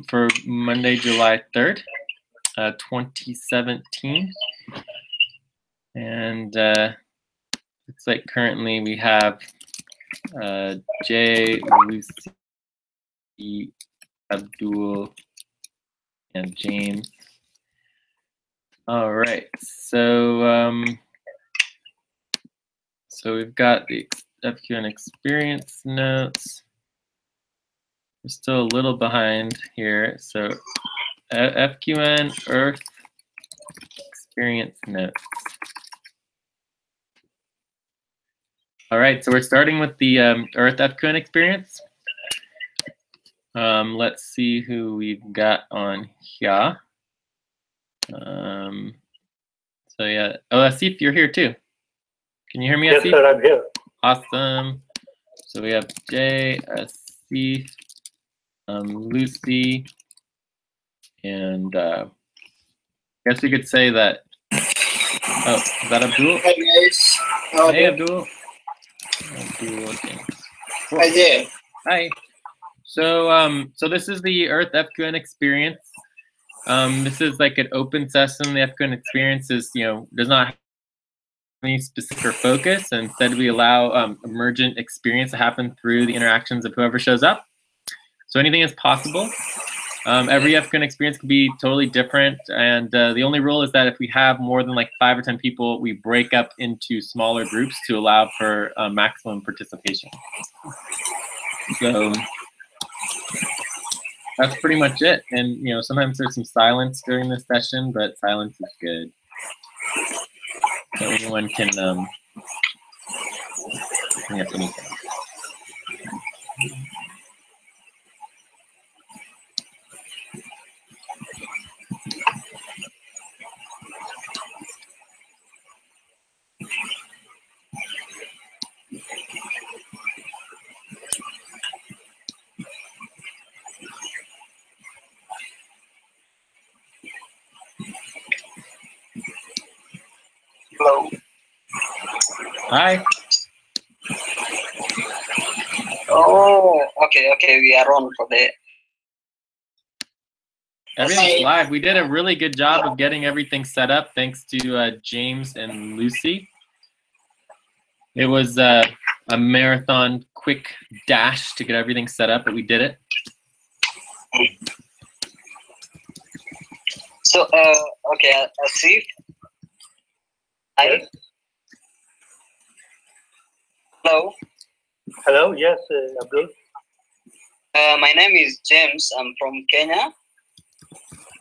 for Monday, July 3rd, 2017. And looks like currently we have Jay, Lucy, Abdul, and James. All right, so we've got the FQN experience notes. We're still a little behind here. So FQN Earth experience notes. All right, so we're starting with the Earth FQN experience. Let's see who we've got on here. So yeah, oh, Asif, you're here too. Can you hear me, Asif? Yes, sir, I'm here. Awesome. So we have Jay, Asif, Lucy, and I guess we could say that. Oh, is that Abdul? Hi guys. Hey, Abdul. Abdul, okay. Cool. Hi there. Hi. So so this is the Earth FQN experience. This is like an open session. The FQN experience is, does not have any specific focus. Instead, we allow emergent experience to happen through the interactions of whoever shows up. So anything is possible. Every FQN experience can be totally different. And the only rule is that if we have more than like 5 or 10 people, we break up into smaller groups to allow for maximum participation. So that's pretty much it. And sometimes there's some silence during this session, but silence is good. So anyone can bring up anything. Hello. Hi. Oh, okay. We are on for the. Everything's live. We did a really good job of getting everything set up, thanks to James and Lucy. It was a marathon quick dash to get everything set up, but we did it. So, okay, Asif. Hi. Hello. Hello, yes, Abdul. My name is James. I'm from Kenya.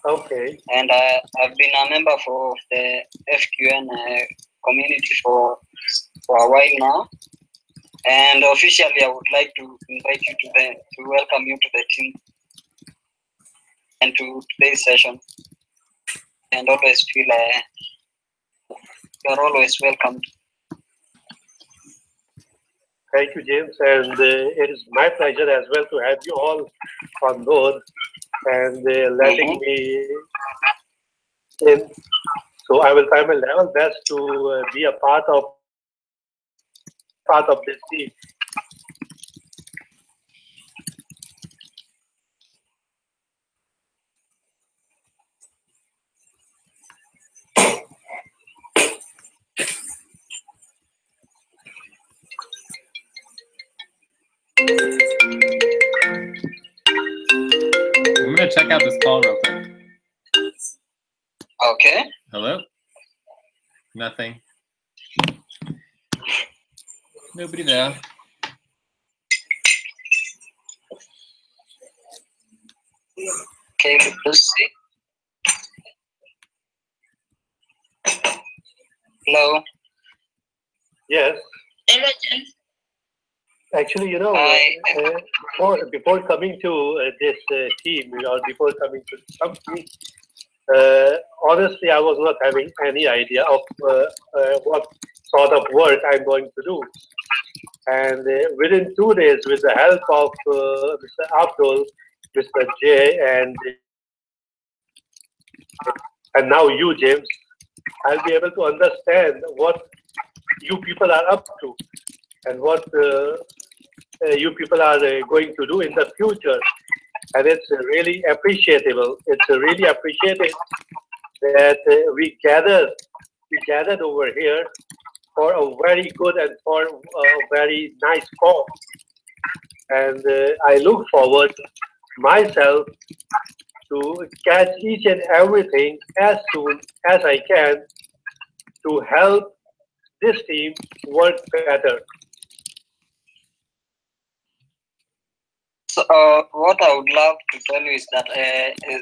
Okay. And I've been a member for the FQN community for a while now. And officially, I would like to invite you to welcome you to the team and to today's session. And always feel you're always welcomed. Thank you, James. And it is my pleasure as well to have you all on board and letting me in. So I will try my level best to be a part of this team. I'm gonna check out this call real quick. Okay. Hello? Nothing. Nobody there. Okay, let's see. Hello. Yes. Actually, before coming to this team, or before coming to the company, honestly, I was not having any idea of what sort of work I'm going to do. And within 2 days, with the help of Mr. Abdul, Mr. Jay, and now you, James, I'll be able to understand what you people are up to and what you people are going to do in the future. and it's really appreciable. It's really appreciated that we gathered over here for a very good and for a very nice cause. And I look forward myself to catch each and everything as soon as I can to help this team work better. So, what I would love to tell you is that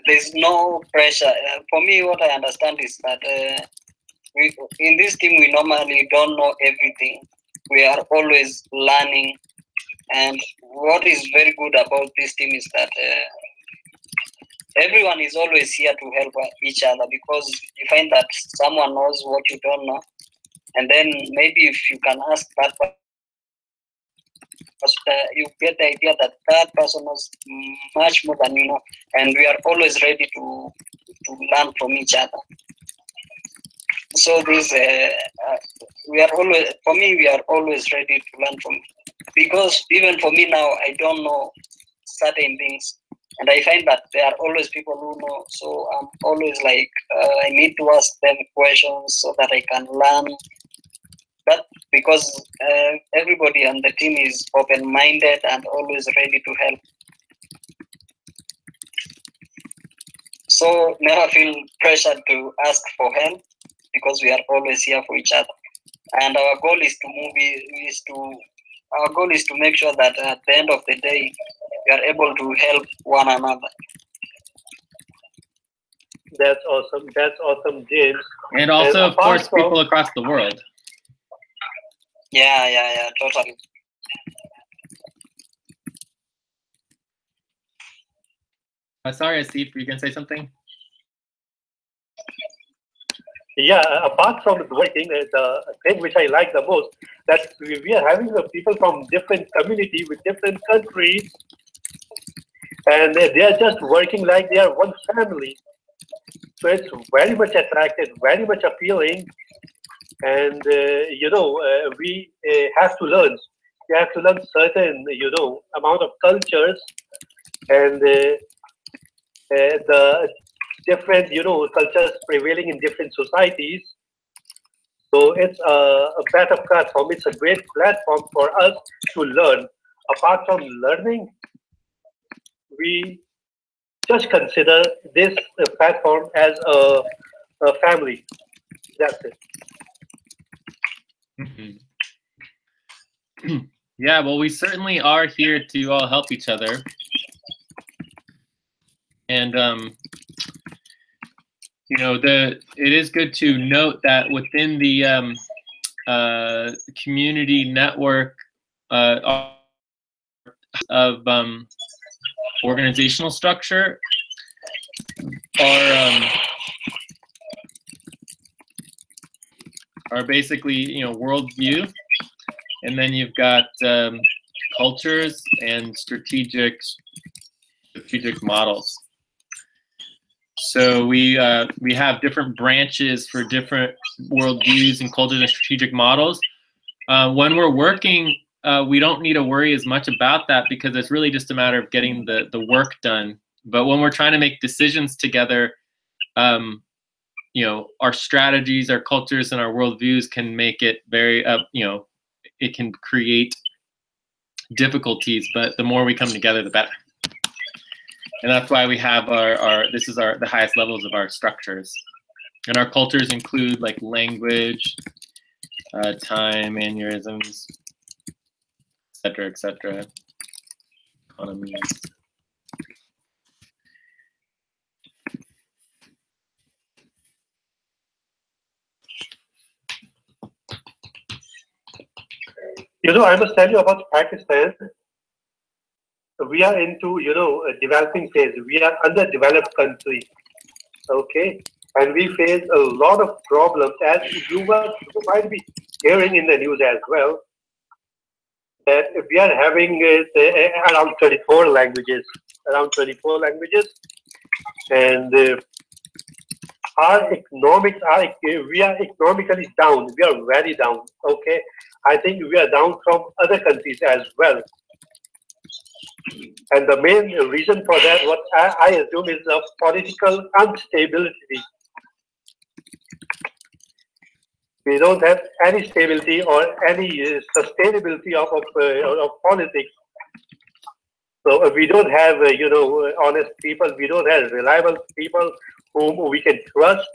there's no pressure. For me, what I understand is that we, in this team, we normally don't know everything. We are always learning. And what is very good about this team is that everyone is always here to help each other, because you find that someone knows what you don't know. And then maybe if you can ask that person, you get the idea that that person knows much more than you know, and we are always ready to learn from each other. So this we are always, for me, we are always ready to learn from, because even for me now, I don't know certain things, and I find that there are always people who know. So I'm always like, I need to ask them questions so that I can learn. But because everybody on the team is open-minded and always ready to help, so never feel pressured to ask for help, because we are always here for each other. And our goal is to make sure that at the end of the day, we are able to help one another. That's awesome. That's awesome, James. And also, of course, people across the world. Yeah, totally. Sorry, Asif, you can say something? Yeah, apart from working, the thing which I like the most, that we are having the people from different community with different countries, and they are just working like they are one family. So it's very much attractive, very much appealing, and we have to learn. We have to learn certain, amount of cultures, and the different, cultures prevailing in different societies. So it's a better platform. It's a great platform for us to learn. Apart from learning, we just consider this platform as a family. That's it. Mm-hmm. Yeah, well, we certainly are here to all help each other. And, it is good to note that within the community network of organizational structure are basically, worldview, and then you've got cultures and strategic models. So we have different branches for different worldviews and cultures and strategic models. When we're working, we don't need to worry as much about that, because it's really just a matter of getting the work done. But when we're trying to make decisions together, our strategies, our cultures, and our worldviews can make it very, it can create difficulties. But the more we come together, the better. And that's why we have the highest levels of our structures. And our cultures include like language, time, mannerisms, et cetera, economies. I must tell you about Pakistan. We are into, a developing phase. We are underdeveloped country, okay? And we face a lot of problems, as you might be hearing in the news as well, that we are having around 34 languages, and our economics we are economically down. We are very down, okay? I think we are down from other countries as well. And the main reason for that, what I assume, is the political instability. We don't have any stability or any sustainability of politics. So we don't have, honest people. We don't have reliable people whom we can trust,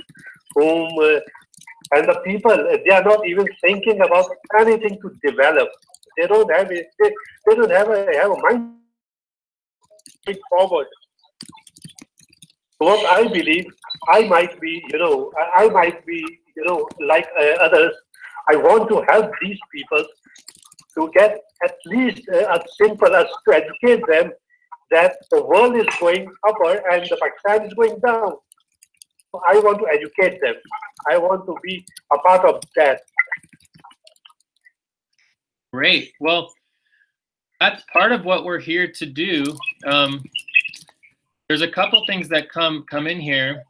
and the people, they are not even thinking about anything to develop. They don't have it. They don't have a mind forward. What I believe, I might be, like others. I want to help these people to get at least as simple as to educate them that the world is going upward and the Pakistan is going down. So I want to educate them. I want to be a part of that. Great. Well, that's part of what we're here to do. There's a couple things that come in here.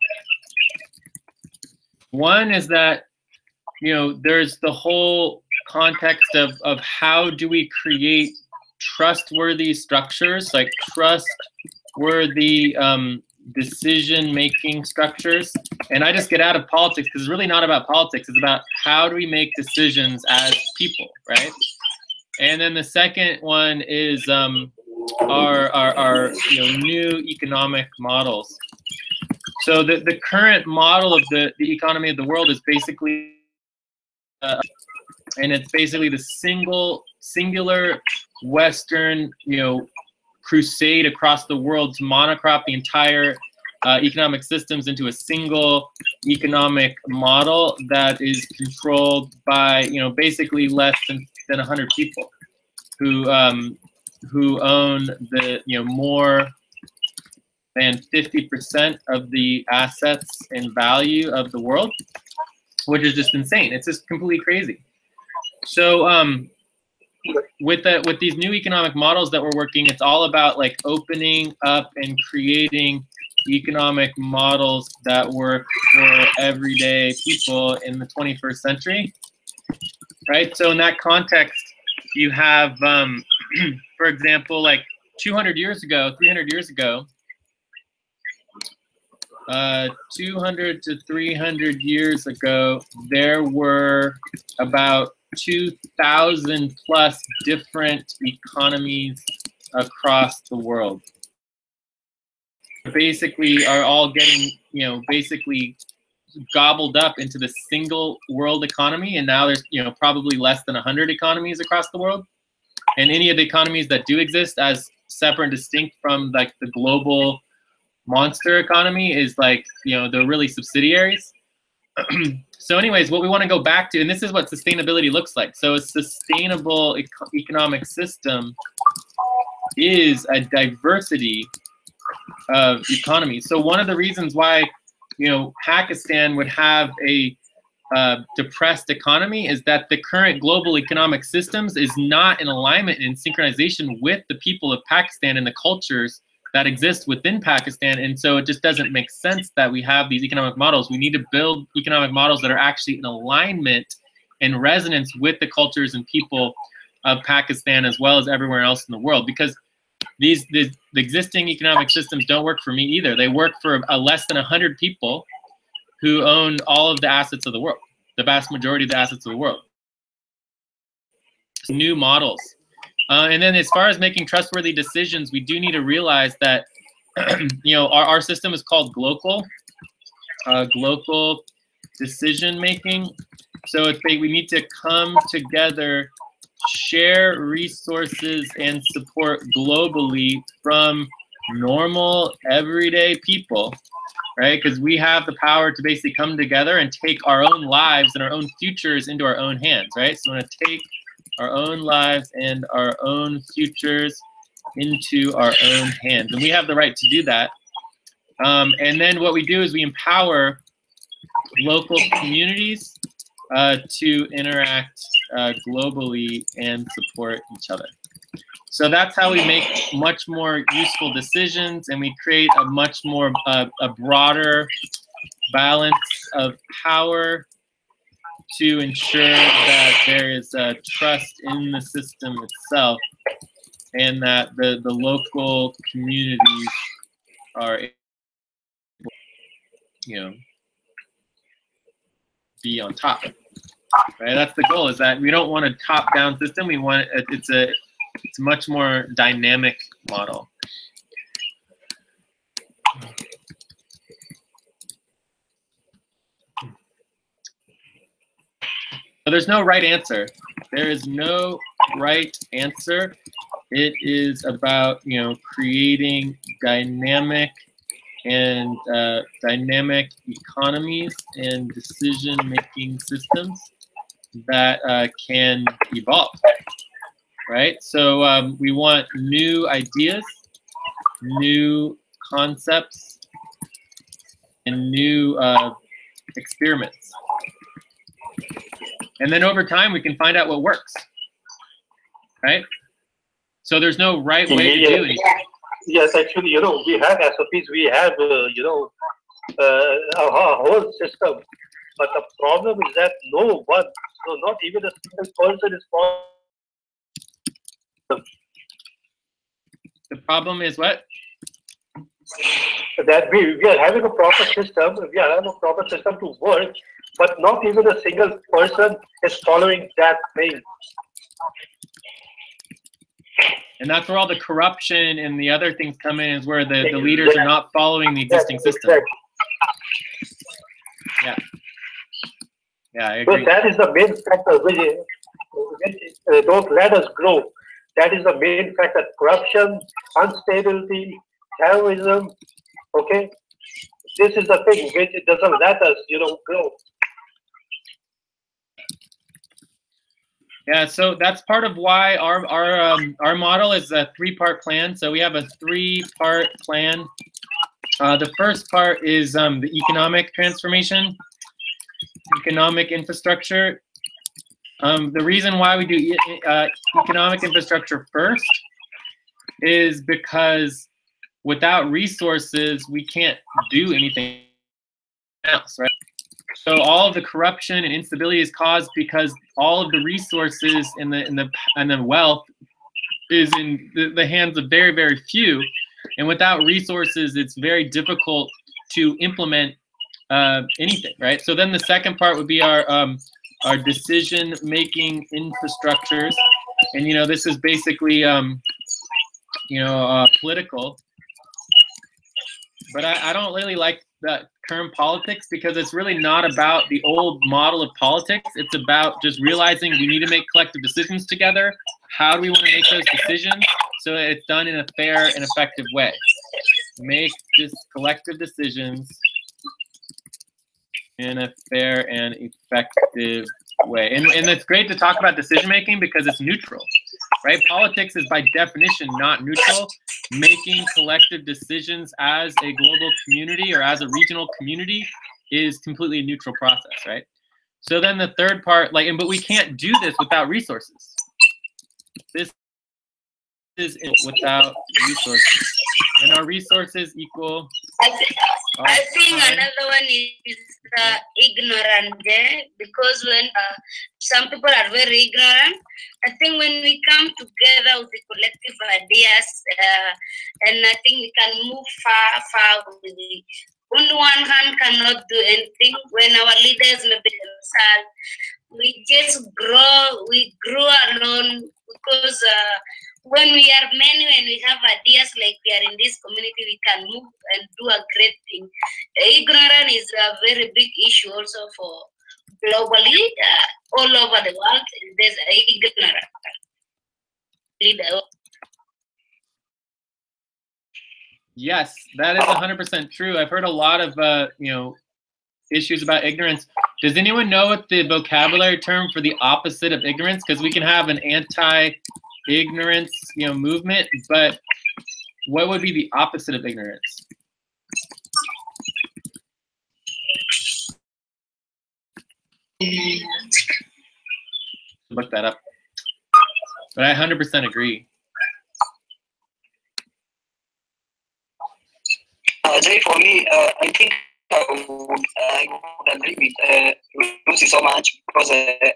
One is that, there's the whole context of how do we create trustworthy structures, like trustworthy decision-making structures. And I just get out of politics because it's really not about politics. It's about how do we make decisions as people, right? And then the second one is our new economic models. So the current model of the economy of the world is basically, and it's basically the singular Western, crusade across the world to monocrop the entire economic systems into a single economic model that is controlled by, basically less than 100 people who own the, more than 50% of the assets and value of the world, which is just insane. It's just completely crazy. So with these new economic models that we're working, it's all about like opening up and creating economic models that work for everyday people in the 21st century, right? So in that context, you have, for example, like 200 years ago, 300 years ago, 200 to 300 years ago, there were about 2,000 plus different economies across the world. Basically are all getting, basically gobbled up into the single world economy. And now there's, probably less than 100 economies across the world. And any of the economies that do exist as separate and distinct from like the global monster economy is like, they're really subsidiaries. So anyways, what we want to go back to, and this is what sustainability looks like. So a sustainable economic system is a diversity of economies. So one of the reasons why, Pakistan would have a depressed economy is that the current global economic systems is not in alignment and synchronization with the people of Pakistan and the cultures that exist within Pakistan. And so it just doesn't make sense that we have these economic models. We need to build economic models that are actually in alignment and resonance with the cultures and people of Pakistan as well as everywhere else in the world. Because the existing economic systems don't work for me either. They work for less than 100 people who own all of the assets of the world, the vast majority of the assets of the world. New models. And then as far as making trustworthy decisions, we do need to realize that, our system is called global decision making. So we need to come together, share resources and support globally from normal everyday people, right? Because we have the power to basically come together and take our own lives and our own futures into our own hands, right? So we want to take our own lives and our own futures into our own hands. And we have the right to do that. And then what we do is we empower local communities to interact globally and support each other. So that's how we make much more useful decisions, and we create a much more a broader balance of power to ensure that there is trust in the system itself. and that the local communities are able to, you know, be on top. Right, that's the goal. Is that we don't want a top-down system. We want it's a much more dynamic model. So there's no right answer. There is no right answer. It is about, you know, creating dynamic and dynamic economies and decision-making systems that can evolve, right? So we want new ideas, new concepts, and new experiments. And then over time, we can find out what works, right? So there's no right way to do anything. Yes, actually, you know, we have SOPs, we have, you know, a whole system. But the problem is that no one, so not even a single person is following. The problem is what? That we are having a proper system, we are having a proper system to work, but not even a single person is following that thing. And that's where all the corruption and the other things come in, is where the leaders are not following the existing system. Yeah. Yeah, I agree. So that is the main factor which don't let us grow. That is the main factor: corruption, instability, terrorism. Okay, this is the thing which it doesn't let us, you know, grow. Yeah, so that's part of why our model is a three-part plan. So we have a three-part plan. The first part is the economic transformation, economic infrastructure. The reason why we do economic infrastructure first is because without resources, we can't do anything else, right? So all of the corruption and instability is caused because all of the resources and the wealth is in the hands of very, very few. And without resources, it's very difficult to implement anything, right? So then the second part would be our decision-making infrastructures. And, you know, this is basically, you know, political. But I don't really like that term politics, because it's really not about the old model of politics. It's about just realizing we need to make collective decisions together. How do we want to make those decisions so that it's done in a fair and effective way? Make just collective decisions in a fair and effective way. And it's great to talk about decision making because it's neutral, right? Politics is by definition not neutral. Making collective decisions as a global community or as a regional community is completely a neutral process, right? So then the third part, but we can't do this without resources. This is without resources. And our resources equal. I think another one is ignorant there, because when some people are very ignorant, I think when we come together with the collective ideas, and I think we can move far with it. Only one hand cannot do anything. When our leaders may be themselves, we just grow. We grow alone, because when we are many, when we have ideas like we are in this community, we can move and do a great thing. Ignorance is a very big issue also for globally, all over the world. There's ignorance. Yes, that is 100% true. I've heard a lot of you know, issues about ignorance. Does anyone know what the vocabulary term for the opposite of ignorance? Because we can have an anti-ignorance, you know, movement, but what would be the opposite of ignorance? Look that up. But I 100% agree. Jay, for me, I think I would agree with Lucy so much, because and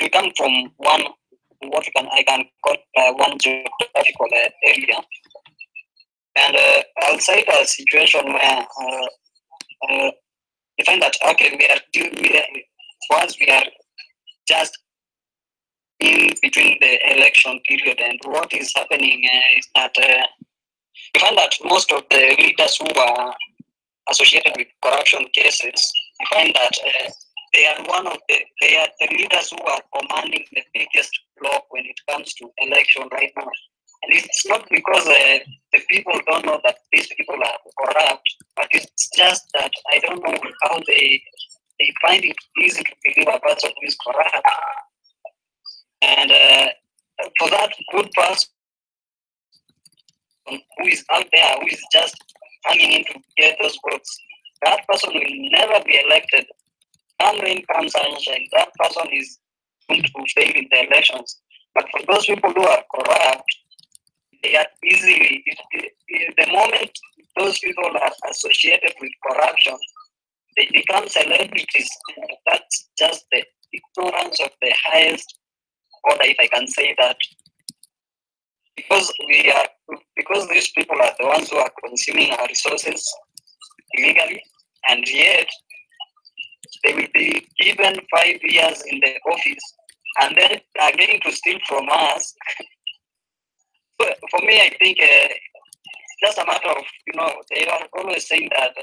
we come from one what I can call one geographical area. And I'll cite a situation where you find that, okay, once we are just in between the election period, and what is happening is that you find that most of the leaders who are associated with corruption cases, you find that they are the leaders who are commanding the biggest block when it comes to election right now. And it's not because the people don't know that these people are corrupt, but it's just that I don't know how they find it easy to believe a person who is corrupt. And for that good person who is out there, who is just hanging in to get those votes, that person will never be elected. Come rain, come sunshine, that person is going to fail in the elections. But for those people who are corrupt, they are easily, the moment those people are associated with corruption, they become celebrities. And that's just the ignorance of the highest order, if I can say that. Because these people are the ones who are consuming our resources illegally, and yet they will be given 5 years in the office, and then are getting to steal from us. For me, I think it's just a matter of, they are always saying that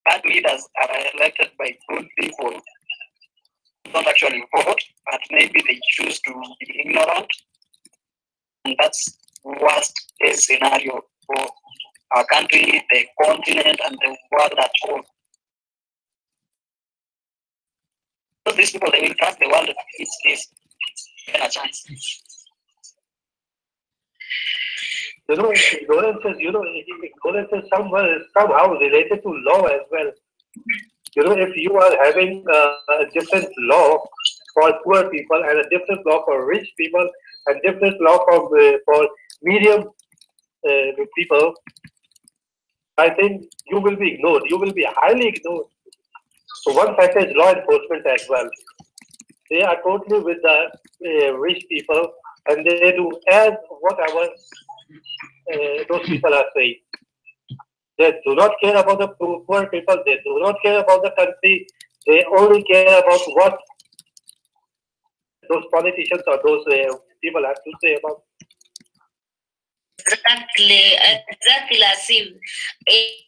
bad leaders are elected by good people who don't actually vote, but maybe they choose to be ignorant. And that's worst case scenario for our country, the continent, and the world at all. Because these people, they will trust the world is given a chance. Ignorance is somehow related to law as well. If you are having a different law for poor people and a different law for rich people and different law for medium people, I think you will be ignored. You will be highly ignored. So one factor is law enforcement as well. They are totally with the rich people, and they do as whatever those people are saying. They do not care about the poor people. They do not care about the country. They only care about what those politicians or those people have to say about. Exactly, Lasif. They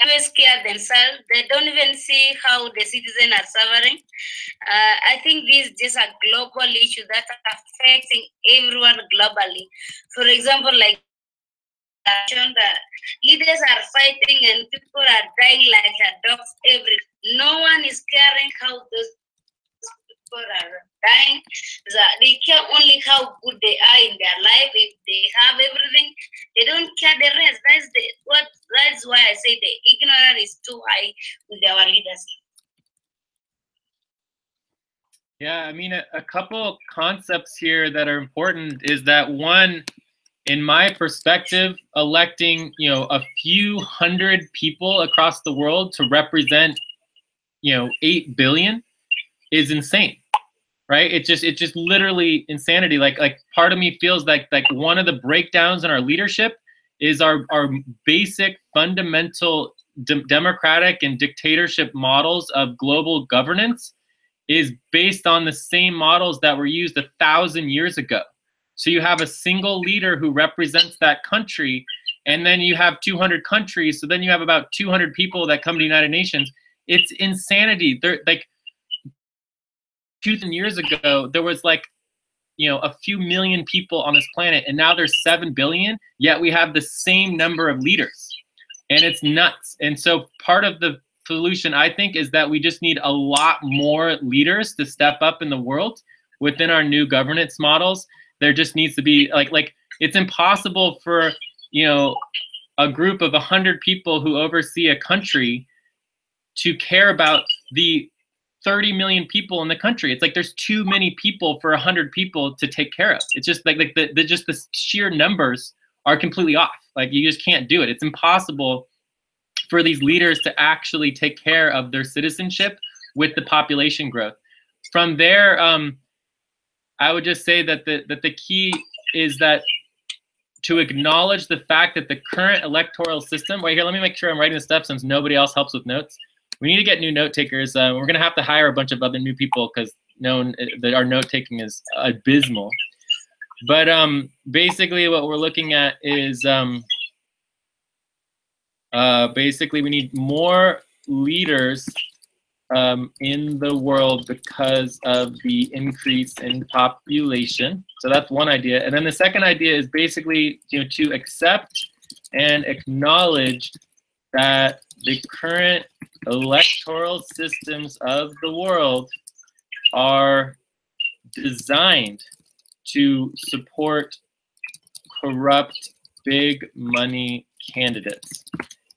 always care themselves. They don't even see how the citizens are suffering. I think this is just a global issue that's affecting everyone globally. For example, like the leaders are fighting and people are dying like dogs everywhere. No one is caring how those people are dying. They care only how good they are in their life. If they have everything, they don't care the rest. That's why I say the ignorance is too high with our leaders. Yeah, I mean, a couple concepts here that are important is that, one, in my perspective, electing, a few hundred people across the world to represent, 8 billion is insane, right? It's just literally insanity. Like part of me feels like one of the breakdowns in our leadership is our basic fundamental democratic and dictatorship models of global governance is based on the same models that were used 1,000 years ago. So you have a single leader who represents that country, and then you have 200 countries. So then you have about 200 people that come to the United Nations. It's insanity. They're like 2,000 years ago, there was a few million people on this planet, and now there's 7 billion, yet we have the same number of leaders. And it's nuts. And so part of the solution, I think, is that we just need a lot more leaders to step up in the world within our new governance models. There just needs to be like it's impossible for a group of 100 people who oversee a country to care about the 30 million people in the country. It's like there's too many people for 100 people to take care of. It's just like the sheer numbers are completely off. Like you just can't do it. It's impossible for these leaders to actually take care of their citizenship with the population growth. From there, I would just say that the key is that to acknowledge the fact that the current electoral system. Wait here, let me make sure I'm writing this stuff since nobody else helps with notes. We need to get new note takers. We're gonna have to hire a bunch of other new people because our note taking is abysmal. But basically, what we're looking at is basically we need more leaders in the world because of the increase in population. So that's one idea. And then the second idea is basically, to accept and acknowledge that the current electoral systems of the world are designed to support corrupt big money candidates.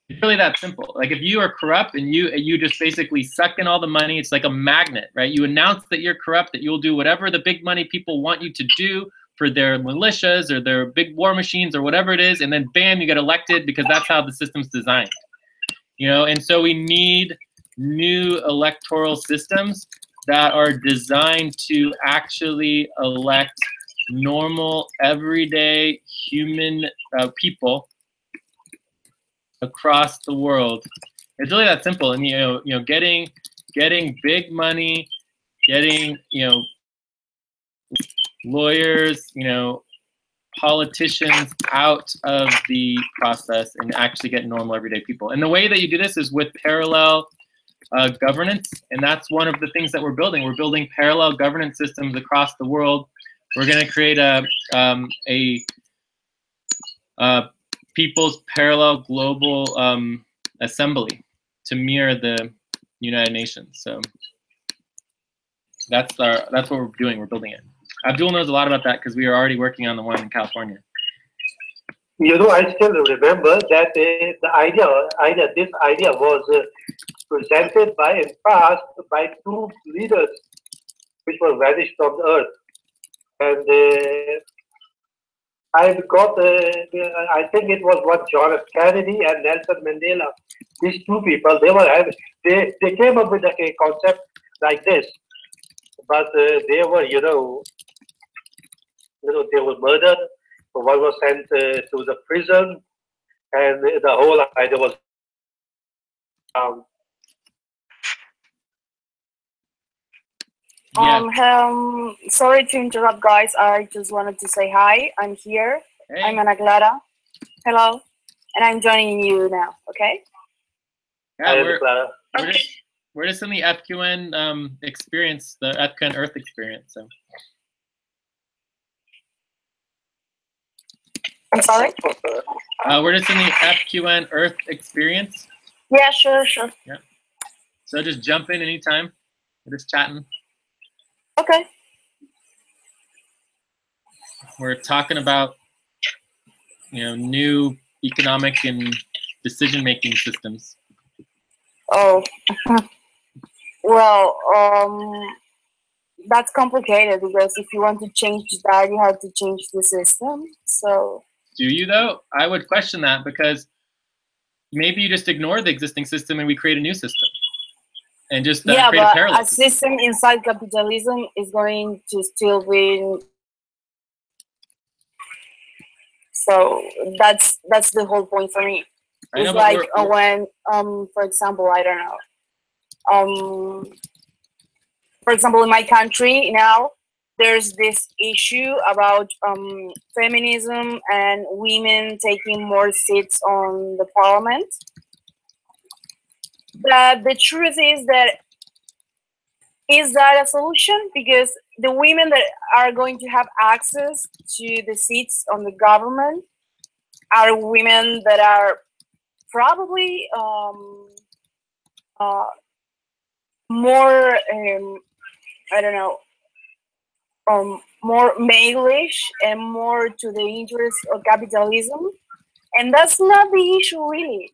It's really that simple. Like if you are corrupt and you just basically suck in all the money, it's like a magnet, right? You announce that you're corrupt, that you'll do whatever the big money people want you to do for their militias or their big war machines or whatever it is, and then bam, you get elected because that's how the system's designed. And so we need new electoral systems that are designed to actually elect normal, everyday human people across the world. It's really that simple. And getting big money, getting lawyers, politicians out of the process and actually get normal everyday people. And the way that you do this is with parallel governance, and that's one of the things that we're building. We're building parallel governance systems across the world. We're going to create a People's Parallel Global Assembly to mirror the United Nations. So that's what we're doing. We're building it. Abdul knows a lot about that because we are already working on the one in California. I still remember that this idea was presented in past by two leaders which were vanished from the earth. And I think it was John F. Kennedy and Nelson Mandela. These two people, they came up with a concept like this, but they were, they were murdered. One was sent to the prison, and the whole idea was sorry to interrupt, guys. I just wanted to say hi. I'm here. Hey. I'm Ana Clara. Hello. And I'm joining you now, okay? Yeah, we're just in the FQN experience, the FQN Earth experience. So. I'm sorry? We're just in the FQN Earth experience. Yeah, sure. Yeah. So just jump in anytime. We're just chatting. Okay. We're talking about, new economic and decision-making systems. Oh, well, that's complicated because if you want to change that, you have to change the system. So. Do you though? I would question that because maybe you just ignore the existing system and we create a new system. And just create a parallel system inside capitalism is going to still win. So that's the whole point for me. It's like when, for example, I don't know. For example, in my country now, there's this issue about feminism and women taking more seats on the parliament. But the truth is that a solution? Because the women that are going to have access to the seats on the government are women that are probably more, I don't know, more male-ish and more to the interests of capitalism. And that's not the issue, really.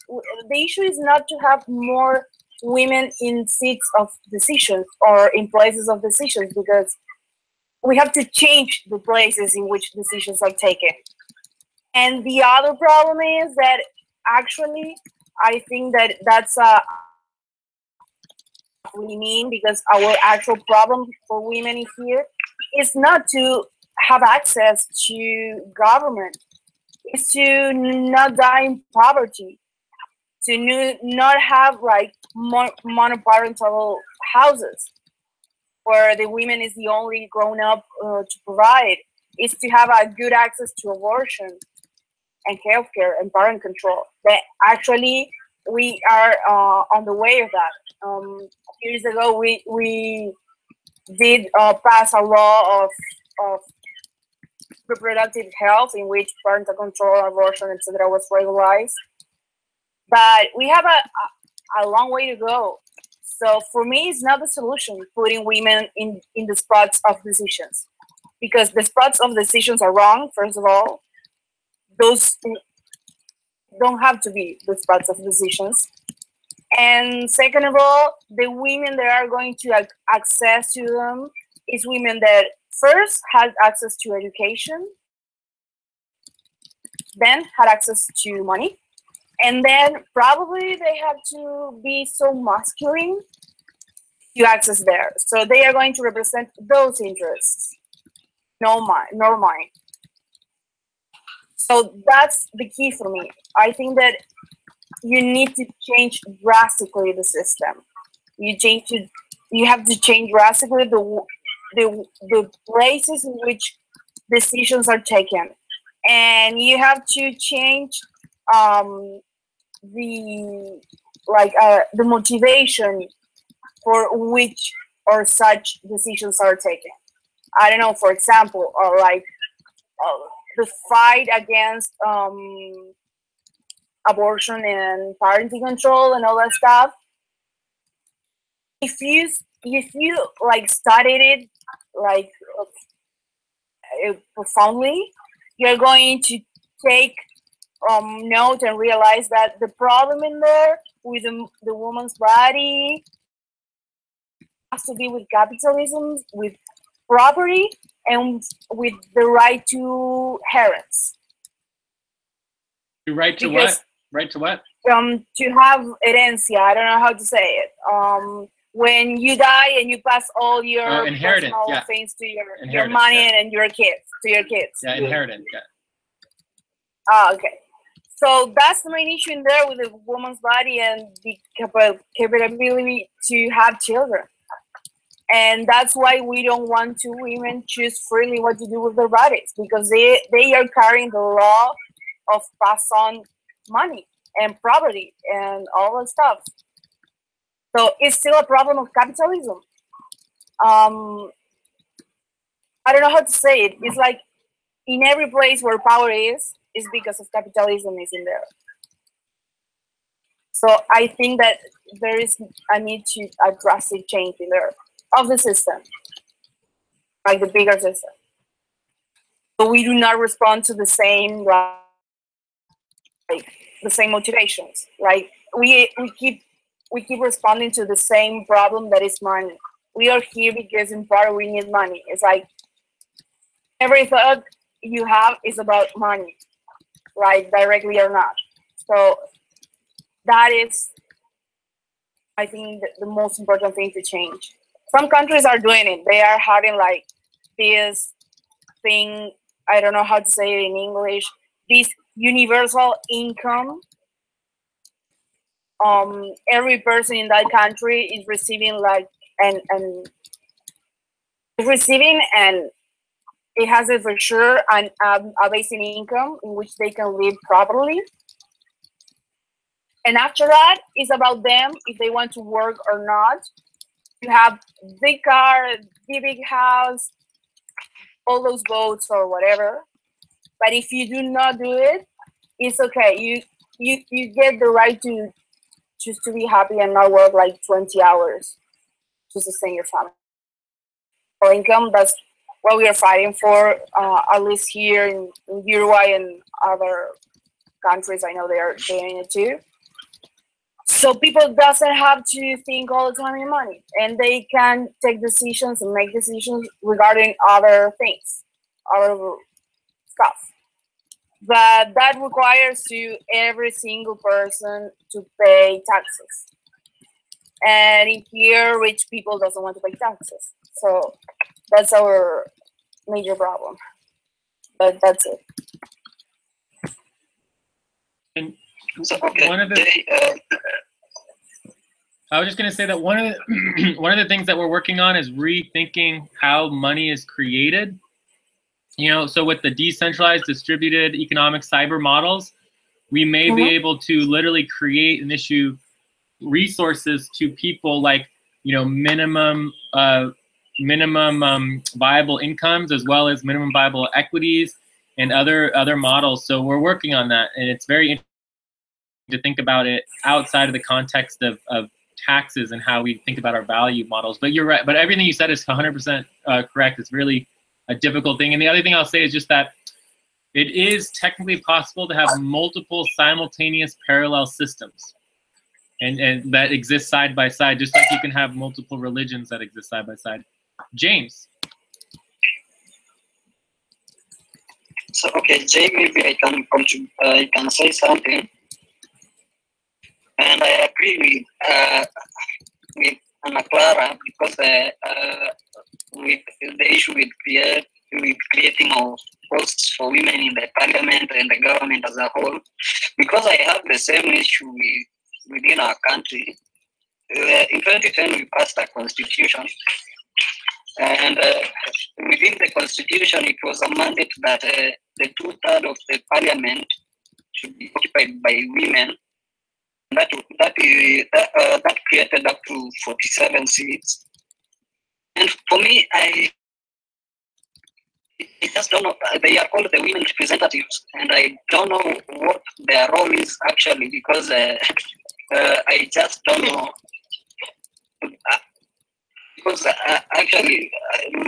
The issue is not to have more women in seats of decisions or in places of decisions, because we have to change the places in which decisions are taken. And the other problem is that actually, I think that's we mean, because our actual problem for women here is not to have access to government. It's to not die in poverty, to not have like monoparental houses where the women is the only grown up to provide. Is to have a good access to abortion and healthcare and parent control. That actually we are on the way of that. A few years ago, we did pass a law of reproductive health in which parental control, abortion, etc. was regularized. But we have a long way to go. So for me, it's not the solution putting women in the spots of decisions, because the spots of decisions are wrong. First of all, those don't have to be the spots of decisions. And second of all, the women that are going to have access to them is women that first had access to education, then had access to money, and then probably they have to be so masculine to access there. So they are going to represent those interests, nor mine. So that's the key for me. I think that you need to change drastically the system. You have to change drastically the places in which decisions are taken, and you have to change the motivation for which or such decisions are taken. I don't know, for example, or the fight against abortion and parenting control and all that stuff. If you studied it profoundly, you're going to take note and realize that the problem in there with the woman's body has to be with capitalism, with property, and with the right to parents. The right to what? Right to what? To have herencia. I don't know how to say it. When you die and you pass all your inheritance, things to your money and your kids, to your kids. Yeah, inheritance. Yeah. Okay. So that's the main issue in there with the woman's body and the capability to have children. And that's why we don't want to women choose freely what to do with their bodies, because they are carrying the law of pass on money and property and all that stuff. So it's still a problem of capitalism. I don't know how to say it. It's like in every place where power is because of capitalism is in there. So I think that there is a need to a drastic change in there of the system, like the bigger system. So we do not respond to the same the same motivations. Like we keep responding to the same problem that is money. We are here because in part we need money. It's like every thought you have is about money, right? Directly or not. So that is, I think, the most important thing to change. Some countries are doing it. They are having like this thing, I don't know how to say it in English, this universal income. Every person in that country is receiving like and it has a for sure a basic income in which they can live properly. And after that, it's about them if they want to work or not. You have big car, the big house, all those boats or whatever. But if you do not do it, it's okay. You get the right to choose to be happy and not work like 20 hours to sustain your family. For income, that's what we are fighting for, at least here in Uruguay and other countries. I know they are doing it too. So people doesn't have to think all the time in money, and they can take decisions and make decisions regarding other things, other stuff. But that requires every single person to pay taxes. And in here, rich people doesn't want to pay taxes. So that's our major problem. But that's it. And So, okay, one of the I was just going to say that one of the things that we're working on is rethinking how money is created. You know, so with the decentralized distributed economic cyber models, we may be able to literally create and issue resources to people like, you know, minimum viable incomes, as well as minimum viable equities and other models. So we're working on that, and it's very interesting to think about it outside of the context of taxes and how we think about our value models. But you're right. But everything you said is 100% correct. It's really a difficult thing. And the other thing I'll say is just that it is technically possible to have multiple simultaneous parallel systems and that exist side by side, just like you can have multiple religions that exist side by side. James. So, okay, Jay, maybe I can say something. And I agree with Ana Clara, because with the issue with creating of posts for women in the parliament and the government as a whole, because I have the same issue within our country. In 2010, we passed a constitution, and within the constitution, it was a mandate that the 2/3 of the parliament should be occupied by women. That created up to 47 seats. And for me, I just don't know. They are called the women representatives, and I don't know what their role is actually, because I just don't know. Because actually,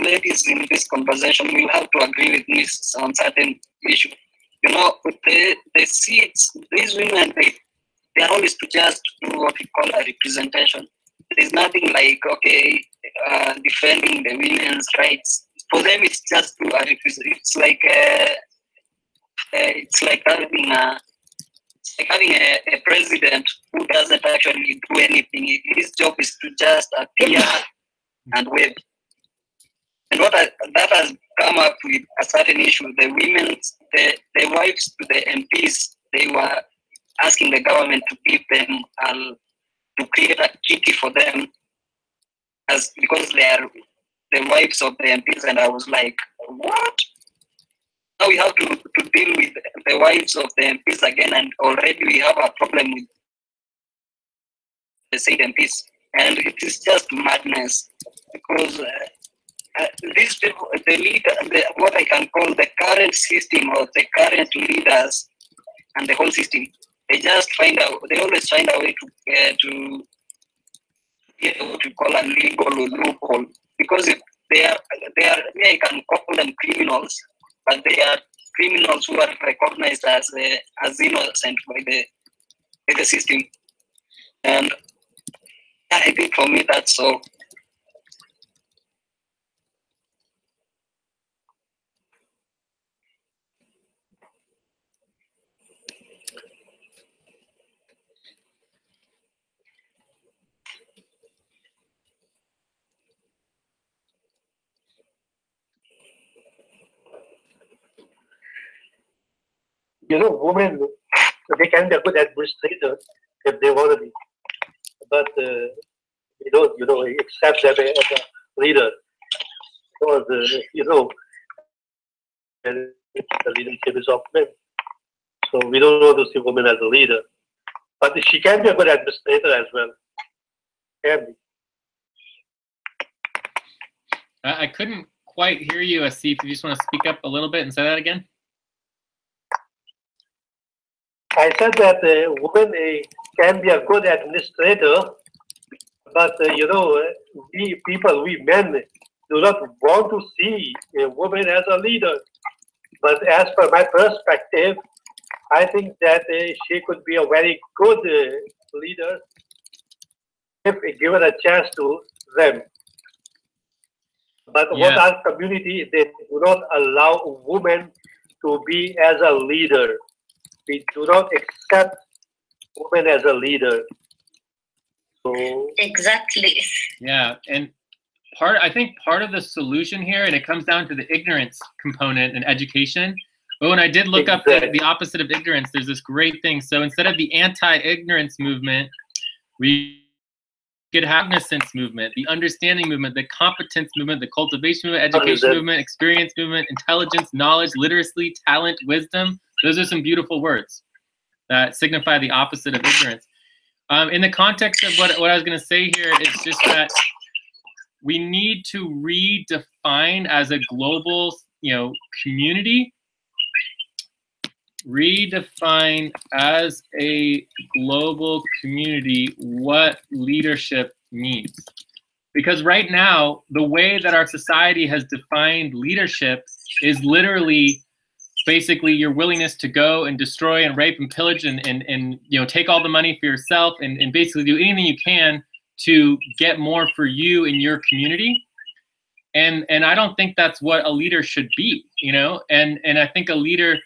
ladies, in this conversation, will have to agree with me on certain issues. You know, with the seats, these women, their role is to just do what we call a representation. There's nothing like, okay, defending the women's rights. For them, it's just to it's like having a president who doesn't actually do anything. His job is to just appear and wave. And that has come up with a certain issue. The women, the wives to the MPs, they were asking the government to give them to create a kitty for them, because they are the wives of the MPs. And I was like, what? Now we have to deal with the wives of the MPs again, and already we have a problem with the said MPs, and it is just madness, because these people, what I can call the current system, or the current leaders and the whole system, they always find a way to get what we call a legal loophole, because if they are, I can call them criminals, but they are criminals who are recognized as innocent by the system. And I think for me that's so. You know, women, they can be a good administrator if they want to be, but you don't, accept them as a leader, because the leadership is of men. So we don't want to see women as a leader, but she can be a good administrator as well. Can be. I couldn't quite hear you, Asif. If you just want to speak up a little bit and say that again. I said that women can be a good administrator, but we men do not want to see a woman as a leader. But as per my perspective, I think that she could be a very good leader if given a chance to them. But what our community, they do not allow women to be as a leader. We do not accept women as a leader. So exactly. Yeah, and I think part of the solution here, and it comes down to the ignorance component in education. But when I did look up the opposite of ignorance, there's this great thing. So instead of the anti-ignorance movement, we could have cognizance movement, the understanding movement, the competence movement, the cultivation movement, education movement, experience movement, intelligence, knowledge, literacy, talent, wisdom. Those are some beautiful words that signify the opposite of ignorance. In the context of what I was going to say here, it's just that we need to redefine as a global, community. Redefine as a global community what leadership means. Because right now, the way that our society has defined leadership is literally basically your willingness to go and destroy and rape and pillage and take all the money for yourself and basically do anything you can to get more for you in your community. And I don't think that's what a leader should be, and I think a leader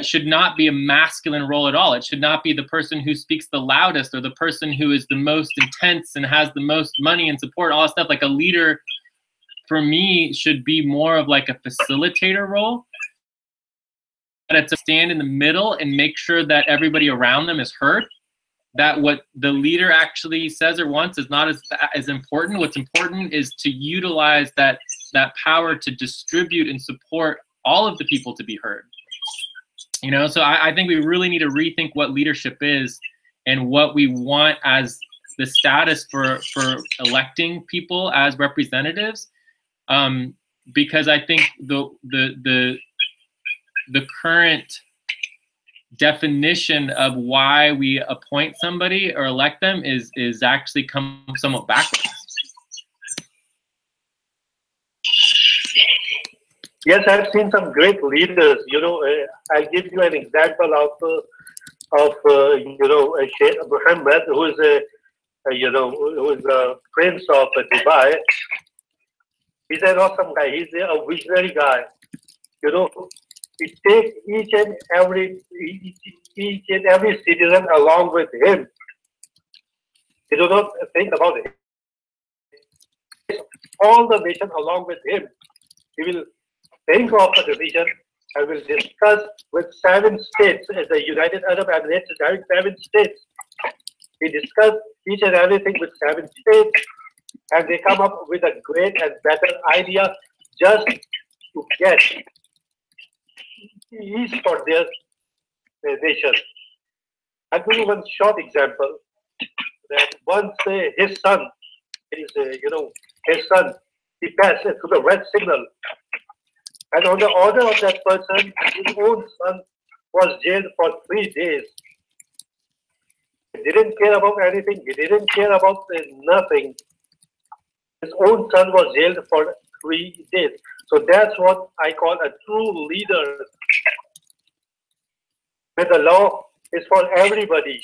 should not be a masculine role at all. It should not be the person who speaks the loudest or the person who is the most intense and has the most money and support, all that stuff. Like a leader, for me, should be more of like a facilitator role. But it's to stand in the middle and make sure that everybody around them is heard. That what the leader actually says or wants is not as important. What's important is to utilize that power to distribute and support all of the people to be heard. So I think we really need to rethink what leadership is and what we want as the status for electing people as representatives, because I think the current definition of why we appoint somebody or elect them is actually come somewhat backwards. Yes, I've seen some great leaders. I'll give you an example of Sheikh Mohammed, who is the Prince of Dubai. He's an awesome guy. He's a visionary guy. He takes each and every citizen along with him. He does not think about it. All the nation along with him. He will think of a decision and will discuss with 7 states. The United Arab Emirates is having 7 states. He discussed each and everything with 7 states, and they come up with a great and better idea just to get ease for their nation. I'll give you one short example. That once his son, he passed through the red signal. And on the order of that person, his own son was jailed for 3 days. He didn't care about anything. He didn't care about nothing. His own son was jailed for 3 days. So that's what I call a true leader. Where the law is for everybody.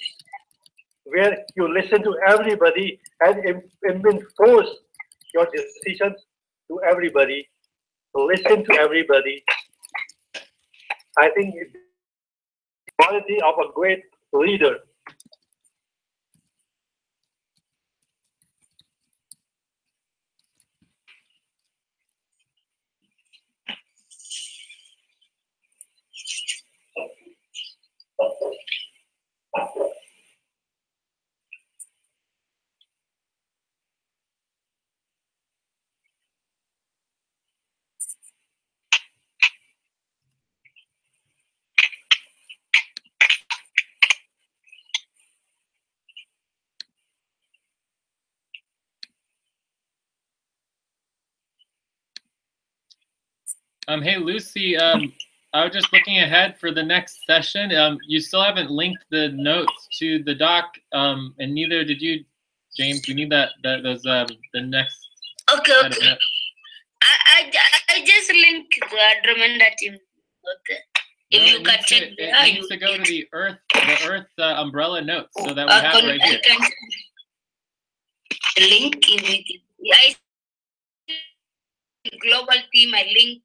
Where you listen to everybody and enforce your decisions to everybody. Listen to everybody. I think it's the quality of a great leader. Hey, Lucy, I was just looking ahead for the next session. You still haven't linked the notes to the doc, and neither did you, James. We need those the next. Okay. I just linked the Andromeda team. Okay. If you can check it needs to go to the Earth umbrella notes so that we have it right here. Link immediately. I global team. I link.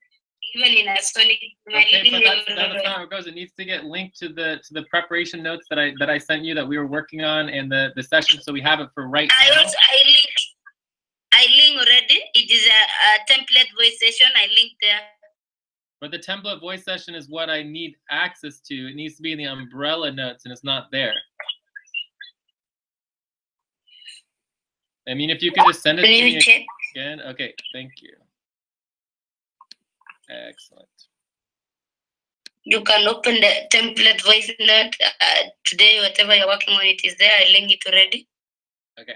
Even in Sonic, okay, but that's not how it goes. It needs to get linked to the preparation notes that I sent you that we were working on and the session, so we have it for right now. I link already template voice session. I linked there. But the template voice session is what I need access to. It needs to be in the umbrella notes, and it's not there. I mean, if you could just send it to me again. Okay, thank you. Excellent. You can open the template voice note today, whatever you're working on, it is there. I linked it already. Okay.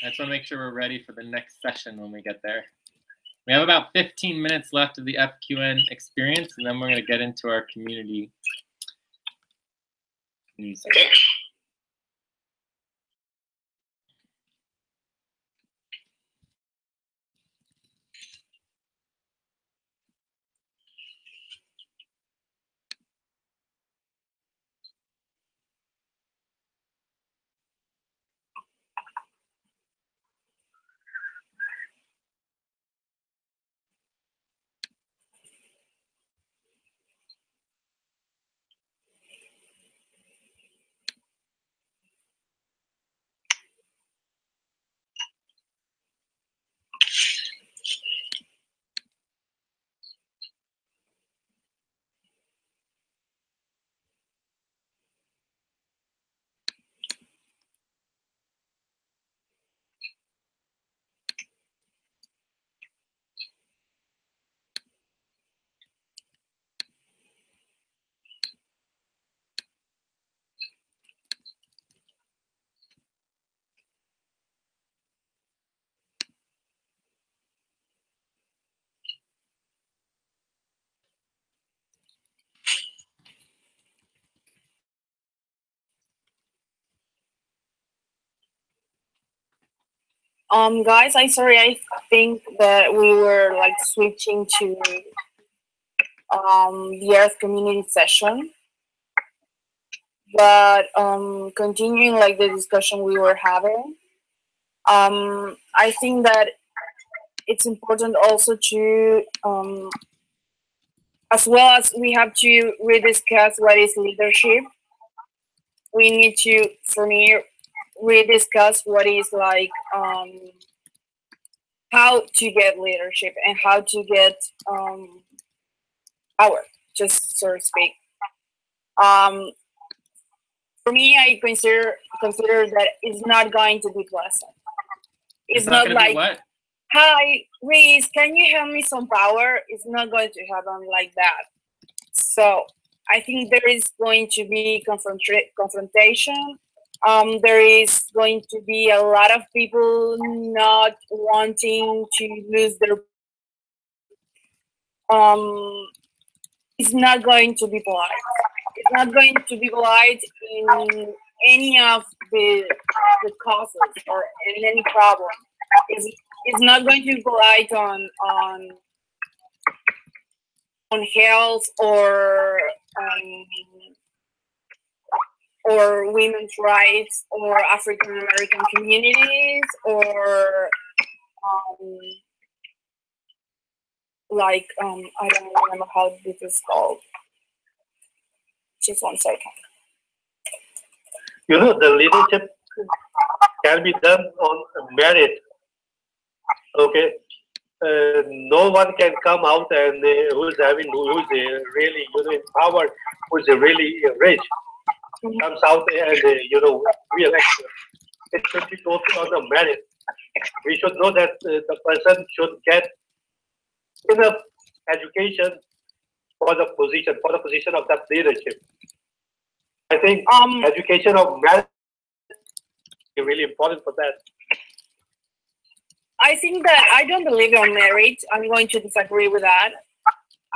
I just want to make sure we're ready for the next session when we get there. We have about 15 minutes left of the FQN experience, and then we're going to get into our community. Okay. Guys, I'm sorry. I think that we were like switching to the Earth community session, but continuing like the discussion we were having, I think that it's important also to, as well as we have to rediscuss what is leadership. We need to, for me, rediscuss what is like how to get leadership and how to get power, just so to speak. For me, I consider that it's not going to be pleasant. It's not like, hi, Reese, can you help me some power? It's not going to happen like that. So I think there is going to be confrontation. There is going to be a lot of people not wanting to lose their. It's not going to be polite. It's not going to be polite in any of the causes or in any problem. It's not going to be polite on health or women's rights or African American communities or like I don't remember how this is called. Just 1 second. You know, the leadership can be done on merit. Okay, no one can come out and who's really in power, who's really rich, comes out and re-election. It should be totally on the merit. We should know that the person should get enough education for the position of that leadership. I think education of merit is really important for that. I think that I don't believe on merit. I'm going to disagree with that.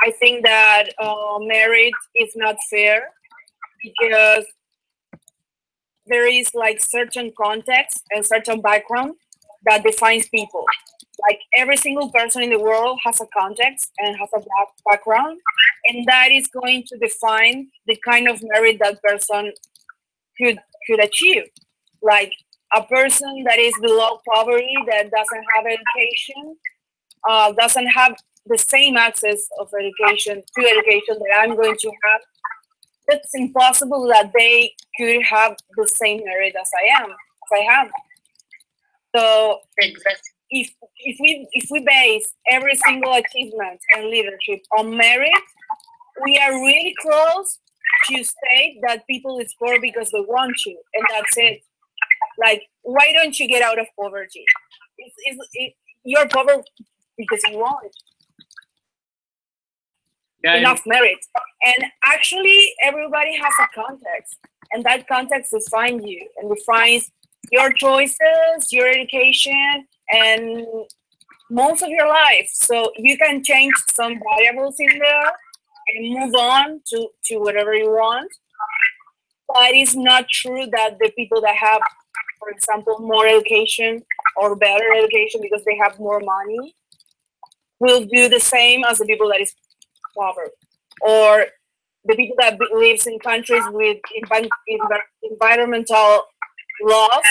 I think that merit is not fair because there is like certain context and certain background that defines people. Like every single person in the world has a context and has a background, and that is going to define the kind of merit that person could achieve. Like a person that is below poverty, that doesn't have education, doesn't have the same access of education that I'm going to have, it's impossible that they could have the same merit as I have. So Exactly. if we base every single achievement and leadership on merit, we are really close to state that people is poor because they want to, and that's it. Like, why don't you get out of poverty? You're poor because you want enough merit. And actually, everybody has a context, and that context defines you and defines your choices, your education, and most of your life. So you can change some variables in there and move on to whatever you want. But it's not true that the people that have, for example, more education or better education because they have more money will do the same as the people that is poor, or the people that lives in countries with environmental laws.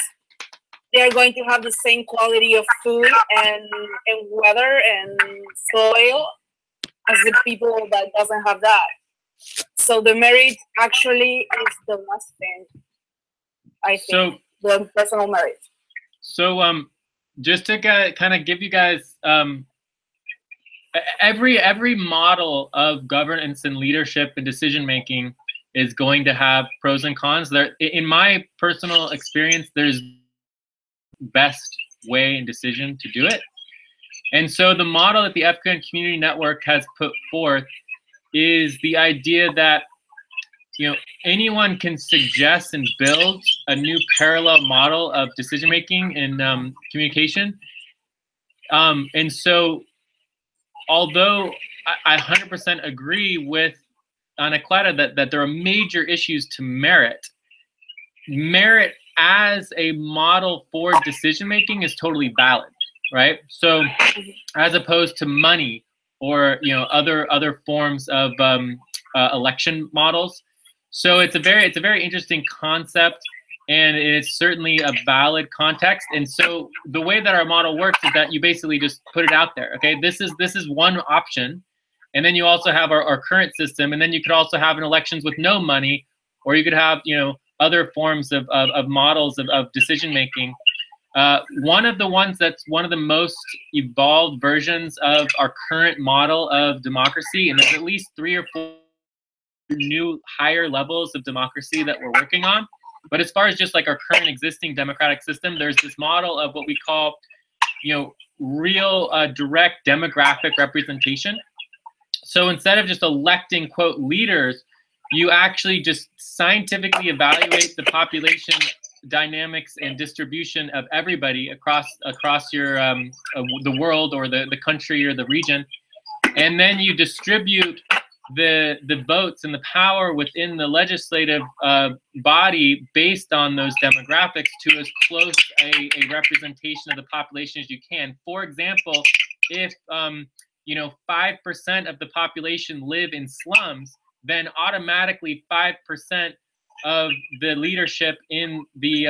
They're going to have the same quality of food and weather and soil as the people that doesn't have that. So the merit actually is the last thing, I think, the personal merit. So just to kind of give you guys every model of governance and leadership and decision making is going to have pros and cons. There, in my personal experience, there's best way and decision to do it. And so the model that the FQN Community Network has put forth is the idea that, you know, anyone can suggest and build a new parallel model of decision making and communication. And so, although I 100% agree with Ana Clara that there are major issues to merit as a model for decision making is totally valid, right? So, as opposed to money or, you know, other forms of election models. So it's a very interesting concept, and it's certainly a valid context. And so the way that our model works is that you basically just put it out there. Okay, this is one option, and then you also have our current system, and then you could also have an elections with no money, or you could have, you know, other forms of models of decision making. One of the ones that's one of the most evolved versions of our current model of democracy, and there's at least 3 or 4 new higher levels of democracy that we're working on. But as far as just like our current existing democratic system, there's this model of what we call, you know, real direct demographic representation. So instead of just electing, quote, leaders, you actually just scientifically evaluate the population dynamics and distribution of everybody across your the world or the country or the region, and then you distribute the votes and the power within the legislative body based on those demographics to as close a representation of the population as you can. For example, if you know, 5% of the population live in slums, then automatically 5% of the leadership in the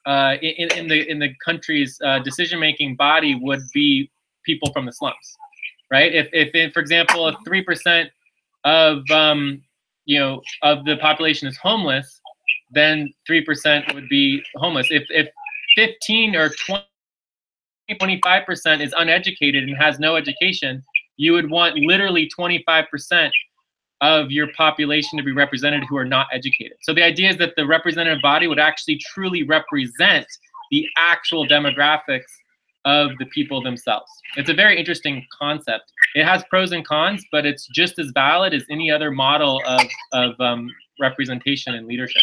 in the country's decision-making body would be people from the slums, right? If for example, if 3% of you know, of the population is homeless, then 3% would be homeless. If 15 or 25% is uneducated and has no education, you would want literally 25% of your population to be represented who are not educated. So the idea is that the representative body would actually truly represent the actual demographics of the people themselves. It's a very interesting concept. It has pros and cons, but it's just as valid as any other model of representation and leadership.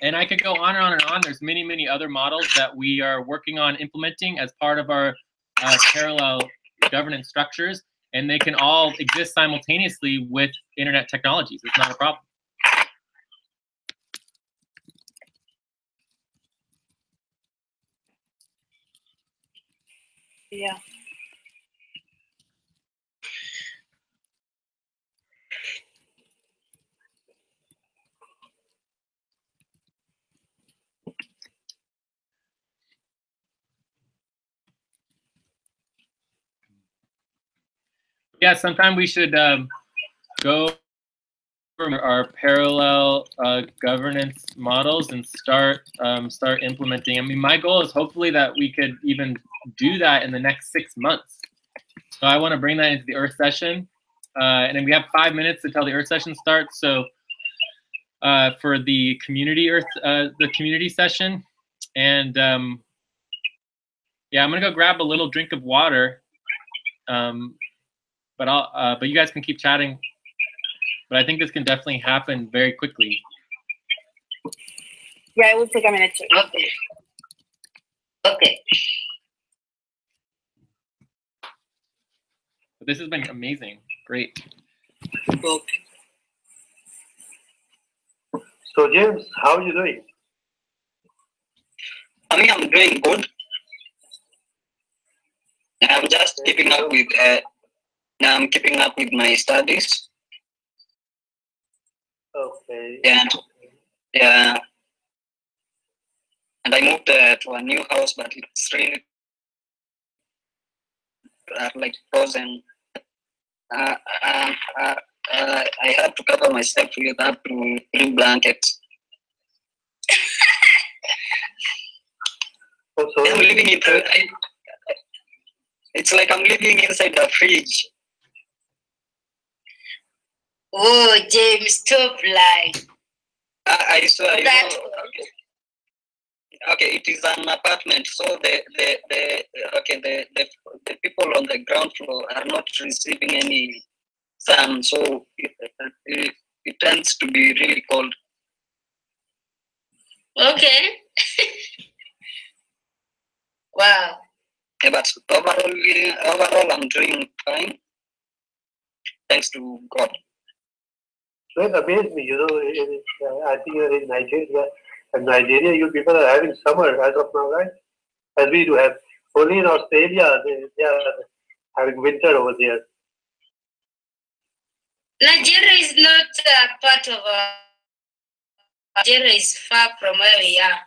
And I could go on and on and on. There's many, many other models that we are working on implementing as part of our parallel governance structures, and they can all exist simultaneously with internet technologies. It's not a problem. Yeah. Yeah, sometime we should go our parallel governance models and start implementing. I mean, my goal is hopefully that we could even do that in the next 6 months. So I want to bring that into the Earth session, and then we have 5 minutes until the Earth session starts. So for the community community session, and yeah, I'm gonna go grab a little drink of water, but you guys can keep chatting. But I think this can definitely happen very quickly. Yeah, it will take a minute too. Okay. Okay. But this has been amazing. Great. Okay. So James, how are you doing? I mean, I'm doing good. I'm just keeping up with. I'm keeping up with my studies. Okay. Yeah. And I moved to a new house, but it's really like frozen. I had to cover myself with up to 3 blankets. Oh, so I'm living in it's like I'm living inside the fridge. Oh, James, stop lying. I swear. That Okay, it is an apartment, so the people on the ground floor are not receiving any sun, so it tends to be really cold. okay. Wow. Yeah, but overall, I'm doing fine, thanks to God. So it amazed me, you know, I think you're in Nigeria, and Nigeria, you people are having summer as of now, right? As we do have. Only in Australia, they are having winter over there. Nigeria is not part of Nigeria is far from where we are.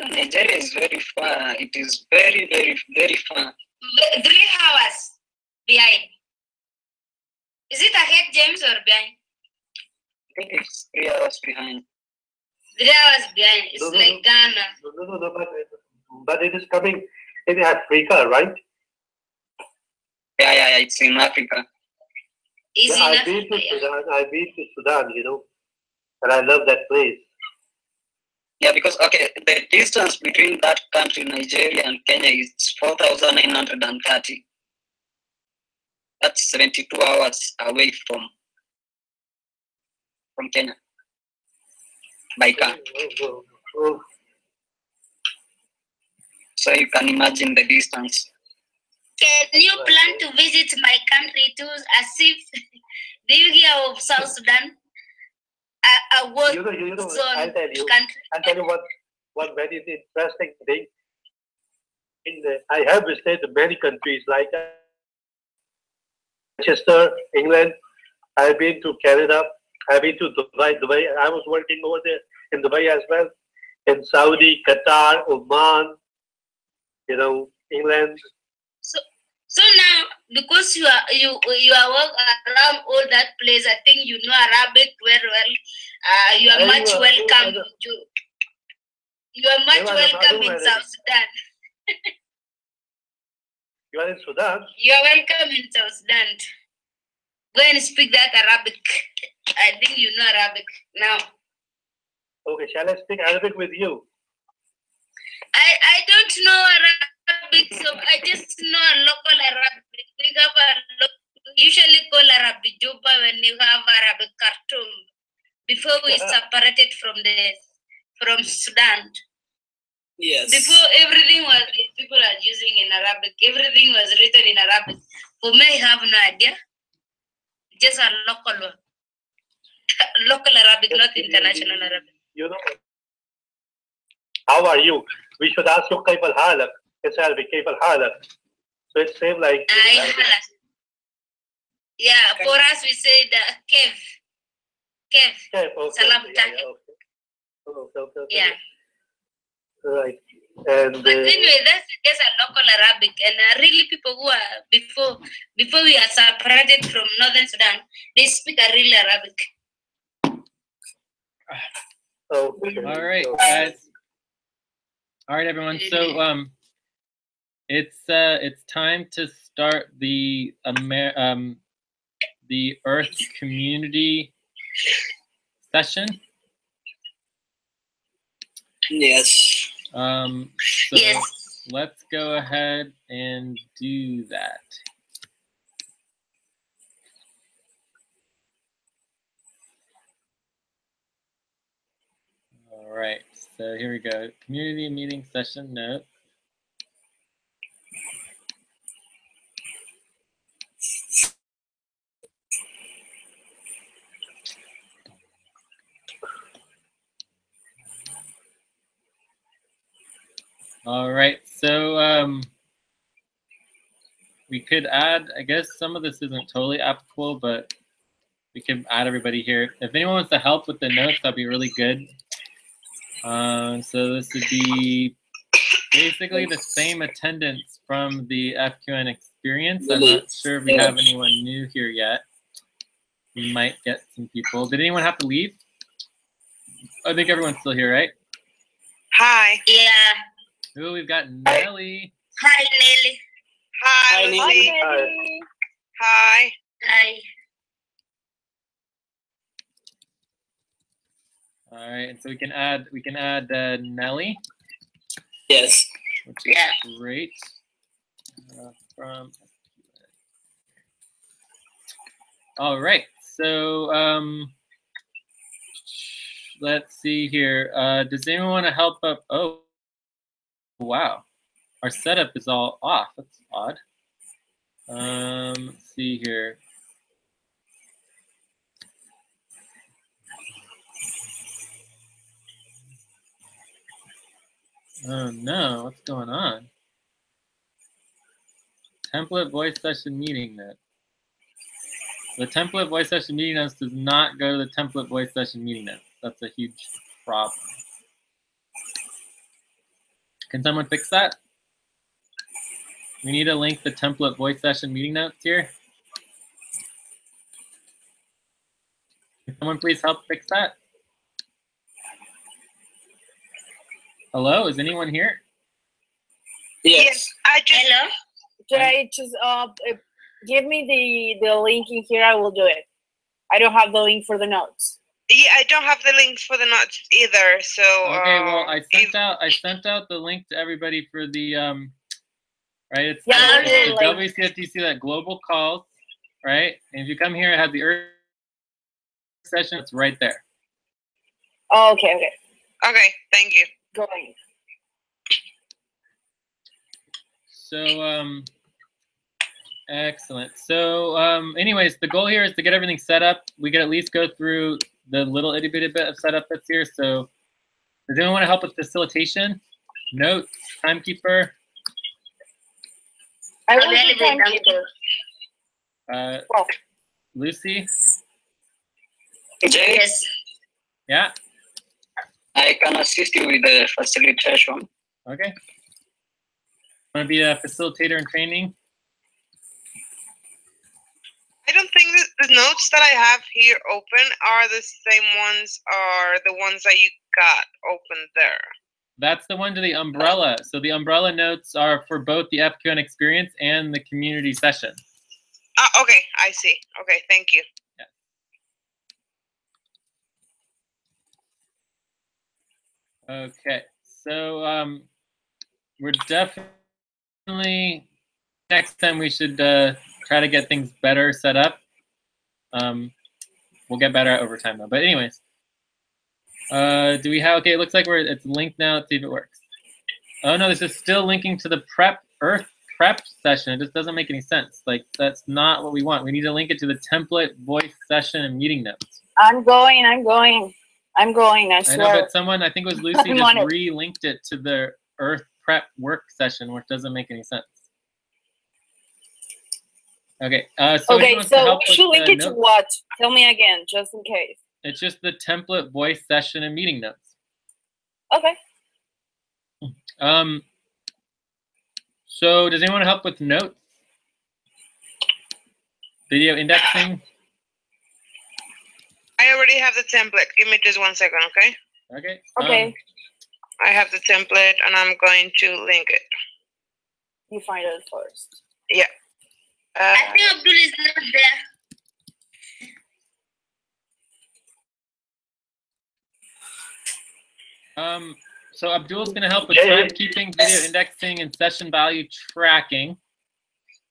Nigeria is very far. It is very, very, very far. 3 hours behind. Is it ahead, James, or behind? I think it's 3 hours behind. 3 hours behind. It's No, like Ghana. No, but it is coming in Africa, right? Yeah, it's in Africa. Is Yeah, in I've been to Africa, yeah. Sudan. I've been to Sudan, you know, and I love that place. Yeah, because the distance between that country, Nigeria, and Kenya is 4,930. That's 72 hours away from Kenya by car. Oh. So you can imagine the distance. Can you plan to visit my country too, as if do you hear of South Sudan? A war You know, zone I'll tell you what very interesting thing. I have visited many countries like Manchester, England. I've been to Canada. I've been to Dubai. I was working over there in Dubai as well. In Saudi, Qatar, Oman, you know, England. So now, because you are around all that place, I think you know Arabic very well. You are much welcome. You are much welcome in South Sudan. You are in Sudan? You are welcome in South Sudan. Go and speak that Arabic. I think you know Arabic now. Okay, shall I speak Arabic with you? I don't know Arabic, so I just know a local Arabic. We have usually call Arabic Juba when you have Arabic Khartoum before we separated from Sudan. Yes. Before everything was people are using in Arabic. Everything was written in Arabic. For me, I have no idea. Just a local one. Local Arabic, not international Arabic. You know, how are you? We should ask you كيف حالك. It's Arabic, كيف حالك. So it's same like. Yeah, for us we say the Kev. Okay. Salam Okay. Yeah. Right. And but anyway, that's just a local Arabic, and really people who are before we are separated from Northern Sudan, they speak a real Arabic. Okay. All right, guys. All right, everyone. So it's time to start the Earth community session. Yes. So Yes. let's go ahead and do that. All right, so here we go. Community meeting session note. All right, so we could add, I guess some of this isn't totally applicable, but we can add everybody here. If anyone wants to help with the notes, that'd be really good. So this would be basically the same attendance from the FQN experience. I'm not sure if we have anyone new here yet. We might get some people. Did anyone have to leave? I think everyone's still here, right? Hi. Yeah. Ooh, we've got Nelly. Hi, Nelly. Hi, Hi, Lucy. Nelly. Hi. Hi. All right, and so we can add Nelly, Yes. which is Yeah. great. All right, so let's see here. Does anyone want to help up? Oh, wow, our setup is all off. That's odd. Let's see here. Oh no, what's going on? Template voice session meeting note. The template voice session meeting notes does not go to the template voice session meeting notes. That's a huge problem. Can someone fix that? We need to link the template voice session meeting notes here. Can someone please help fix that? Hello, is anyone here? Yes. I just Hello. Jay, just give me the link in here. I will do it. I don't have the link for the notes. I don't have the links for the notes either. So Okay, well I sent out the link to everybody for the right. It's Yeah, the like- WCFTC that global calls, right? And if you come here, it has the Earth session. It's right there. Oh, okay. okay, thank you. Going. So excellent. So anyways, the goal here is to get everything set up. We could at least go through the little itty bitty bit of setup that's here. So does anyone want to help with facilitation? Notes, timekeeper? I will Nelly, do timekeeper. Well, Lucy? Jay, Yes. Yeah? I can assist you with the facilitation. Okay. Want to be a facilitator in training? I don't think that the notes that I have here open are the same ones are the ones that you got open there. That's the one to the umbrella. So the umbrella notes are for both the FQN experience and the community session. Okay, I see. Okay, thank you. Okay, so we're definitely, next time we should try to get things better set up. We'll get better over time though. But anyways, do we have, okay, it looks like it's linked now. Let's see if it works. Oh no, this is still linking to the Earth prep session. It just doesn't make any sense. Like that's not what we want. We need to link it to the template voice session and meeting notes. I'm going. I I swear. know, but someone, I think it was Lucy, I'm just on it. re-linked it to the Earth prep work session, which doesn't make any sense. Okay, so Okay, anyone wants to so help we should with link the it to notes? what? Tell me again, just in case. It's just the template voice session and meeting notes. Okay. So does anyone help with notes? Video indexing? I already already have the template. Give me just 1 second, okay? Okay. Okay. I have the template, and I'm going to link it. You find it first. Yeah. I think Abdul is not there. So Abdul's going to help with Yeah. timekeeping, video indexing, and session value tracking.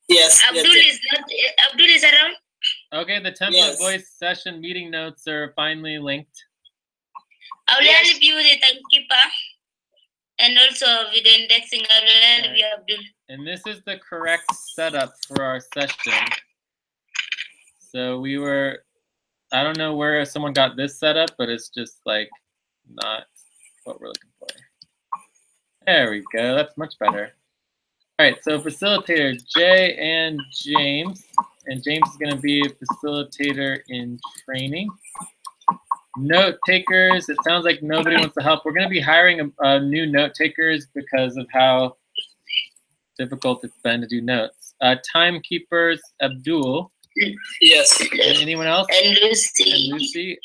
Yes. Abdul is not. Abdul is around. Okay, the template, Yes. voice, session, meeting notes are finally linked. I will Yes. help you with the timekeeper and also video indexing. I will help you, Abdul. And this is the correct setup for our session. So we were, I don't know where someone got this setup, but it's just like not what we're looking for. There we go, that's much better. All right, so facilitator, Jay and James. And James is gonna be a facilitator in training. Note takers, it sounds like nobody wants to help. We're gonna be hiring a new note takers because of how difficult it's been to do notes. Timekeepers, Abdul. Yes. And anyone else? And Lucy. And Lucy.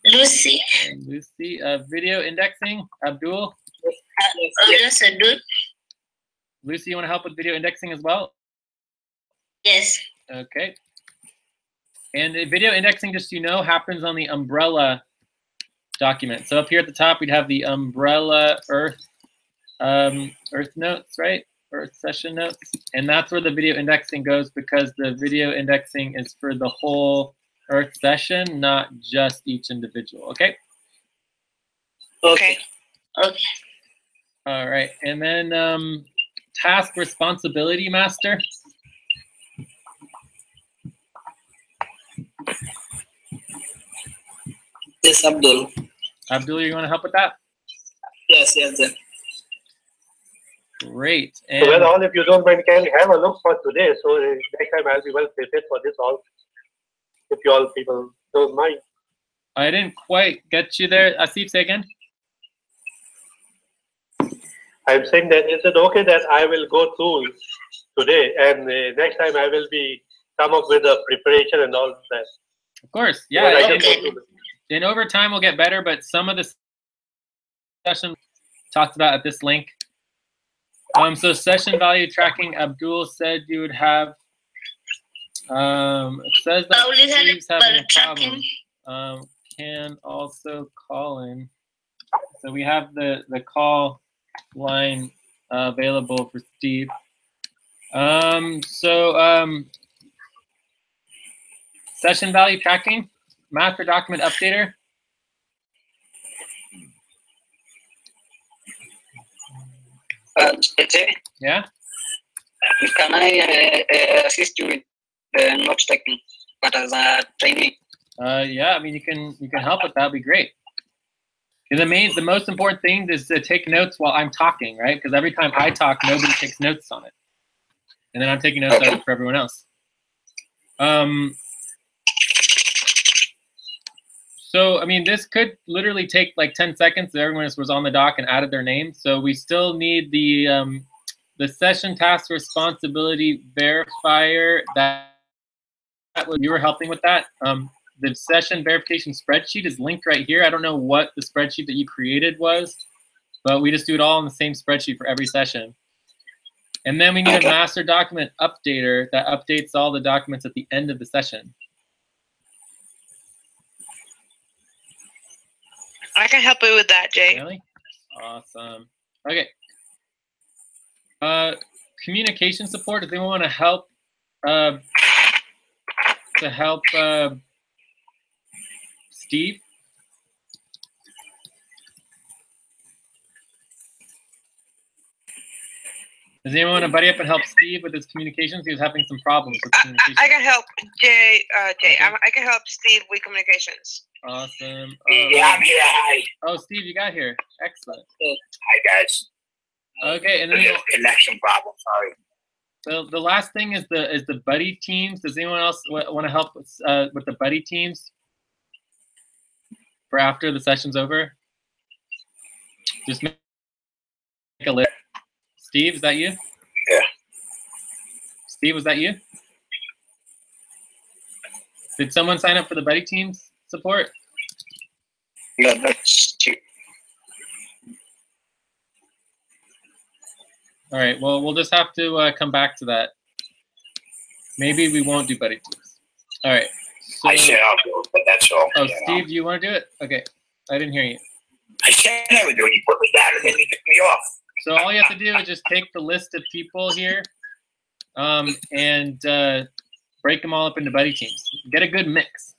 Lucy. And Lucy. Video indexing, Abdul. Yes, Abdul. Lucy, you want to help with video indexing as well? Yes. Okay. And the video indexing, just so you know, happens on the umbrella document. So up here at the top, we'd have the umbrella Earth notes, right? Earth session notes. And that's where the video indexing goes because the video indexing is for the whole Earth session, not just each individual, okay? Okay. Okay. All right, and then task responsibility master. Yes, Abdul. Abdul, you want to help with that? Yes, then. Great. So, And well, all, if you don't mind, can have a look for today. So next time I'll be well prepared for this all. If you all people don't mind. I didn't quite get you there. Asif, say again. I'm saying that is it okay that I will go through today and next time I will be come up with a preparation and all that. Of course, Because I yeah. can go through And over time we'll get better, but some of the session talked about at this link. So session value tracking, Abdul said you would have. It says that Steve's having a problem. Can also call in. So we have the call line available for Steve. Session value tracking, master document updater. Jay, Yeah. can I assist you with the note taking, but as a trainee? Yeah, I mean you can help with that. That'd be great. And the most important thing is to take notes while I'm talking, right? Because every time I talk, nobody takes notes on it, and then I'm taking notes on it for everyone else. So I mean, this could literally take like 10 seconds if everyone was on the doc and added their name. So we still need the session task responsibility verifier. That you were helping with that. The session verification spreadsheet is linked right here. I don't know what the spreadsheet that you created was, but we just do it all in the same spreadsheet for every session. And then we need a master document updater that updates all the documents at the end of the session. I can help you with that, Jay. Really? Awesome. Okay. Communication support. Does anyone want to help? Steve? Does anyone want to buddy up and help Steve with his communications? He was having some problems with communication. I can help Jay. Jay, I can help Steve with communications. Awesome. Yeah, I'm here. Hi. Oh, Steve, you got here. Excellent. Hi, guys. Okay, and then Connection problem. Sorry. so the last thing is the buddy teams. Does anyone else want to help with the buddy teams for after the session's over? Just make a list. Steve, is that you? Yeah. Steve, was that you? Did someone sign up for the buddy teams support? Yeah, that's cheap. All right. Well, we'll just have to come back to that. Maybe we won't do buddy teams. All right. So, I said I'll do it, but that's all. oh, Steve, do you want to do it? Okay. I didn't hear you. I said I would do it. You put me down and then you took me off. So all you have to do is just take the list of people here and break them all up into buddy teams. Get a good mix.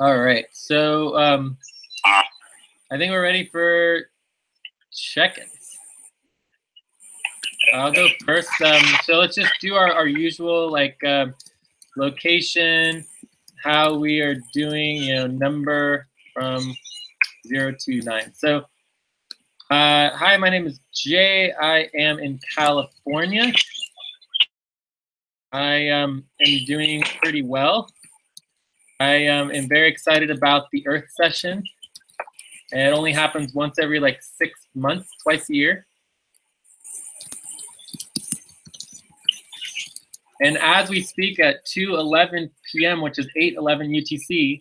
All right. So I think we're ready for check-ins. I'll go first. So let's just do our usual like location, how we are doing, number from 0 to 9. So hi, my name is Jay. I am in California. I am doing pretty well. I am very excited about the Earth session. It only happens once every like 6 months, twice a year. And as we speak at 2:11 p.m., which is 8:11 UTC,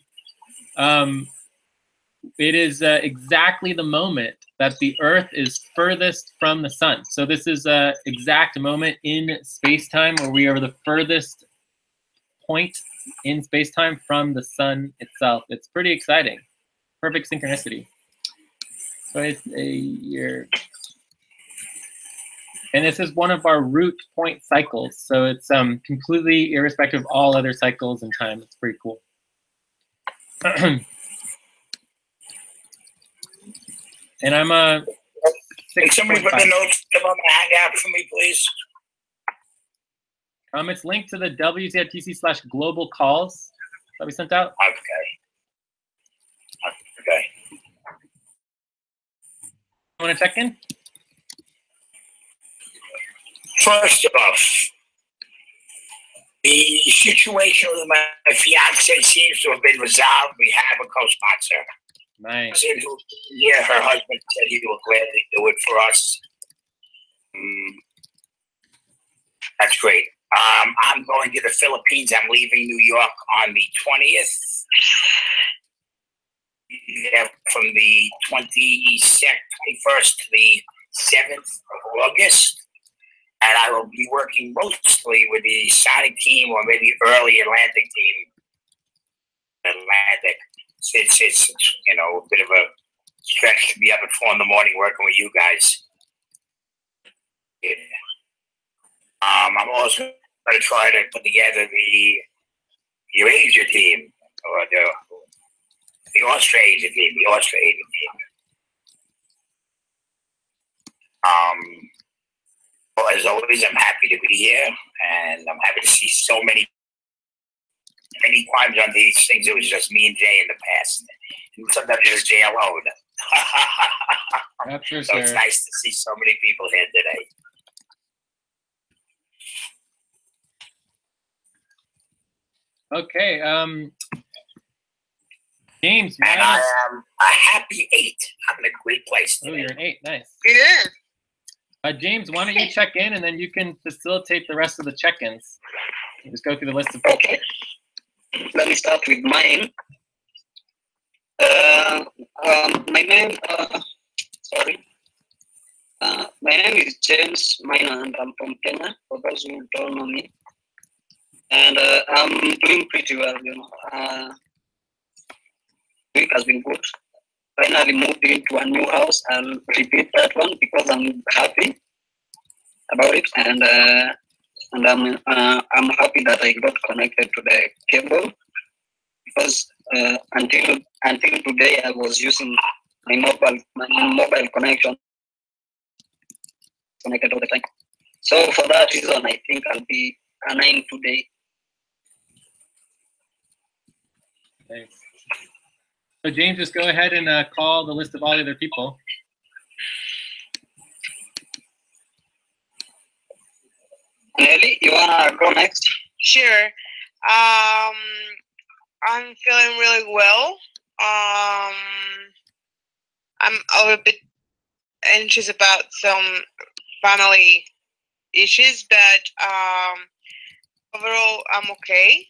it is exactly the moment that the Earth is furthest from the sun. So this is an exact moment in space-time where we are the furthest point in space-time from the sun itself. It's pretty exciting. Perfect synchronicity. So it's a year. And this is one of our root point cycles. So it's completely irrespective of all other cycles and time. It's pretty cool. And I'm a Can somebody put the notes up on the hangout for me, please? It's linked to the WZTC/global calls that we sent out. Okay. You want to check in? First off, the situation with my fiance seems to have been resolved. We have a co-sponsor. Nice. Yeah, her husband said he would gladly do it for us. That's great. I'm going to the Philippines. I'm leaving New York on the 20th. Yeah, from the 21st to the 7th of August. And I will be working mostly with the Sonic team or maybe early Atlantic team. Atlantic. It's a bit of a stretch to be up at 4 in the morning working with you guys. Yeah. I'm also going to try to put together the Eurasia team or the Australasia team. Well, as always, I'm happy to be here, and I'm happy to see so many times on these things. It was just me and Jay in the past, and sometimes just Jay alone. That's for so sure. It's nice to see so many people here today. Okay. James, and I am a happy 8. I'm in a great place today. Oh, you're an 8. Nice. Good. James, why don't you check in, and then you can facilitate the rest of the check-ins. Just go through the list of people. Okay. Let me start with mine. My name is James Minor, and I'm from Kenya, for those who don't know me. And I'm doing pretty well, week has been good. Finally moved into a new house. I'll repeat that one because I'm happy about it, and I'm happy that I got connected to the cable because until today I was using my mobile connection connected all the time. So for that reason, I think I'll be a 9 today. Thanks. So James, just go ahead and call the list of all the other people. Nelly, you wanna go next? Sure. I'm feeling really well. I'm a little bit anxious about some family issues, but overall I'm okay.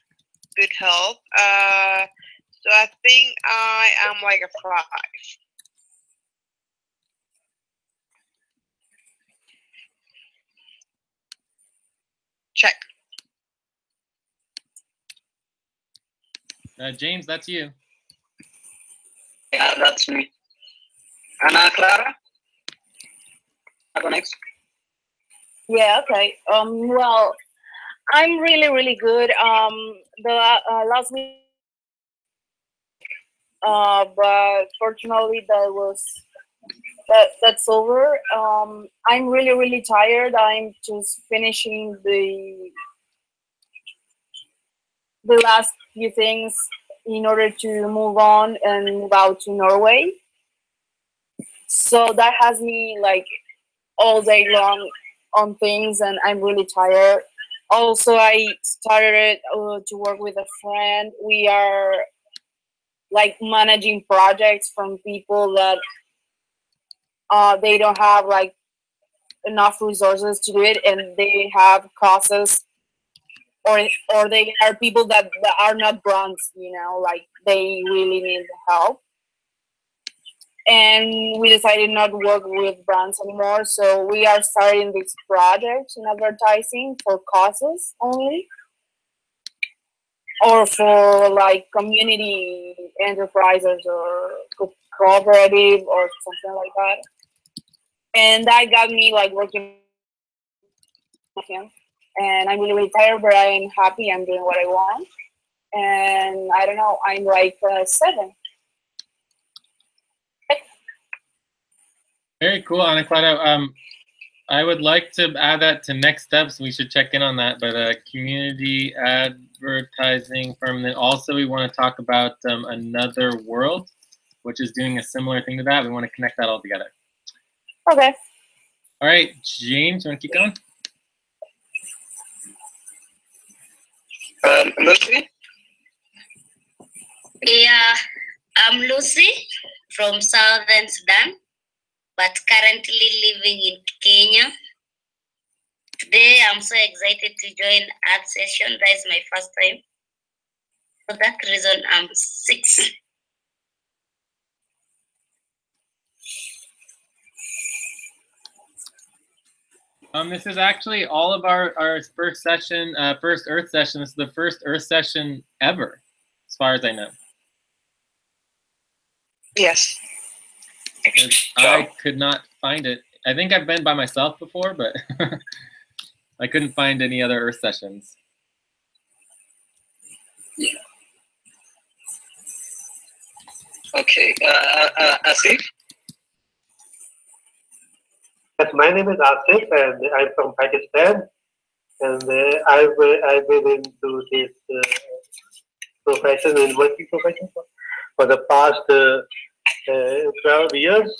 good health. So I think I am like a 5. Check. James, that's you. Yeah, that's me. Ana Clara? I'll go next. Yeah, okay. Well, I'm really, really good. The last week, but fortunately that's over. I'm really, really tired. I'm just finishing the last few things in order to move on and move out to Norway. So that has me like all day long on things, and I'm really tired. Also, I started to work with a friend. We are like managing projects from people that they don't have like enough resources to do it, and they have causes, or they are people that are not grants, you know, like they really need the help. And we decided not to work with brands anymore, so we are starting this project in advertising for causes only, or for like community enterprises or cooperative or something like that. And that got me like working with him. And I'm really, really tired, but I'm happy. I'm doing what I want. And I don't know, I'm like 7. Very cool, Ana Clara. I would like to add that to next steps. We should check in on that. But community advertising firm. Then also we want to talk about Another World, which is doing a similar thing to that. We want to connect that all together. Okay. All right, James, you want to keep going? Lucy? Yeah, I'm Lucy from Southern Sudan, but currently living in Kenya. Today, I'm so excited to join art session. That is my first time. For that reason, I'm 6. This is actually all of our first session, first Earth session. This is the first Earth session ever, as far as I know. Yes. I could not find it. I think I've been by myself before, but I couldn't find any other Earth sessions. Yeah. Okay. Asif? Yes, my name is Asif, and I'm from Pakistan. And I've been into this profession and working profession for the past 12 years.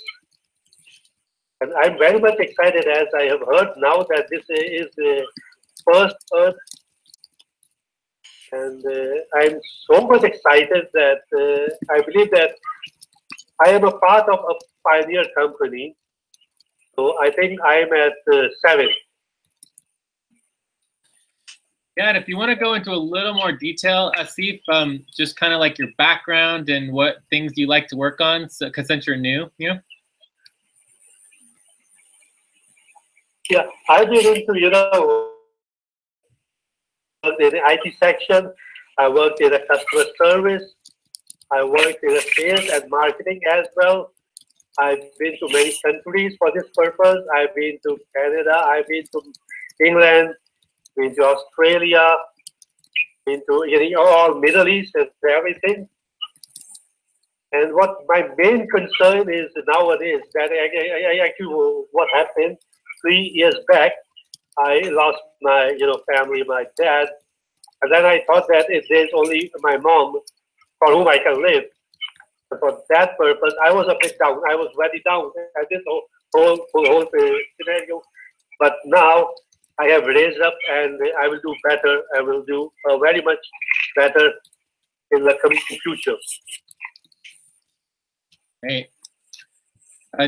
And I'm very much excited, as I have heard now that this is the first Earth. And I'm so much excited that I believe that I am a part of a pioneer company. So I think I'm at 7. Yeah, and if you want to go into a little more detail, Asif, just kind of like your background and what things you like to work on, so, 'cause since you're new, you know? Yeah, I've been into, in the IT section. I worked in a customer service. I worked in a sales and marketing as well. I've been to many countries for this purpose. I've been to Canada. I've been to England, been to Australia, been to all Middle East and everything. And what my main concern is nowadays that I actually what happened 3 years back, I lost my family, my dad, and then I thought that if there's only my mom for whom I can live. So for that purpose, I was a bit down. I was very down at this whole scenario. But now I have raised up, and I will do better. I will do very much better in the coming future. Hey,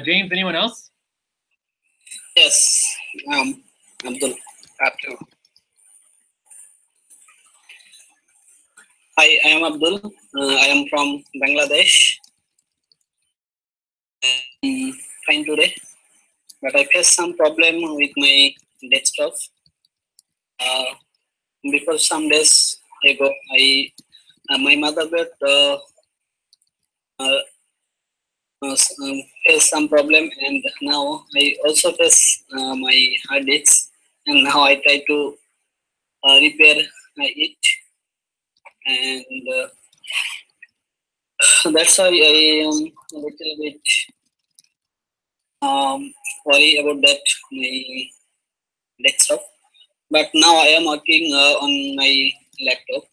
James, anyone else? Yes. Abdul. Abdul. Hi, I am Abdul. I am from Bangladesh. I'm fine today, but I faced some problem with my desktop. Before some days ago, my motherboard faced some problem, and now I also face my hard disk, and now I try to repair it, and that's why I am a little bit worry about that my desktop. But now I am working on my laptop,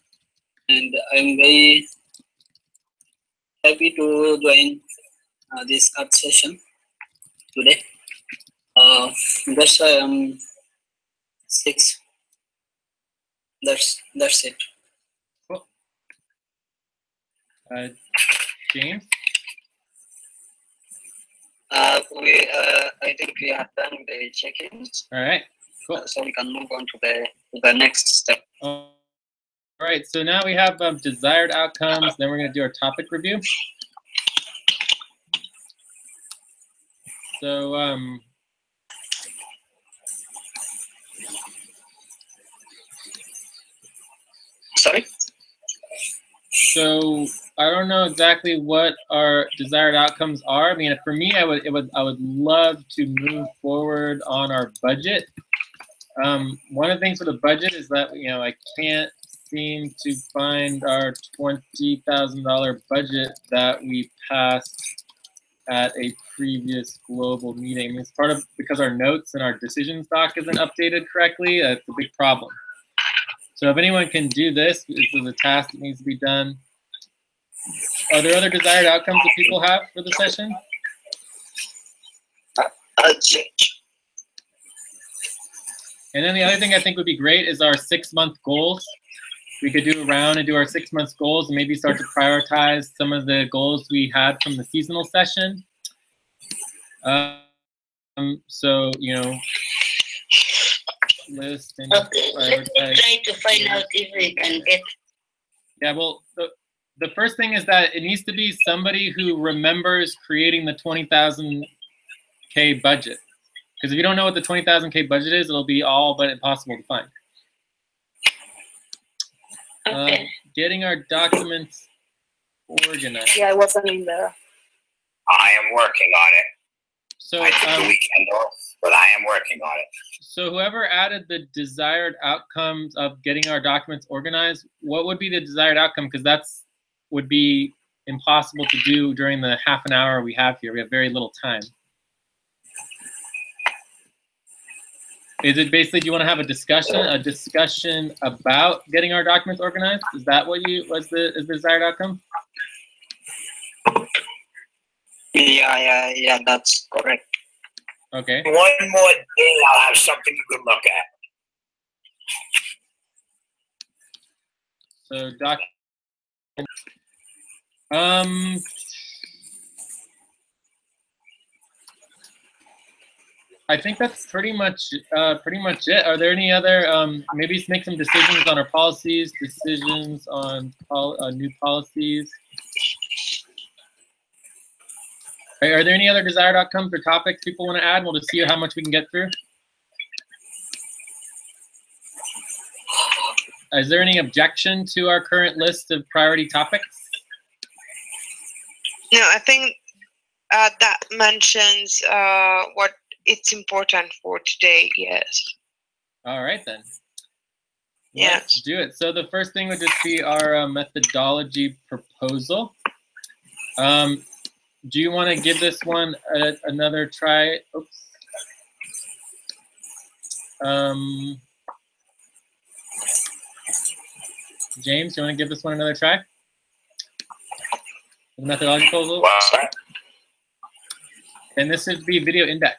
and I am very happy to join this art session today. That's why I'm 6. That's it. Cool. James? I think we are done with the check-ins. All right, cool. So we can move on to the next step. All right, so now we have desired outcomes. Then we're going to do our topic review. So Sorry? So I don't know exactly what our desired outcomes are. I mean, for me, I would love to move forward on our budget. One of the things with the budget is that I can't seem to find our $20,000 budget that we passed at a previous global meeting. I mean, it's part of because our notes and our decisions doc isn't updated correctly. That's a big problem. So if anyone can do this is a task that needs to be done. Are there other desired outcomes that people have for the session? I'll check. And then the other thing I think would be great is our 6-month goals. We could do a round and do our 6-month goals and maybe start to prioritize some of the goals we had from the seasonal session. So, list and okay, let me try to find out if we can get. Yeah, well, the first thing is that it needs to be somebody who remembers creating the 20,000K budget. Because if you don't know what the 20,000K budget is, it'll be all but impossible to find. Okay. Getting our documents organized. Yeah, I wasn't in there. I am working on it. So, I took the weekend off, but I am working on it. So whoever added the desired outcomes of getting our documents organized, what would be the desired outcome? Because that's would be impossible to do during the half an hour we have here. We have very little time. Is it basically, do you want to have a discussion about getting our documents organized? Is that what is the desired outcome? Yeah, that's correct. Okay. One more day, I'll have something you can look at. So I think that's pretty much it. Are there any other maybe make some decisions on our policies, decisions on new policies? Are there any other desired outcomes or topics people want to add? We'll just see how much we can get through. Is there any objection to our current list of priority topics? No, I think that mentions what it's important for today. Yes. All right then. Yes. Let's do it. So the first thing would just be our methodology proposal. Do you want to give this one another try? Oops. James, do you want to give this one another try? The methodology proposal? And this would be video index.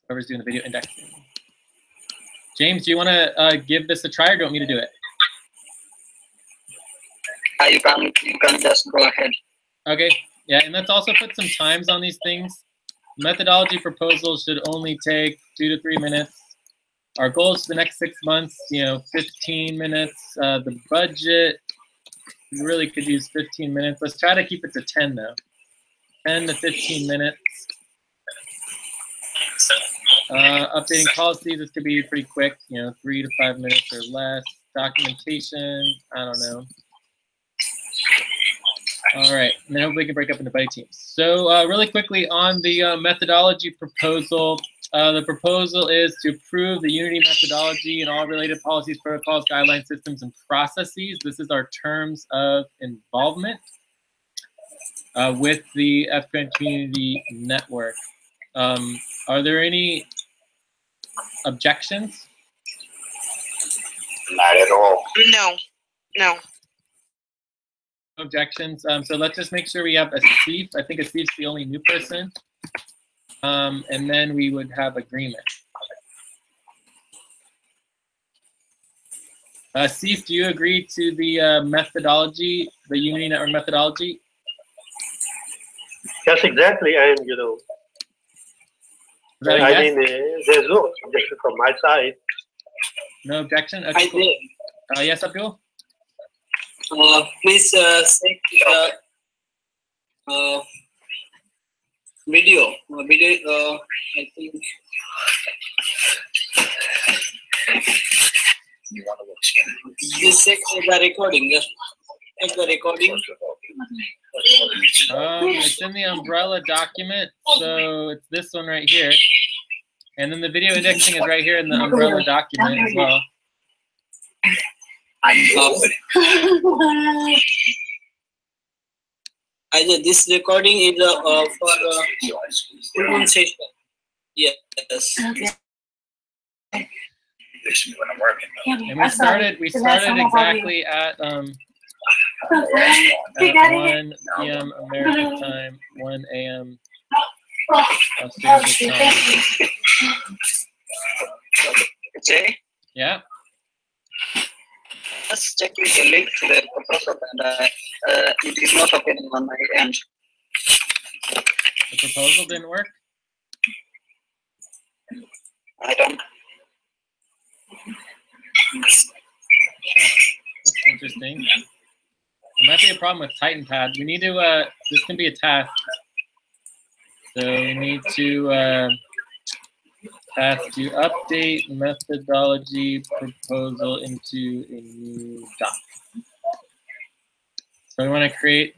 Whoever's doing the video index. James, do you want to give this a try, or do you want me to do it? You can just go ahead. Okay, yeah, and let's also put some times on these things. Methodology proposals should only take 2 to 3 minutes. our goals for the next 6 months, 15 minutes. The budget, we really could use 15 minutes. Let's try to keep it to 10 though. 10 to 15 minutes. Updating policies, this could be pretty quick, 3 to 5 minutes or less. Documentation, I don't know. All right, and then hopefully we can break up into buddy teams. So really quickly on the methodology proposal, the proposal is to approve the Unity methodology and all related policies, protocols, guidelines, systems, and processes. This is our terms of involvement with the FQN Community Network. Are there any objections? Not at all. No. No. Objections. So let's just make sure we have Asif. I think Asif's the only new person. And then we would have agreement. Asif, do you agree to the methodology, the Unity Network methodology? Yes, exactly. And I Yes? mean, there's no objection from my side. No objection? Okay, cool. Yes, Abdul? Please set video. I think. You want to look skinny. Just check the recording. Just check the recording. It's in the umbrella document, so it's this one right here. And then the video indexing is right here in the umbrella document as well. This recording is for one session. Yes. When I'm working. And we started exactly at 1 p.m. American time, 1 a.m. Australia time. Jay, Yeah. just check with the link to the proposal, and it is not opening on my end. The proposal didn't work? I don't. That's interesting. There might be a problem with TitanPad. We need to, this can be a task. So we need to task to update methodology proposal into a new doc. So we want to create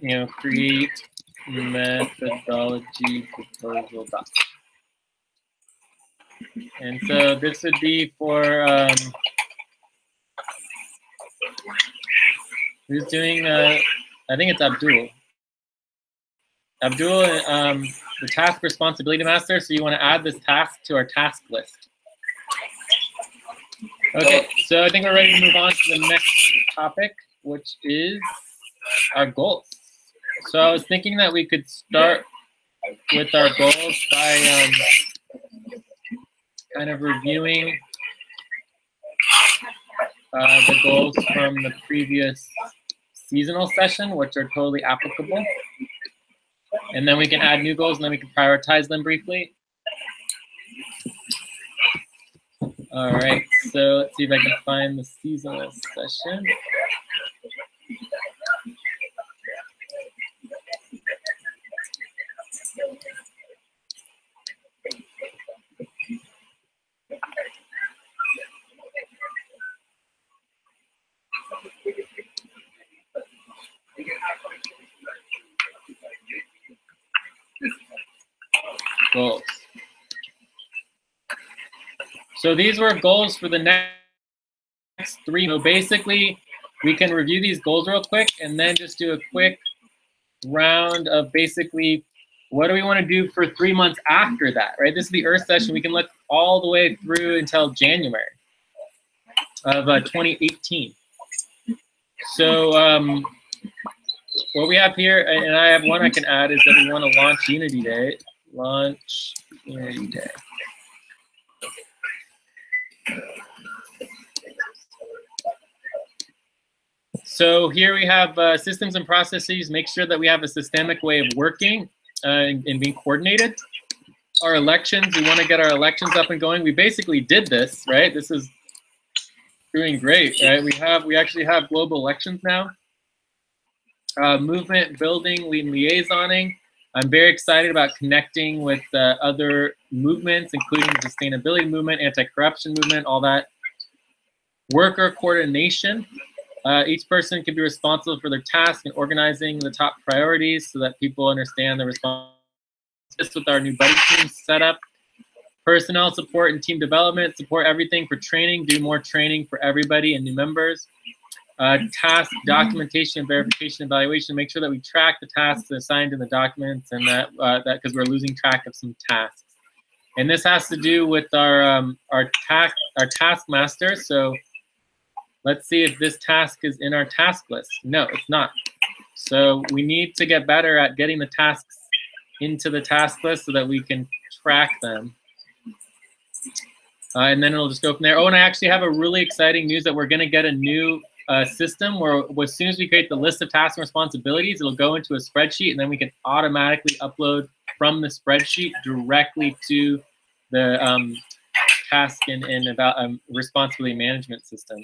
methodology proposal doc. And so this would be for, who's doing, I think it's Abdul. Abdul, the task responsibility master, so you want to add this task to our task list. Okay, so I think we're ready to move on to the next topic, which is our goals. So I was thinking that we could start with our goals by kind of reviewing the goals from the previous seasonal session, which are totally applicable. And then we can add new goals, and then we can prioritize them briefly. All right, so let's see if I can find the seasonal session. Goals. So these were goals for the next 3. So basically, we can review these goals real quick and then just do a quick round of basically what do we want to do for 3 months after that, right? This is the Earth session. We can look all the way through until January of 2018. So what we have here, and I have one I can add, is that we want to launch Unity Day. Launch Unity Day. So here we have systems and processes. Make sure that we have a systemic way of working and being coordinated. our elections. We want to get our elections up and going. We basically did this, right? This is doing great, right? We actually have global elections now. Movement building, liaisoning. I'm very excited about connecting with other movements, including the sustainability movement, anti-corruption movement, all that. Worker coordination. Each person can be responsible for their task and organizing the top priorities so that people understand the responsibility. This with our new buddy team setup. Personnel support and team development, support everything for training, do more training for everybody and new members. Task documentation, verification, evaluation, make sure that we track the tasks assigned in the documents, and that because we're losing track of some tasks. And this has to do with our task master. So let's see if this task is in our task list. No, it's not. So we need to get better at getting the tasks into the task list so that we can track them. And then it'll just go from there. Oh, and I actually have a really exciting news that we're going to get a new system where as soon as we create the list of tasks and responsibilities, it'll go into a spreadsheet, and then we can automatically upload from the spreadsheet directly to the task and about responsibility management system.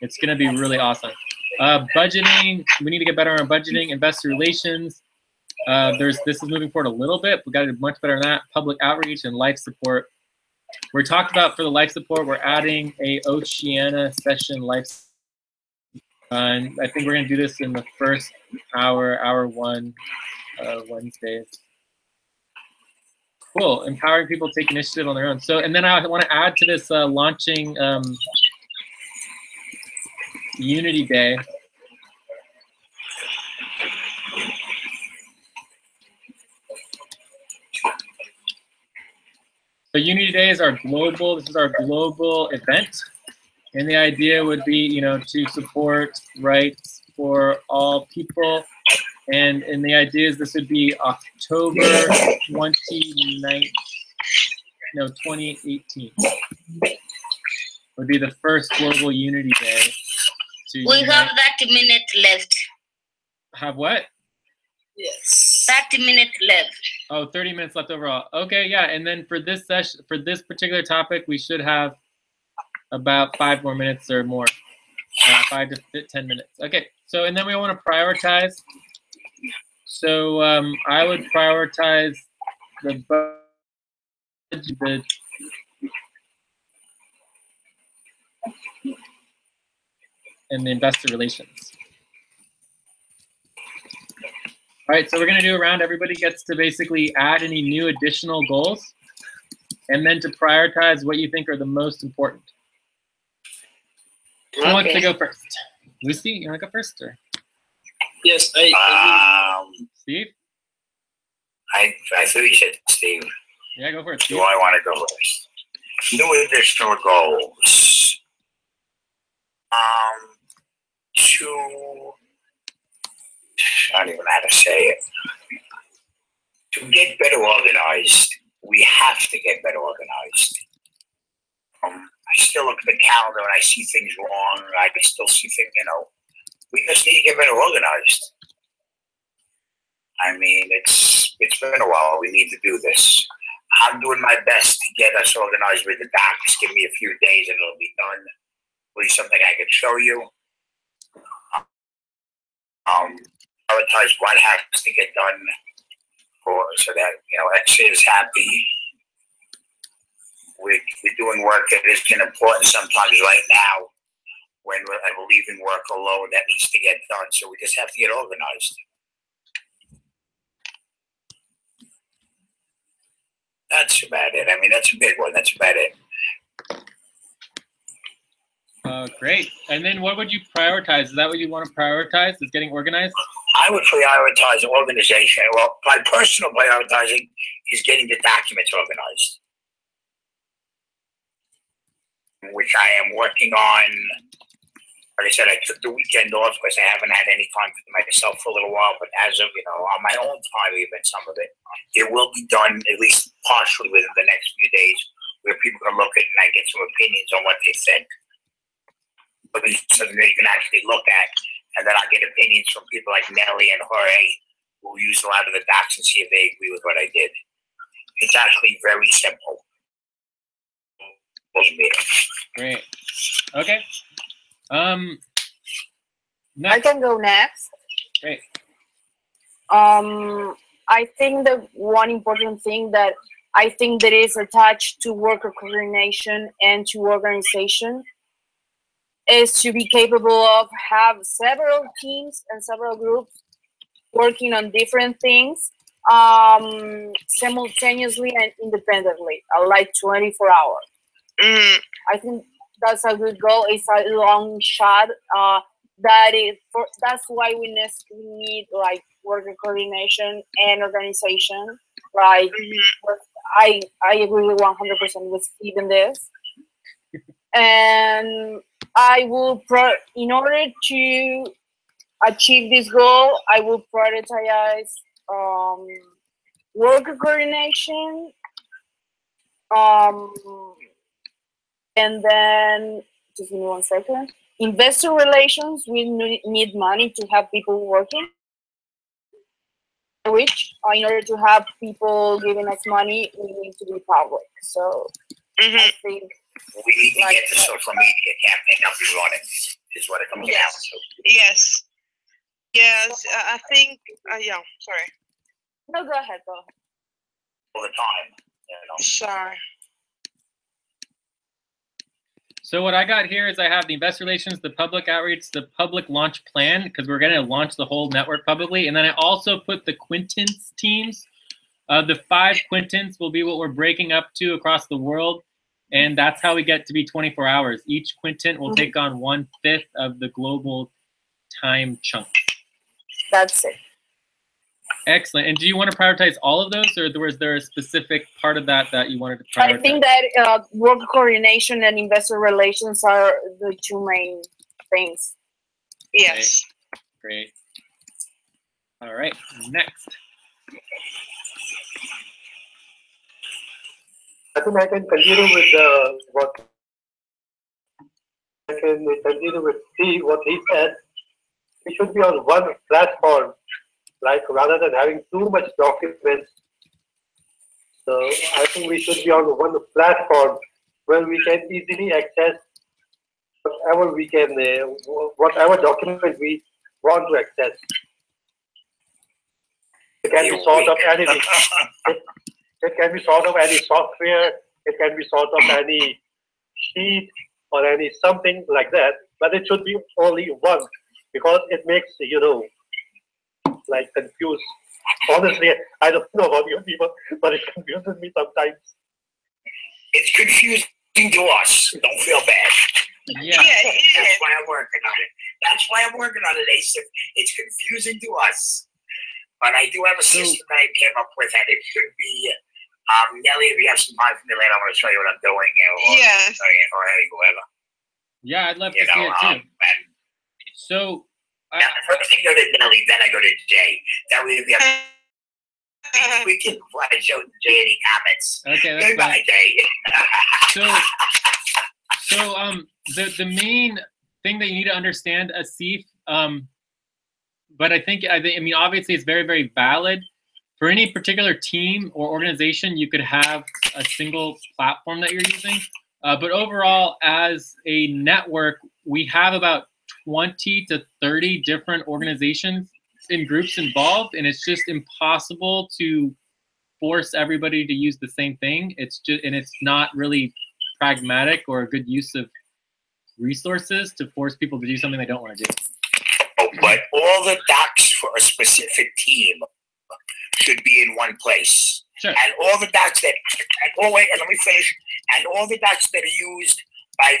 It's going to be really awesome. Budgeting, we need to get better on budgeting. Investor relations, this is moving forward a little bit. We got to do much better on that. Public outreach and life support. We're talked about for the life support. We're adding a Oceana session life. And I think we're going to do this in the first hour one, Wednesdays. Cool. Empowering people to take initiative on their own. So, and then I want to add to this launching Unity Day. So Unity Day is our global, this is our global event. And the idea would be, you know, to support rights for all people. And the idea is this would be October 2018. Would be the first Global Unity Day. We have 30 minutes left. Have what? Yes. 30 minutes left. Oh, 30 minutes left overall. Okay, yeah. And then for this session, for this particular topic, we should have about 5 more minutes or more. 5 to 10 minutes. Okay. So, and then we want to prioritize. So I would prioritize the and the investor relations. All right, so we're going to do a round. Everybody gets to basically add any new additional goals and then to prioritize what you think are the most important. Who wants to go first? Lucy, you want to go first? Or? Yes, Steve? I thought you said Steve. Yeah, go for it. Do I want to go first? New additional goals. I don't even know how to say it. To get better organized, we have to get better organized. I still look at the calendar and I see things wrong. I can still see things, you know. We just need to get better organized. I mean, it's been a while. We need to do this. I'm doing my best to get us organized with the docs. Give me a few days and it'll be done. Will be something I can show you. Prioritize what has to get done so that, you know, X is happy. We're doing work that isn't important sometimes right now when we're leaving work alone that needs to get done. So we just have to get organized. That's about it. I mean, that's a big one. That's about it. Great. And then what would you prioritize? Is that what you want to prioritize, is getting organized? I would prioritize organization. Well, my personal prioritizing is getting the documents organized, which I am working on. Like I said, I took the weekend off because I haven't had any time for myself for a little while. But as of, you know, on my own time, even some of it, it will be done at least partially within the next few days, where people can look at it and I get some opinions on what they think. But it's something that you can actually look at, and then I get opinions from people like Nelly and Jorge, who use a lot of the docs and see if they agree with what I did. It's actually very simple. Great. Okay. I Next. can go next. Great. I think the one important thing that I think that is attached to worker coordination and to organization is to be capable of have several teams and several groups working on different things simultaneously and independently, like 24 hours. I think that's a good goal. It's a long shot. That's why we need like worker coordination and organization. Like I agree 100% with Steve in this. And I will in order to achieve this goal, I will prioritize worker coordination, and then just give me 1 second. Investor relations, we need money to have people working. Which, in order to have people giving us money, we need to be public. So I think we need to get the social media campaign up and running. Is what it comes down to. Yes. I think. Yeah. Sorry. No, go ahead. All the time. You know. Sorry. So what I got here is I have the investor relations, the public outreach, the public launch plan, because we're going to launch the whole network publicly. And then I also put the quintance teams. The 5 quintance will be what we're breaking up to across the world. And that's how we get to be 24 hours. Each quintant will take on 1/5 of the global time chunk. That's it. Excellent. And do you want to prioritize all of those, or was there a specific part of that that you wanted to prioritize? I think that work coordination and investor relations are the 2 main things. Yes. Great. All right. Next. I think I can continue with what he said. We should be on one platform, like rather than having too much documents. So I think we should be on one platform where we can easily access whatever document we want to access. It can be sort of anything. It can be sort of any software. It can be sort of any sheet or any something like that. But it should be only one, because it makes, like confused. Honestly, I don't know about you people, but it confuses me sometimes. It's confusing to us. Don't feel bad. Yeah. That's why I'm working on it. That's why I'm working on it, Asif. It's confusing to us. But I do have a system that I came up with, and it should be, Nelly, if you have some time for me later, I'm going to show you what I'm doing. Yes. Or whoever. Yeah, I'd love to see it too. So, first I go to Nelly, then I go to Jay. That way we can show Jay any comments. Okay, that's Goodbye, Jay. The main thing that you need to understand, Asif, but I mean, obviously it's very, very valid. For any particular team or organization, you could have a single platform that you're using. But overall, as a network, we have about 20 to 30 different organizations and groups involved, and it's just impossible to force everybody to use the same thing. It's not really pragmatic or a good use of resources to force people to do something they don't want to do. But all the docs for a specific team should be in one place. Sure. And all the docs that, and let me finish. And all the docs that are used by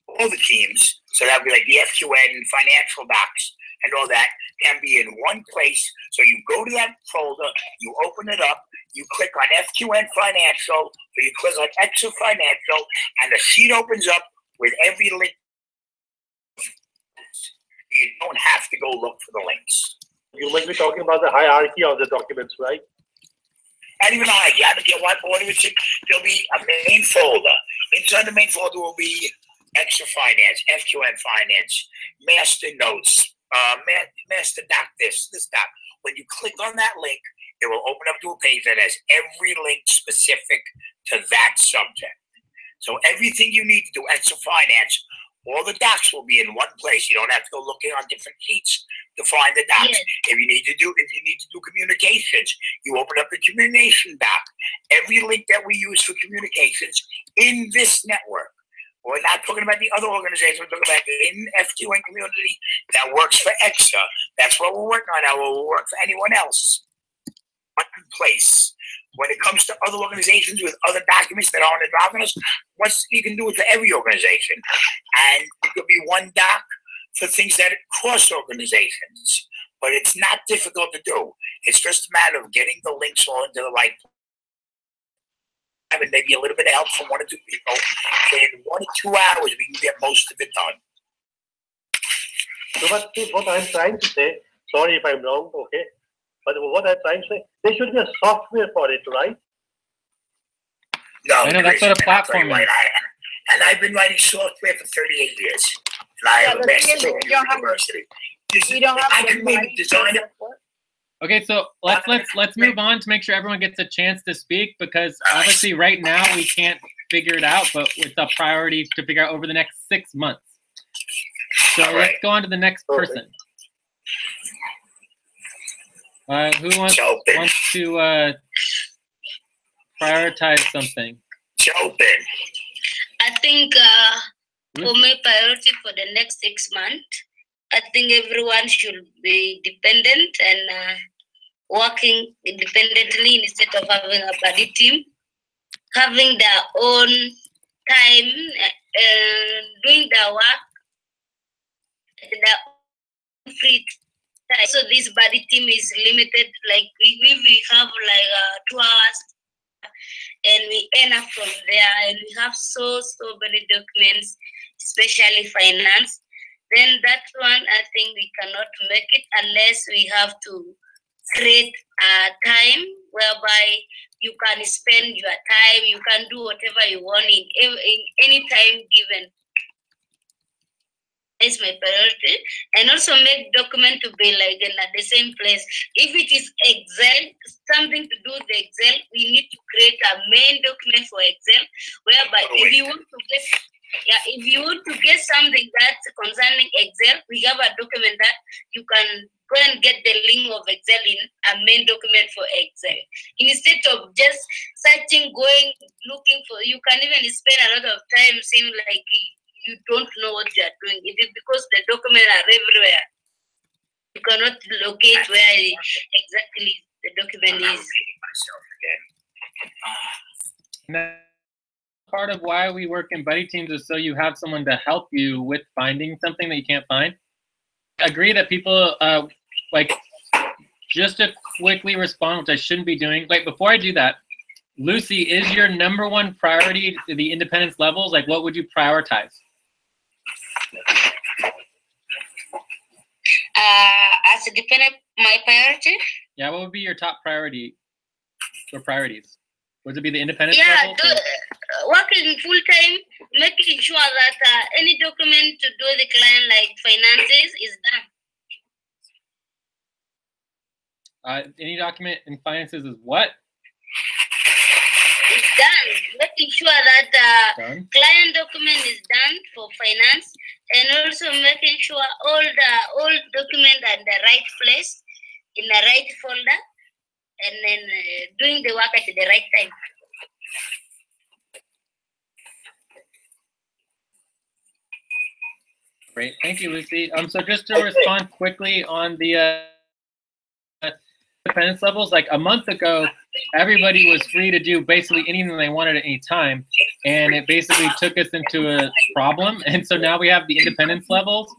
all the teams, so that would be like the FQN financial docs and all that, can be in one place. So you go to that folder, you open it up, you click on FQN financial, or you click on Exo financial, and the sheet opens up with every link. You don't have to go look for the links. You might be talking about the hierarchy of the documents, right? And even you have to get one board, there'll be a main folder. Inside the main folder will be Extra Finance, FQN Finance, Master Notes, Master Doc this, Doc. When you click on that link, It will open up to a page that has every link specific to that subject. So everything you need to do EXA Finance, all the docs will be in one place. You don't have to go looking on different sheets to find the docs. Yes. If you need to do communications, you open up the communication doc. Every link that we use for communications in this network. We're not talking about the other organizations. We're talking about the in FQN community that works for EXA. That's what we're working on now. We'll work for anyone else. One place. When it comes to other organizations with other documents that aren't involved in us, you can do it for every organization. And it could be one doc for things that cross organizations. But it's not difficult to do. It's just a matter of getting the links all into the right place. And maybe a little bit of help from 1 or 2 people. In 1 or 2 hours, we can get most of it done. So what I'm trying to say, sorry if I'm wrong, okay? But what I'm trying to say, there should be a software for it, right? No, I know that's what a platform is. And I've been writing software for 38 years. And I have a master's from university. I can maybe design it. Okay, so let's move on to make sure everyone gets a chance to speak, because obviously right now we can't figure it out, but it's a priority to figure out over the next 6 months. So let's go on to the next person. Who wants to prioritize something? I think for my priority for the next 6 months, I think everyone should be dependent and working independently instead of having a buddy team, having their own time, doing their work, their free time. So this buddy team is limited. Like we have like 2 hours, and we end up from there, and we have so many documents, especially finance. Then that one, I think we cannot make it unless we have to create a time whereby you can spend your time, you can do whatever you want in any time given. It's my priority. And also make document to be like in the same place. If it is Excel, something to do with the Excel, we need to create a main document for Excel, whereby if you want to get something that's concerning Excel, we have a document that you can go and get the link of Excel in a main document for Excel. Instead of just searching, looking for, you can even spend a lot of time seeing like you don't know what you are doing. It is because the documents are everywhere. You cannot locate where exactly the document is. Part of why we work in buddy teams is so you have someone to help you with finding something that you can't find. I agree that people like just to quickly respond, which I shouldn't be doing. Like before I do that, Lucy, is your #1 priority to the independence levels? Like what would you prioritize? As a dependent, my priority? Yeah, what would be your top priority or priorities? Would it be the independence level? Working full time, making sure that any document to do the client like finances is done. Any document in finances is what? It's done. Making sure that client document is done for finance, and also making sure all documents are in the right place, in the right folder, and then doing the work at the right time. Great, thank you, Lucy. So just to respond quickly on the independence levels, like a month ago, everybody was free to do basically anything they wanted at any time, and it basically took us into a problem. And so now we have the independence levels,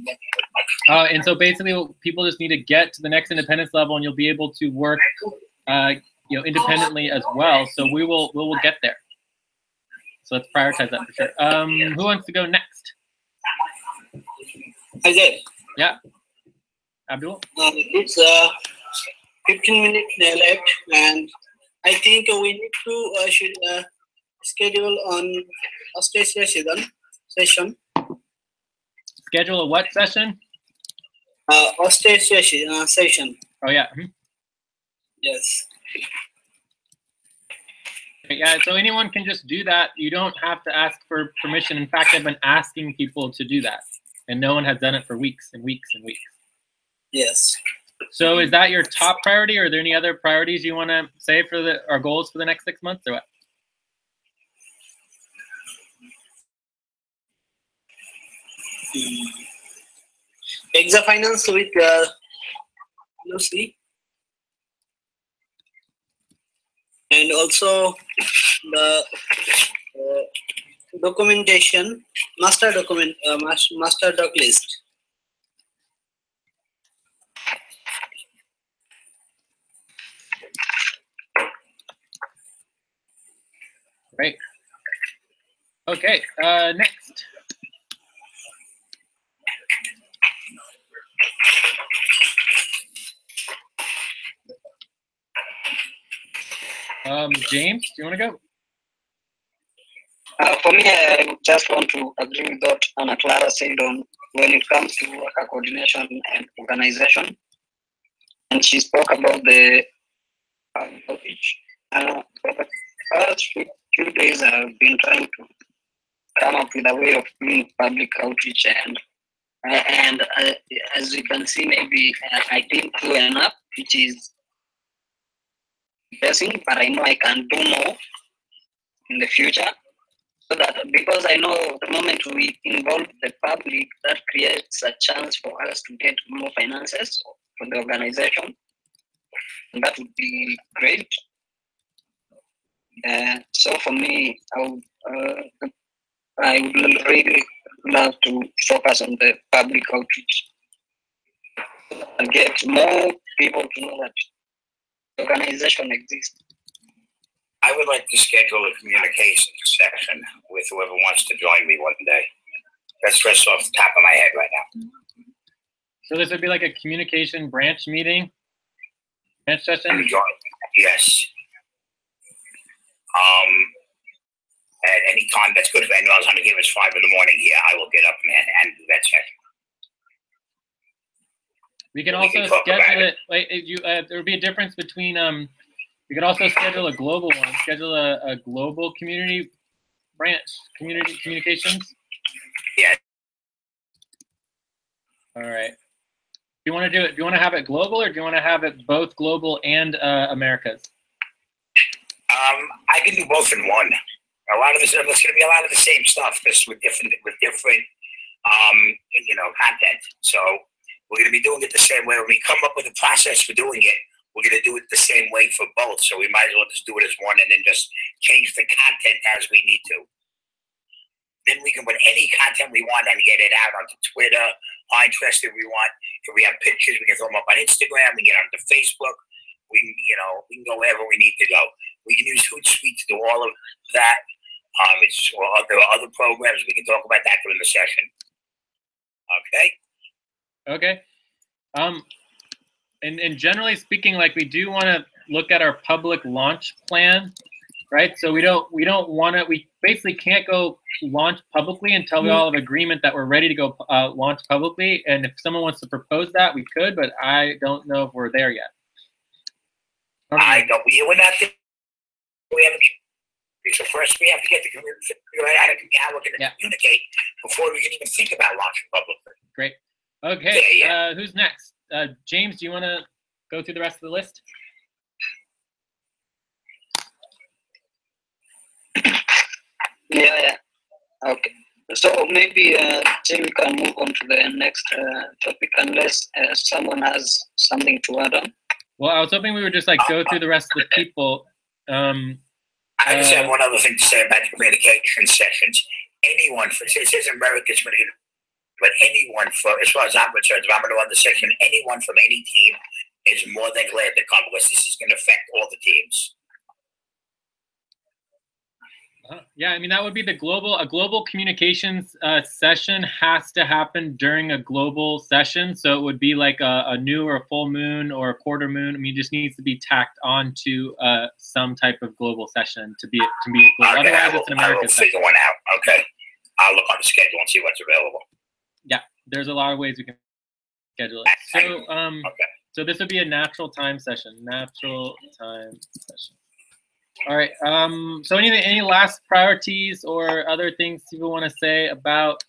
and so basically people just need to get to the next independence level, and you'll be able to work, independently as well. So we will get there. So let's prioritize that for sure. Who wants to go next? Ajay. Yeah. Abdul. It's 15 minutes left, and I think we need to schedule on Australia session. Schedule a what session? Australia session. Oh yeah. Yes. Yeah, so anyone can just do that. You don't have to ask for permission. In fact, I've been asking people to do that, and no one has done it for weeks and weeks and weeks. Yes. So is that your top priority, or are there any other priorities you want to say for our goals for the next 6 months, or what? Exa finance with Lucy, and also the documentation, master document, master doc list. Great. Okay, next. James, do you want to go? For me, I just want to agree with what Ana Clara said on when it comes to worker coordination and organization. And she spoke about the outreach. For the past few days, I've been trying to come up with a way of doing public outreach, and as you can see, maybe I didn't do enough, which is interesting, but I know I can do more in the future. So that, because I know the moment we involve the public, that creates a chance for us to get more finances for the organization. And that would be great. So for me, I would really love to focus on the public outreach and get more people to know that the organization exists. I would like to schedule a communication session with whoever wants to join me one day. That's just off the top of my head right now. So this would be like a communication branch meeting? Branch session? Yes. At any time that's good for anyone else. I'm going to give us 5 in the morning here. I will get up and do that session. We can also schedule it. Like, there would be a difference between we could also schedule a global one. Schedule a global community branch, community communications. Yeah. All right. Do you want to do it? Do you want to have it global, or do you want to have it both global and Americas? I can do both in one. A lot of this, there's going to be a lot of the same stuff, just with different, content. So we're going to be doing it the same way. When we come up with a process for doing it, we're going to do it the same way for both. So we might as well just do it as one, and then just change the content as we need to. Then we can put any content we want and get it out onto Twitter, Pinterest if we want. If we have pictures, we can throw them up on Instagram. We can get onto Facebook. We can go wherever we need to go. We can use Hootsuite to do all of that. There are other programs. We can talk about that during the session. Okay. Okay. And generally speaking, like, we do want to look at our public launch plan, right? So we don't want to. We basically can't go launch publicly until we all have agreement that we're ready to go launch publicly. And if someone wants to propose that, we could, but I don't know if we're there yet. I don't. We're not there. We haven't. So first, we have to get the community figure out how we're going to communicate before we can even think about launching publicly. Great. Okay. Who's next? James, do you want to go through the rest of the list? Yeah. Okay. So maybe Jim can move on to the next topic, unless someone has something to add on. Well, I was hoping we would just go through the rest of the people. I just have one other thing to say about the communication sessions. Anyone, it says America's community, but anyone, as far as I'm concerned, if I'm going to run the session, anyone from any team is more than glad to come, because this is going to affect all the teams. Yeah, I mean, that would be a global communications session has to happen during a global session. So it would be like a new or a full moon or a quarter moon. I mean, it just needs to be tacked onto some type of global session to be global. Okay, otherwise, it's an American session. Figure one out. Okay, I'll look on the schedule and see what's available. Yeah, there's a lot of ways we can schedule it. So, So this would be a natural time session. Natural time session. All right. So any last priorities or other things people want to say about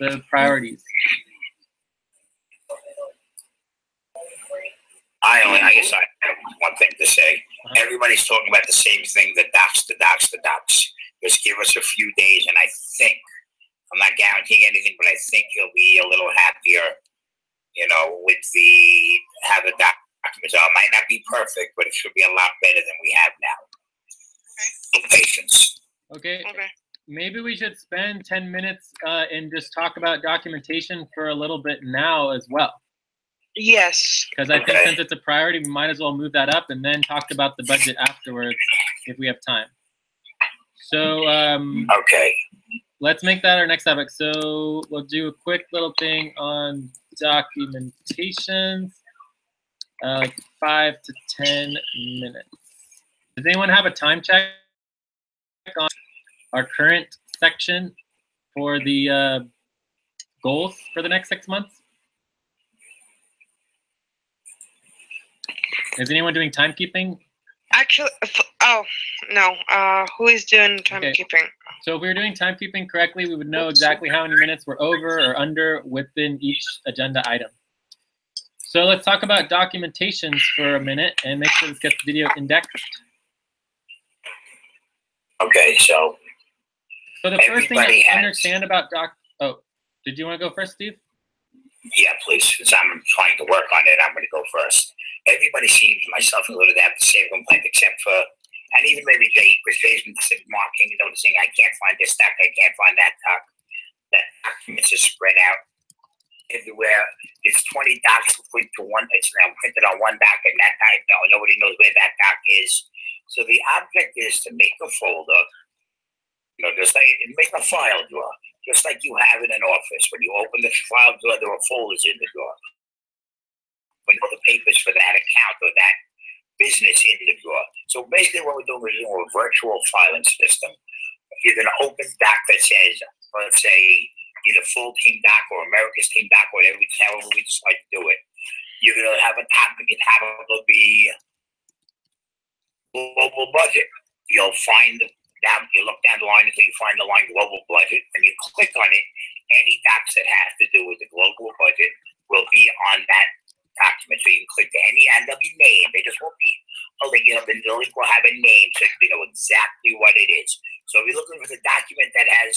the priorities? I guess I have one thing to say. Everybody's talking about the same thing, the docs. Just give us a few days, and I think, I'm not guaranteeing anything, but I think you'll be a little happier, with how the documents are. It might not be perfect, but it should be a lot better than we have now. Okay. Patience. Okay. Maybe we should spend 10 minutes and just talk about documentation for a little bit now as well. Yes. Because I think since it's a priority, we might as well move that up and then talk about the budget afterwards if we have time. So okay. Let's make that our next topic. So we'll do a quick little thing on documentations, like 5 to 10 minutes. Does anyone have a time check on our current section for the goals for the next 6 months? Is anyone doing timekeeping? Actually, oh, no. Who is doing timekeeping? Okay. So if we were doing timekeeping correctly, we would know exactly how many minutes we're over or under within each agenda item. So let's talk about documentations for a minute and make sure this gets video indexed. Okay, so the first thing I understand about oh, did you want to go first, Steve? Yeah, please, because I'm trying to work on it. I'm going to go first. Everybody seems, myself included, have the same complaint, except for, and even maybe Jay, because Jay's been marking, noticing I can't find this doc, I can't find that doc. That documents is spread out everywhere. There's 20 docs linked to one. It's now printed on one doc, and that doc, nobody knows where that doc is. So the object is to make a folder, just like make a file drawer. Just like you have in an office. When you open the file drawer, there are folders in the drawer. When all the papers for that account or that business in the drawer. So basically what we're doing is a virtual filing system. You're going to open doc that says, let's say, either full team doc or America's team doc, whatever we decide to do it. You're going to have a topic. The topic will be global budget. You'll find you look down the line until you find the line global budget, and you click on it. Any docs that have to do with the global budget will be on that document. So you can click to any, and they'll be named. They just won't be, the link will have a name so you know exactly what it is. So if you're looking for the document that has,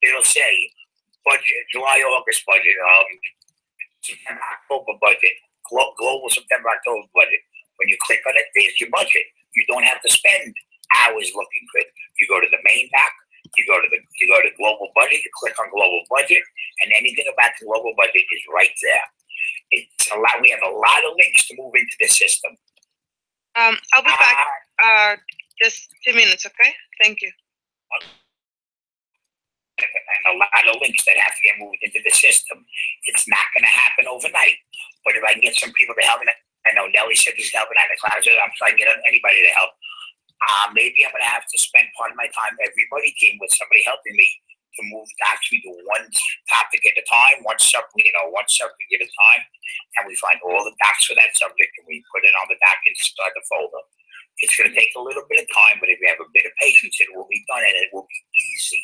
it'll say budget, July, August budget, September, October budget, global September, October budget. When you click on it, there's your budget. You don't have to spend hours looking for it. You go to the main doc, you go to global budget, you click on global budget, and anything about the global budget is right there. It's a lot. We have a lot of links to move into the system. I'll be back. Just 2 minutes, okay? Thank you. And a lot of links that have to get moved into the system. It's not going to happen overnight. But if I can get some people to help me, I know Nelly said he's helping out the class. I'm trying to get anybody to help. Maybe I'm going to have to spend part of my time, everybody team, with somebody helping me to move docs. We do one topic at a time, one subject at a time, and we find all the docs for that subject, and we put it on the doc inside the folder. It's going to take a little bit of time, but if you have a bit of patience, it will be done, and it will be easy.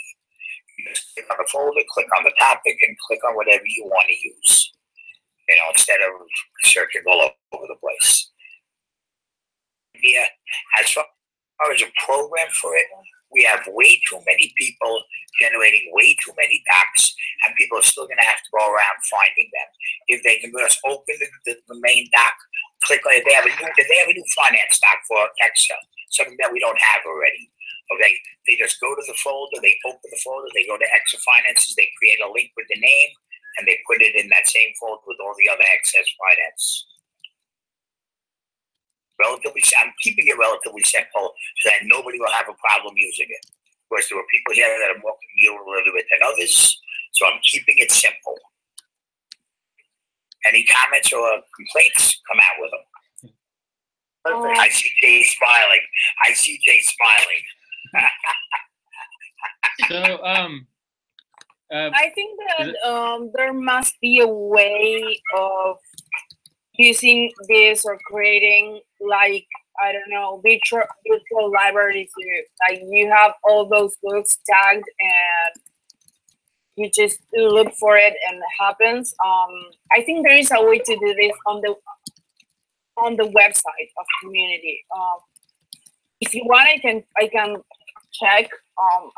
You just click on the folder, click on the topic, and click on whatever you want to use, instead of searching all over the place. Yeah, as far as a program for it, we have way too many people generating way too many docs, and people are still going to have to go around finding them. If they can just open the main doc, click on it. If they have a new finance doc for Excel, something that we don't have already. Okay, they just go to the folder, they open the folder, they go to Excel Finances, they create a link with the name, and they put it in that same folder with all the other excess finance. I'm keeping it relatively simple so that nobody will have a problem using it. Of course, there are people here that are more familiar with it than others, so I'm keeping it simple. Any comments or complaints, come out with them. Perfect. I see Jay smiling. So, I think that there must be a way of using this or creating like, I don't know, virtual libraries. Like you have all those books tagged and you just look for it and it happens. I think there is a way to do this on the website of community. If you want, I can check.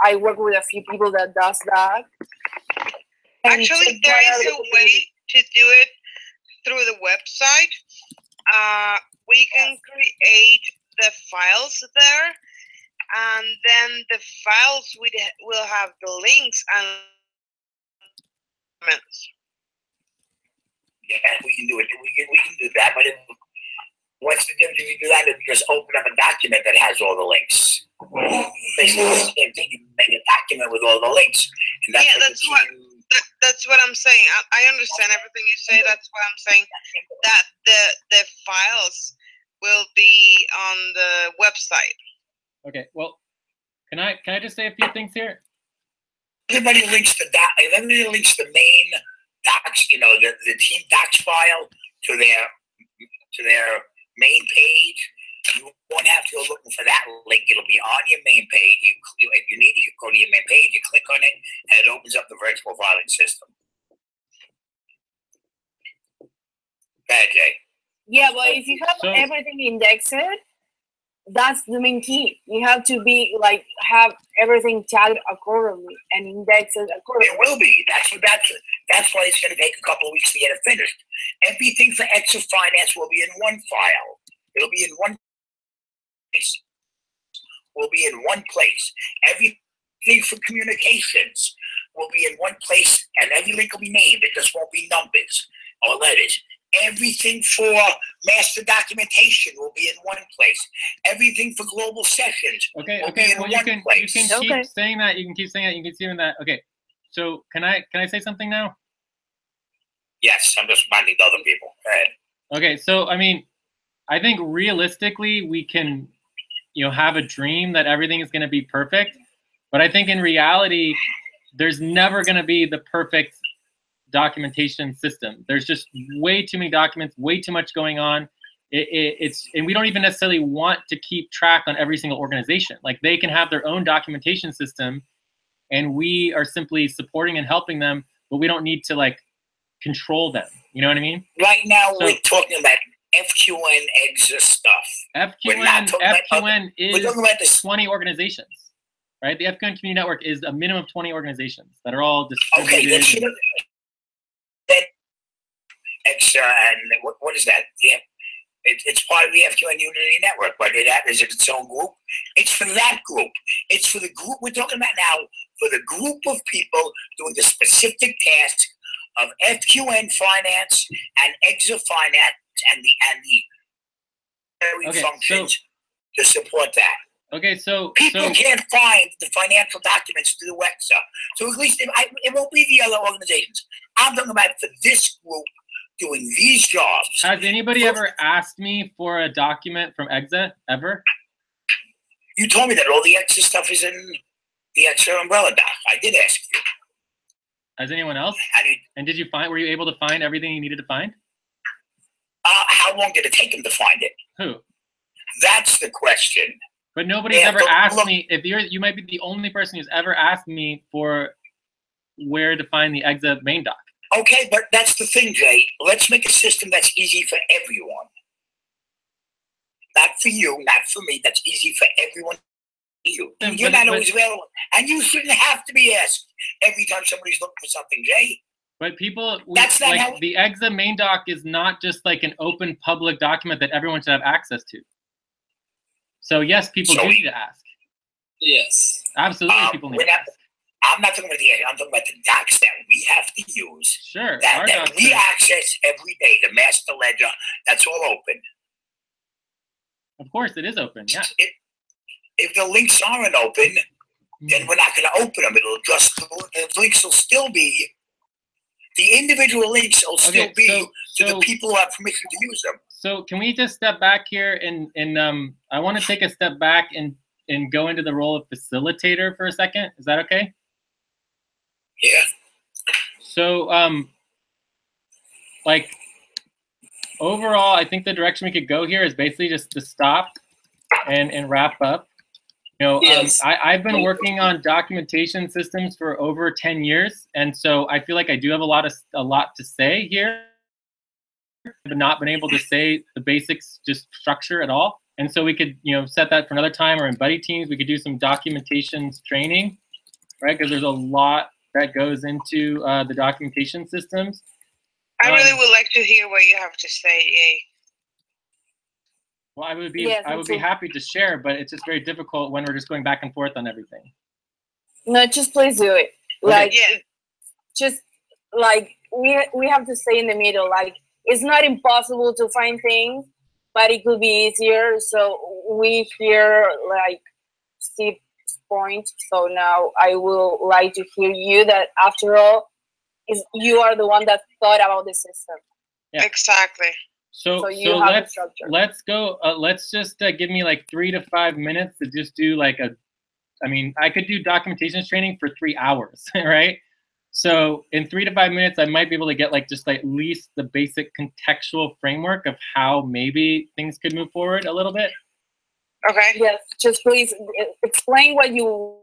I work with a few people that does that. Actually, there is a way to do it through the website. We can create the files there, and then the files will have the links and comments. Yeah, we can do it. We can do that, but what's the difference if you do that? If you just open up a document that has all the links. Basically, the same thing. You make a document with all the links. And That's what I'm saying. I understand everything you say. That's what I'm saying. That the files will be on the website. Okay. Well, can I just say a few things here? Everybody links the main docs, the team docs file to their main page. You won't have to go looking for that link. It'll be on your main page. If you need it, you go to your main page, you click on it, and it opens up the virtual filing system. Bad, Jay. Yeah, but if you have everything indexed, that's the main key. You have to be like have everything tagged accordingly and indexed accordingly. It will be. That's why it's going to take a couple of weeks to get it finished. Everything for Extra Finance will be in one file. It'll be in one place. Will be in one place. Everything for communications will be in one place, and every link will be named. It just won't be numbers or letters. Everything for master documentation will be in one place. Everything for global sessions will be in one place. You can keep saying that. You can keep saying that. You can keep saying that. Okay. So can I say something now? Yes, I'm just reminding other people. Go ahead. Okay. So I mean, I think realistically we can, have a dream that everything is going to be perfect, but I think in reality, there's never going to be the perfect documentation system. There's just way too many documents, way too much going on. And we don't even necessarily want to keep track on every single organization. Like they can have their own documentation system, and we are simply supporting and helping them, but we don't need to like control them. You know what I mean? Right now, we're talking about FQN EXA stuff. FQN is 20 organizations, right? The FQN Community Network is a minimum of 20 organizations that are all distributed. Okay, EXA and what is that? Yeah, it's part of the FQN Unity Network, but is it its own group? It's for that group. It's for the group we're talking about now, for the group of people doing the specific task of FQN Finance and EXA Finance and the functions to support that. Okay, so people can't find the financial documents through EXA, so at least it won't be the other organizations. I'm talking about for this group doing these jobs. Has anybody ever asked me for a document from EXA ever? You told me that all the EXA stuff is in the EXA umbrella doc. I did ask you. Has anyone else? And did you were you able to find everything you needed to find? How long did it take him to find it? Who? That's the question. But nobody's ever asked me. If you might be the only person who's ever asked me for where to find the EXA main doc. Okay, but that's the thing, Jay. Let's make a system that's easy for everyone. Not for you, not for me. That's easy for everyone. You're not always available, and you shouldn't have to be asked every time somebody's looking for something, Jay. But the EXA main doc is not just like an open public document that everyone should have access to. So yes, people do need to ask. Yes. Absolutely, people need to ask. I'm not talking about the EXA. I'm talking about the docs that we have to use. Sure. That we access every day. The master ledger, that's all open. Of course, it is open, yeah. If the links aren't open, then we're not going to open them. The links will still be, the individual links will still be to the people who have permission to use them. So can we just step back here and I want to take a step back and go into the role of facilitator for a second. Is that okay? Yeah. So, overall, I think the direction we could go here is basically just to stop and wrap up. You know, Yes. I've been working on documentation systems for over 10 years, and so I feel like I do have a lot to say here, but not been able to say the basics, just structure at all. And so we could, you know, set that for another time, or in buddy teams, we could do some documentation training, right? Because there's a lot that goes into the documentation systems. I really would like to hear what you have to say, Yay. Well, I would be Yes, I would be happy to share, but it's just very difficult when we're just going back and forth on everything. No, just please do it. Okay. Like, Yeah. just like we have to stay in the middle. Like, it's not impossible to find things, but it could be easier. So we hear like Steve's point. So now I will like to hear you. That after all, is you are the one that thought about the system. Yeah. Exactly. So you have the structure. let's go. Let's just give me like 3 to 5 minutes to just do like I mean, I could do documentation training for 3 hours, right? So in 3 to 5 minutes, I might be able to get like just like at least the basic contextual framework of how maybe things could move forward a little bit. Okay. Yes, just please explain what you.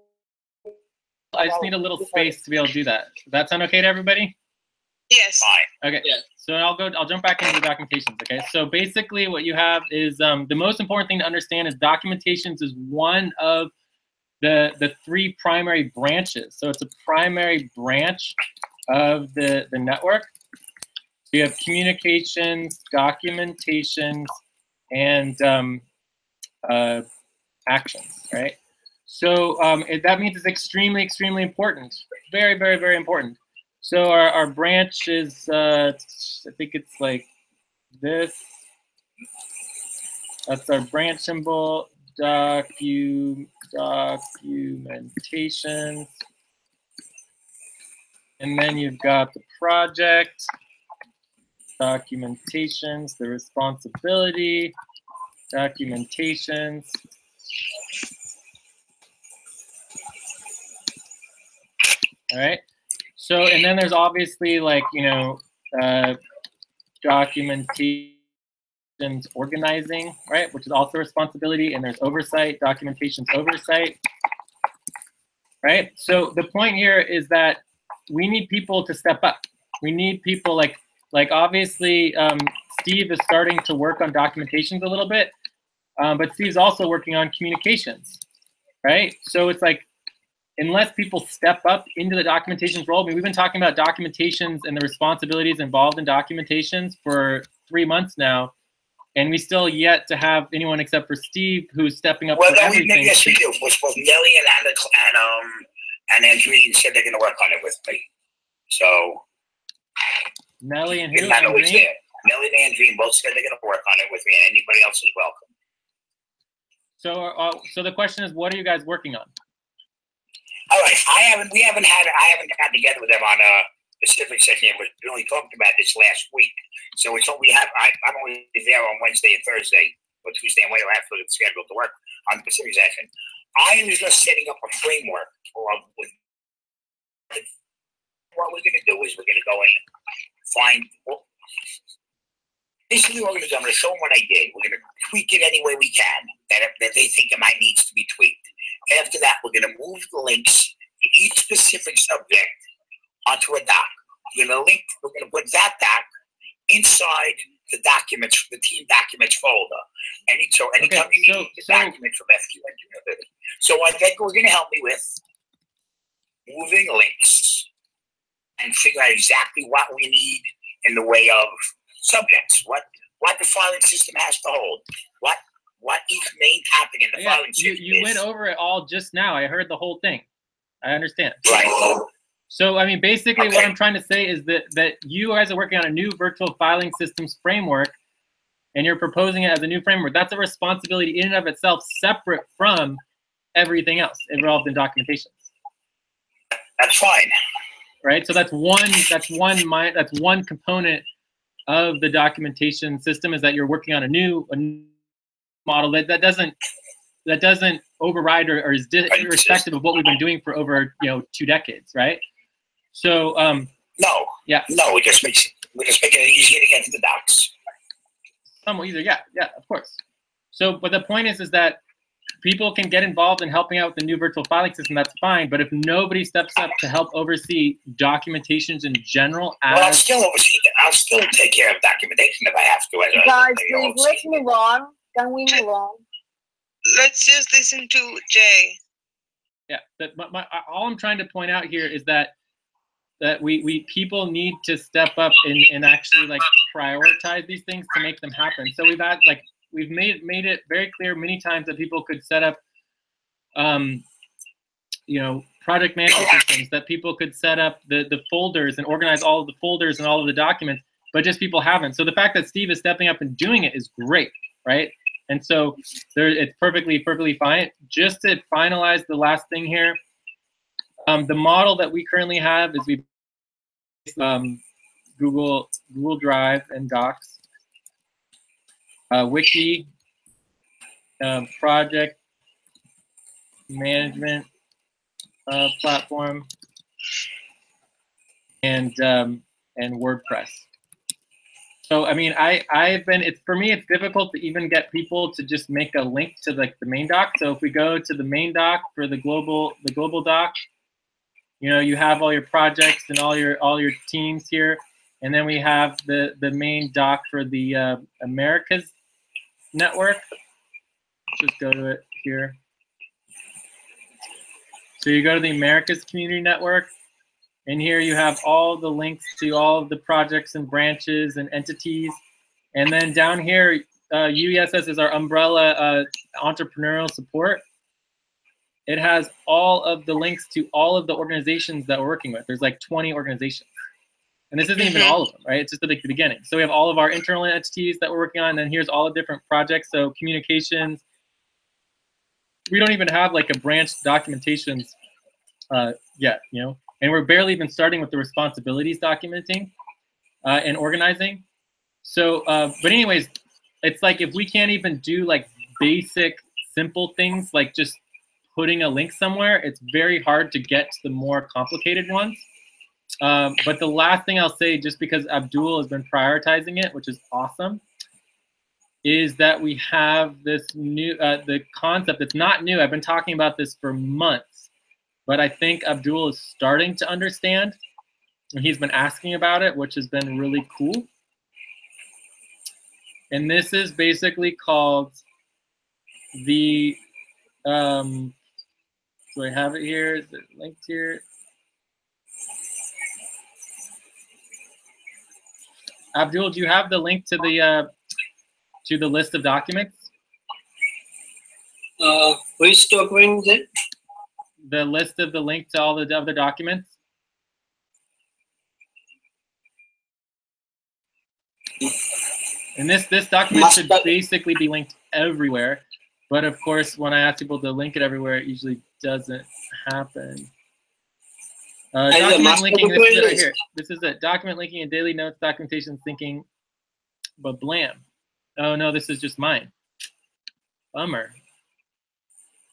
I just need a little space to be able to do that. Does that sound okay to everybody? Yes. Fine. Okay. Yeah. So I'll jump back into the documentations. Okay. So basically, what you have is the most important thing to understand is documentations is one of the 3 primary branches. So it's a primary branch of the network. You have communications, documentations, and actions, right? So that means it's extremely, extremely important. Very, very, very important. So our branch is, I think it's like this. That's our branch symbol. Documentations. And then you've got the project, documentations, the responsibility, documentations. All right. So, and then there's obviously like, you know, documentations organizing, right, which is also responsibility, and there's oversight, documentations oversight, right? So the point here is that we need people to step up. We need people like obviously Steve is starting to work on documentations a little bit, but Steve's also working on communications, right? So it's like, unless people step up into the documentations role, I mean, we've been talking about documentations and the responsibilities involved in documentations for 3 months now, and we still yet to have anyone except for Steve who's stepping up for everything. Yes, we do. We're supposed to Nelly and Andreen said they're going to work on it with me. So Nelly and it's who? not always Andreen? there. Nelly and Andreen both said they're going to work on it with me, and anybody else is welcome. So the question is, what are you guys working on? All right, I haven't gotten together with them on a specific session. We only talked about this last week, so it's all I'm only there on Wednesday and Thursday, or Tuesday and Wednesday after the schedule to work on the specific session. I was just setting up a framework for what we're going to do is we're going to go and find. Basically, what we're going to do, I'm going to show them what I did. We're going to tweak it any way we can that they think it might need to be tweaked. After that, we're going to move the links to each specific subject onto a doc. We're going to put that doc inside the documents, the team documents folder. Anytime you need the document from FQN Community. So I think we're going to help me with moving links and figure out exactly what we need in the way of subjects, what the filing system has to hold, what each main topic in the filing system you is. went over it all just now. I heard the whole thing. I understand. Right. So, I mean, basically what I'm trying to say is that you guys are working on a new virtual filing systems framework, and you're proposing it as a new framework. That's a responsibility in and of itself, separate from everything else involved in documentations. That's fine. Right? So that's one component of the documentation system, is that you're working on a new model that doesn't override or is irrespective of what we've been doing for over 2 decades, right? So no, we're just making it easier to get to the docs. somewhat easier. Yeah, of course. So, but the point is that people can get involved in helping out with the new virtual filing system. That's fine. But if nobody steps up to help oversee documentations in general, well, I'll still oversee. I'll still take care of documentation if I have to. Guys, please, let's move on. Can we move on? Let's just listen to Jay. Yeah, all I'm trying to point out here is that we people need to step up and actually like prioritize these things to make them happen. So we've made it very clear many times that people could set up project management systems, that people could set up the folders and organize all of the folders and all of the documents, but just people haven't. So the fact that Steve is stepping up and doing it is great, right? And so it's perfectly fine. Just to finalize the last thing here, the model that we currently have is we Google Drive and Docs, Wiki, project management platform, and WordPress. So I mean, for me it's difficult to even get people to just make a link to the main doc. So if we go to the main doc for the global doc, you have all your projects and all your teams here, and then we have the main doc for the Americas network. Let's just go to it here. So you go to the Americas Community Network, and here you have all the links to all of the projects and branches and entities. And then down here, UESS is our umbrella entrepreneurial support. It has all of the links to all of the organizations that we're working with. There's like 20 organizations. And this isn't even all of them, right? It's just like the beginning. So we have all of our internal entities that we're working on, and then here's all the different projects. So communications. We don't even have like a branch documentations yet, and we're barely even starting with the responsibilities documenting and organizing. So, but anyways, it's like if we can't even do like basic, simple things like just putting a link somewhere, it's very hard to get to the more complicated ones. But the last thing I'll say, just because Abdul has been prioritizing it, which is awesome, is that we have this new, the concept. It's not new. I've been talking about this for months, but I think Abdul is starting to understand, and he's been asking about it, which has been really cool. And this is basically called the, do I have it here? Is it linked here? Abdul, do you have the link to the list of documents? Which document is it? The list of the link to all the other documents. And this document should basically be linked everywhere. But of course, when I ask people to link it everywhere, it usually doesn't happen. Document linking, this is it right here. This is it. Document linking and daily notes, documentation syncing, but blam. Oh no, this is just mine. Bummer.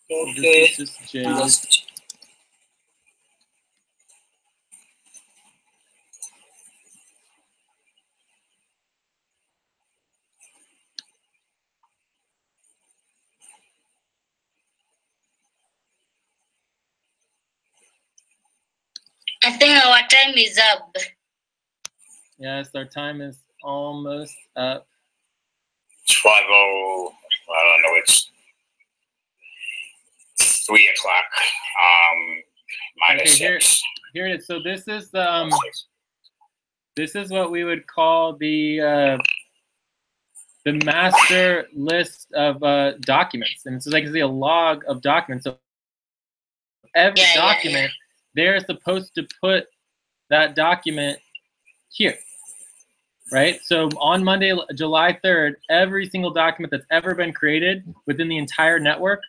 Okay. This is just Jay's. I think our time is up. Yes, our time is almost up. It's 5:00. I don't know. It's 3 o'clock. Minus okay, 6. Here it is. So this is what we would call the master list of documents, and it's like a log of documents. So every document, they're supposed to put that document here, right? So on Monday, July 3rd, every single document that's ever been created within the entire network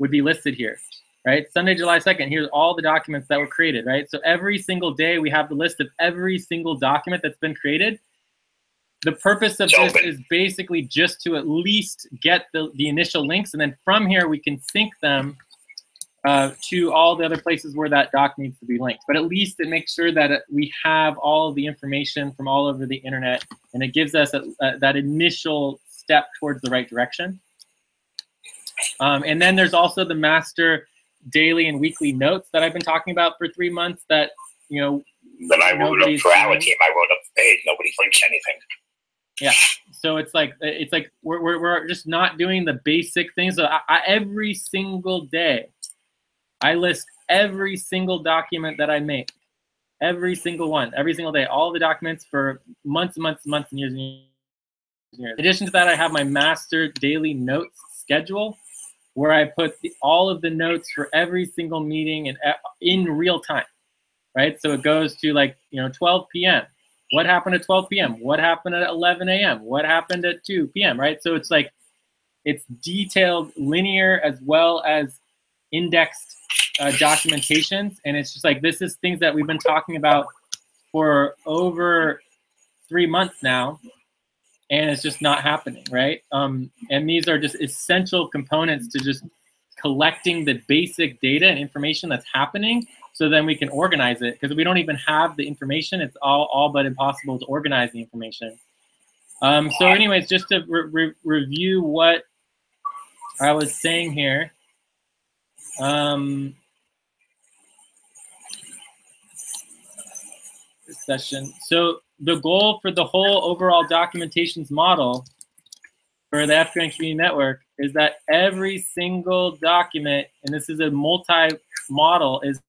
would be listed here, right? Sunday, July 2nd, here's all the documents that were created, right? So every single day we have the list of every single document that's been created. The purpose of this is basically just to at least get the initial links, and then from here we can sync them to all the other places where that doc needs to be linked. But at least it makes sure that we have all of the information from all over the internet, and it gives us that initial step towards the right direction. And then there's also the master daily and weekly notes that I've been talking about for 3 months that, you know, Then I wrote up for our team. I wrote up the page. Nobody links anything. Yeah. So it's like we're just not doing the basic things. So every single day, I list every single document that I make, every single one, every single day, all the documents for months and months and months and years and years. In addition to that, I have my master daily notes schedule, where I put all of the notes for every single meeting and in real time, right? So it goes to, like, you know, 12 p.m. What happened at 12 p.m.? What happened at 11 a.m.? What happened at 2 p.m., right? So it's like, it's detailed, linear, as well as indexed documentations. And it's just like, this is things that we've been talking about for over 3 months now, and it's just not happening, right? And these are just essential components to just collecting the basic data and information that's happening, so then we can organize it. Because if we don't even have the information, it's all but impossible to organize the information. So anyways, just to review what I was saying here. This session. So the goal for the whole overall documentations model for the FQN Community Network is that every single document, and this is a multi-model, is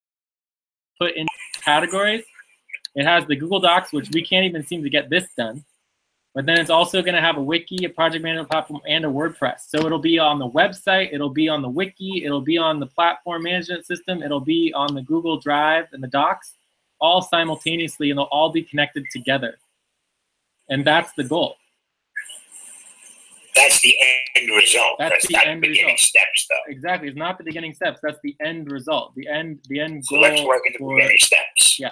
put in categories. It has the Google Docs, which we can't even seem to get this done. But then it's also going to have a wiki, a project management platform, and a WordPress. So it'll be on the website, it'll be on the wiki, it'll be on the platform management system, it'll be on the Google Drive and the Docs, all simultaneously, and they'll all be connected together. And that's the goal. That's the end result. That's the end beginning result. Steps, though. Exactly. It's not the beginning steps. That's the end result. The end goal. So let's work at the beginning steps. Yeah.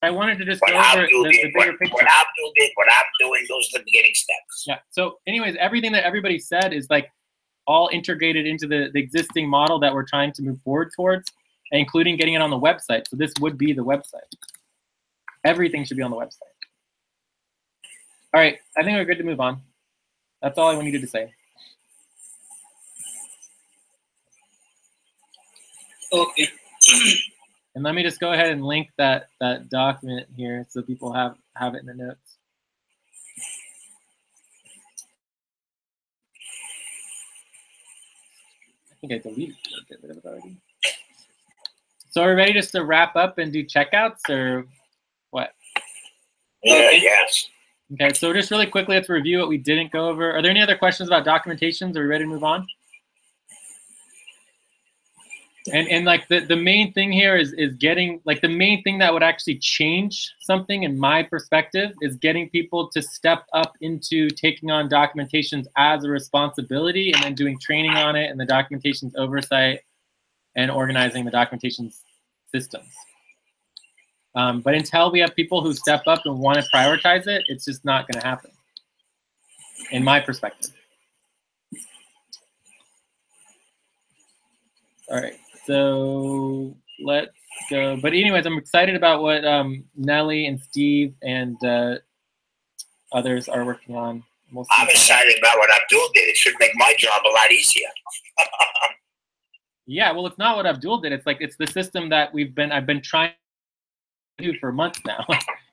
I wanted to just What go over Abdul the did, bigger picture. what Abdul did, what I'm doing, those are the beginning steps. Yeah. So anyways, everything that everybody said is like all integrated into the existing model that we're trying to move forward towards, including getting it on the website. So this would be the website. Everything should be on the website. All right. I think we're good to move on. That's all I needed to say. Okay. And let me just go ahead and link that document here so people have it in the notes. I think I deleted it. Get rid of it already. So are we ready just to wrap up and do checkouts, or what? Yes. Okay, so just really quickly, let's review what we didn't go over. Are there any other questions about documentations? Are we ready to move on? And like the main thing here is getting, like, the main thing that would actually change something in my perspective is getting people to step up into taking on documentations as a responsibility, and then doing training on it and the documentations oversight and organizing the documentation systems. But until we have people who step up and want to prioritize it, it's just not going to happen, in my perspective. All right, so let's go. But anyways, I'm excited about what Nelly and Steve and others are working on. We'll see. I'm excited about what Abdul did. It should make my job a lot easier. Yeah, well, it's not what Abdul did. It's like, it's the system that I've been trying to do for months now.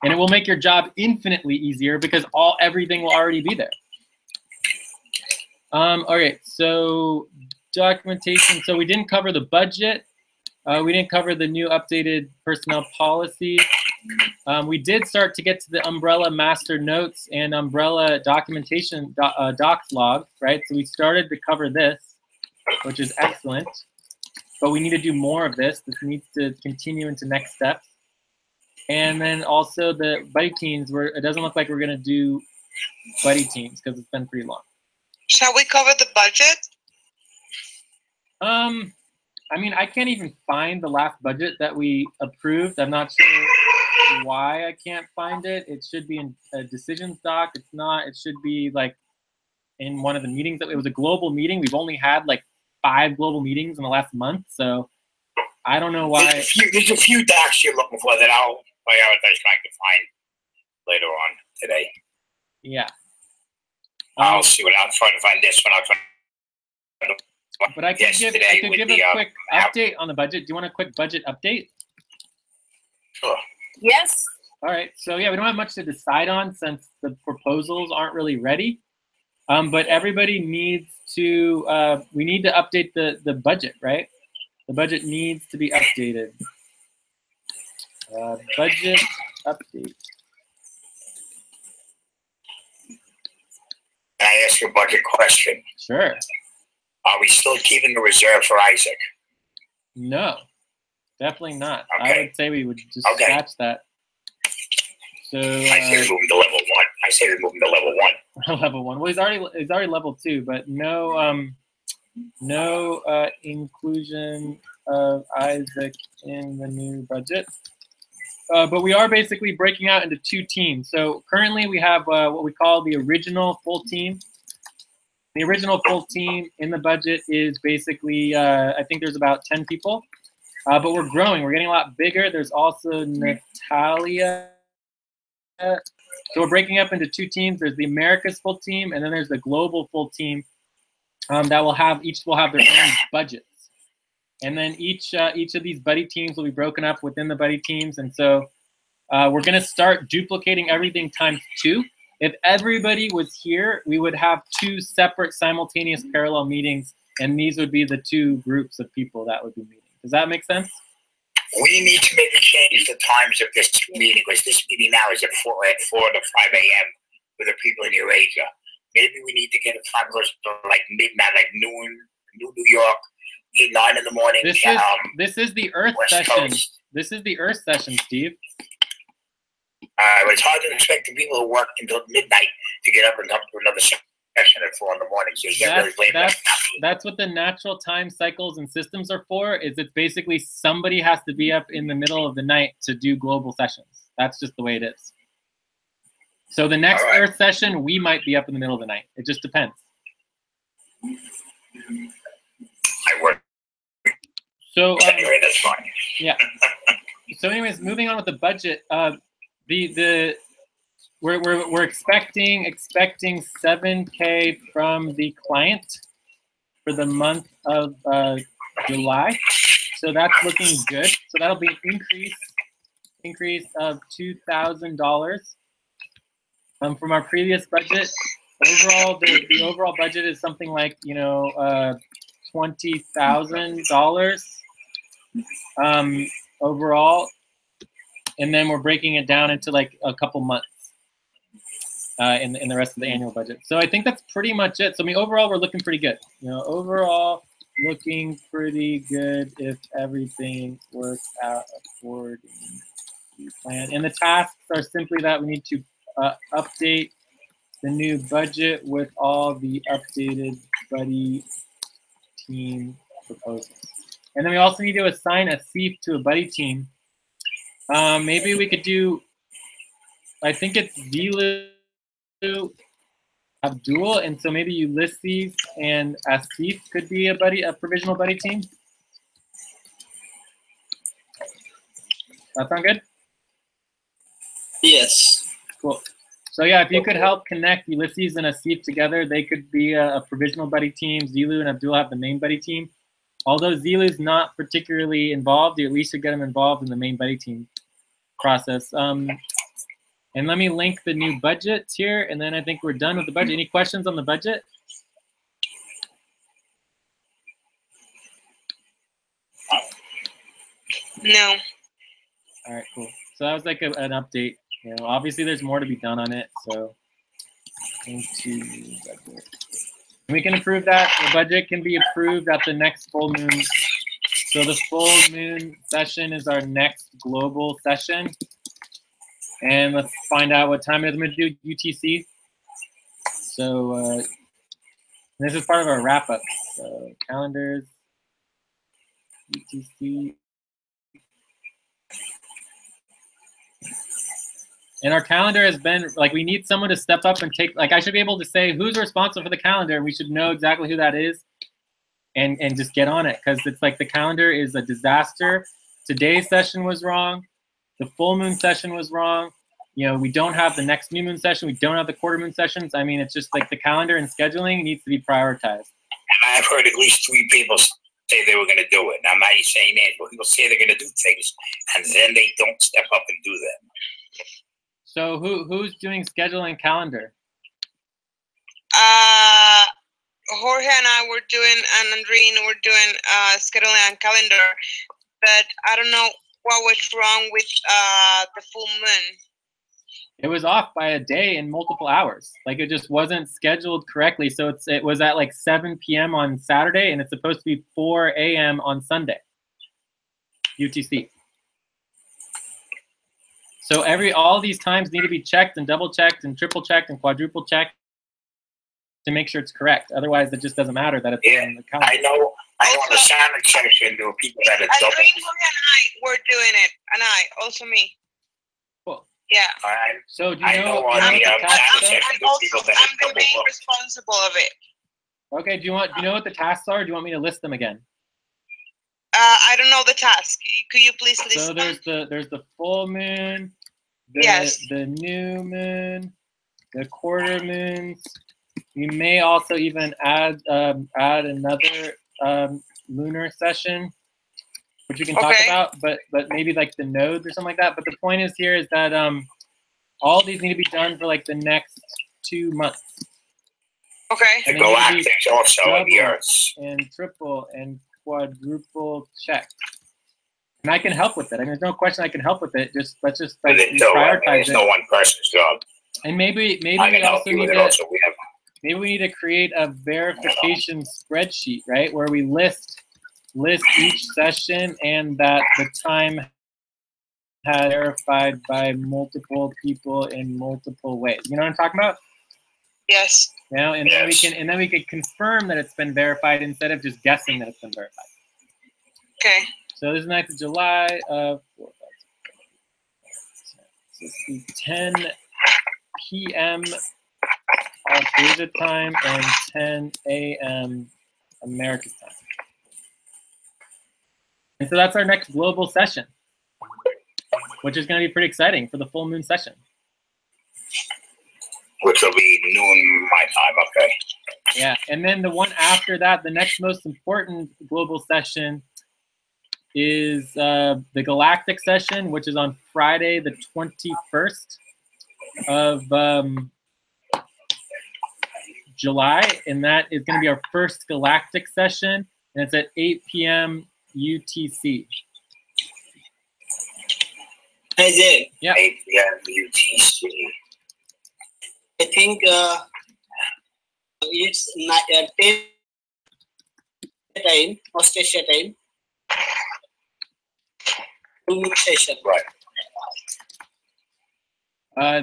And it will make your job infinitely easier because everything will already be there. All right, so documentation. So we didn't cover the budget. We didn't cover the new updated personnel policy. We did start to get to the umbrella master notes and umbrella documentation docs log, right? So we started to cover this, which is excellent. But we need to do more of this. This needs to continue into next steps. And then also the buddy teams, it doesn't look like we're going to do buddy teams because it's been pretty long. Shall we cover the budget? I mean, I can't even find the last budget that we approved. I'm not sure why I can't find it. It should be in a decisions doc. It's not. It should be like in one of the meetings. It was a global meeting. We've only had like 5 global meetings in the last month, so I don't know why. There's a few docs you're looking for that I'll prioritize trying to find later on today. Yeah. I'll see what I'm trying to find this one. But I could give a quick update on the budget. Do you want a quick budget update? Sure. Yes. All right. So yeah, we don't have much to decide on since the proposals aren't really ready. But everybody needs to. We need to update the budget, right? The budget needs to be updated. Budget update. Can I ask you a budget question? Sure. Are we still keeping a reserve for Isaac? No, definitely not. Okay. I would say we would just scratch that. So I say we move him to level 1. I say we move him to level 1. level 1. Well, he's already level 2, but no inclusion of Isaac in the new budget. But we are basically breaking out into 2 teams. So currently we have what we call the original full team. The original full team in the budget is basically, I think there's about 10 people. But we're growing. We're getting a lot bigger. There's also Natalia. So we're breaking up into 2 teams. There's the Americas full team, and then there's the global full team that will have, each will have their own budgets. And then each of these buddy teams will be broken up within the buddy teams. And so we're going to start duplicating everything times 2. If everybody was here, we would have 2 separate simultaneous parallel meetings, and these would be the 2 groups of people that would be meeting. Does that make sense? We need to maybe change the times of this meeting, because this meeting now is at 4 to 5 a.m. for the people in Eurasia. Maybe we need to get a time goes to like midnight, like noon, New York, 8, 9 in the morning. This is the Earth West session. Coast. This is the Earth session, Steve. But it's hard to expect the people who work until midnight to get up and come to another session at 4 in the morning. So you get really late. That's what the natural time cycles and systems are for. Is it's basically somebody has to be up in the middle of the night to do global sessions. That's just the way it is. So the next Earth session, we might be up in the middle of the night. It just depends. I work. So anyway, that's fine. Yeah. So anyways, moving on with the budget. We're expecting 7K from the client for the month of July. So that's looking good. So that'll be an increase of $2,000 from our previous budget. Overall, the overall budget is something like $20,000 overall, and then we're breaking it down into like a couple months in the rest of the annual budget. So I think that's pretty much it. So I mean, overall, we're looking pretty good. Overall, looking pretty good if everything works out according to plan. And the tasks are simply that we need to update the new budget with all the updated buddy team proposals. And then we also need to assign a thief to a buddy team. Maybe we could do, I think it's Zilu, Abdul, and so maybe Ulysses and Asif could be a provisional buddy team. That sound good? Yes. Cool. So yeah, if you could help connect Ulysses and Asif together, they could be a provisional buddy team. Zilu and Abdul have the main buddy team. Although Zilu's not particularly involved, you at least should get him involved in the main buddy team process. And let me link the new budget here, and then I think we're done with the budget. Any questions on the budget? No. All right, cool. So that was like an update. Obviously there's more to be done on it. So into budget. We can approve that. The budget can be approved at the next full moon. So the full moon session is our next global session. And let's find out what time it is. I'm going to do UTC. So this is part of our wrap up. So calendars, UTC. And our calendar has been, like, we need someone to step up and take, like, I should be able to say who's responsible for the calendar, and we should know exactly who that is and just get on it, because it's like the calendar is a disaster. Today's session was wrong. The full moon session was wrong. you know, we don't have the next new moon session. We don't have the quarter moon sessions. I mean, it's just like the calendar and scheduling needs to be prioritized. And I've heard at least 3 people say they were going to do it. And I'm not saying names, but people say they're going to do things, and then they don't step up and do them. So who's doing scheduling and calendar? Jorge and I were doing, and Andreen were doing scheduling and calendar, but I don't know what was wrong with the full moon. It was off by a day and multiple hours. Like it just wasn't scheduled correctly. So it was at like 7 p.m. on Saturday, and it's supposed to be 4 a.m. on Sunday, UTC. So all these times need to be checked and double checked and triple checked and quadruple checked to make sure it's correct. Otherwise, it just doesn't matter that it's on the calendar. I know on the Sonic section, there were people that had double. Andreen, Jorge, and I were doing it, and I, also me. Cool. Yeah. So do you know on the tasks are? I'm the main responsible of it. Okay. Do you know what the tasks are? Or do you want me to list them again? I don't know the task. Could you please list So there's the full moon, the new moon, the quarter moons. We may also even add another lunar session, which we can talk about, but maybe like the nodes or something like that. But the point is that all these need to be done for like the next 2 months. Okay. The galactics also in the Earths. And triple and quadruple check. And I can help with it. I mean, there's no question I can help with it. Let's just like, prioritize it's no one person's job. And maybe we also need maybe we need to create a verification spreadsheet, right, where we list each session and that the time had verified by multiple people in multiple ways. You know what I'm talking about? Yes. You know, and then we can confirm that it's been verified instead of just guessing that it's been verified. Okay. So this is 9th of July, 10 p.m. Australia time and 10 a.m. American time. And so that's our next global session, which is going to be pretty exciting for the full moon session. Which will be noon my time, okay. Yeah, and then the one after that, the next most important global session is the galactic session, which is on Friday, the 21st of July, and that is going to be our first galactic session, and it's at 8 p.m. UTC. Hi there. Yeah. 8 p.m. UTC. I think it's 10 time, Australia time. Session. Right.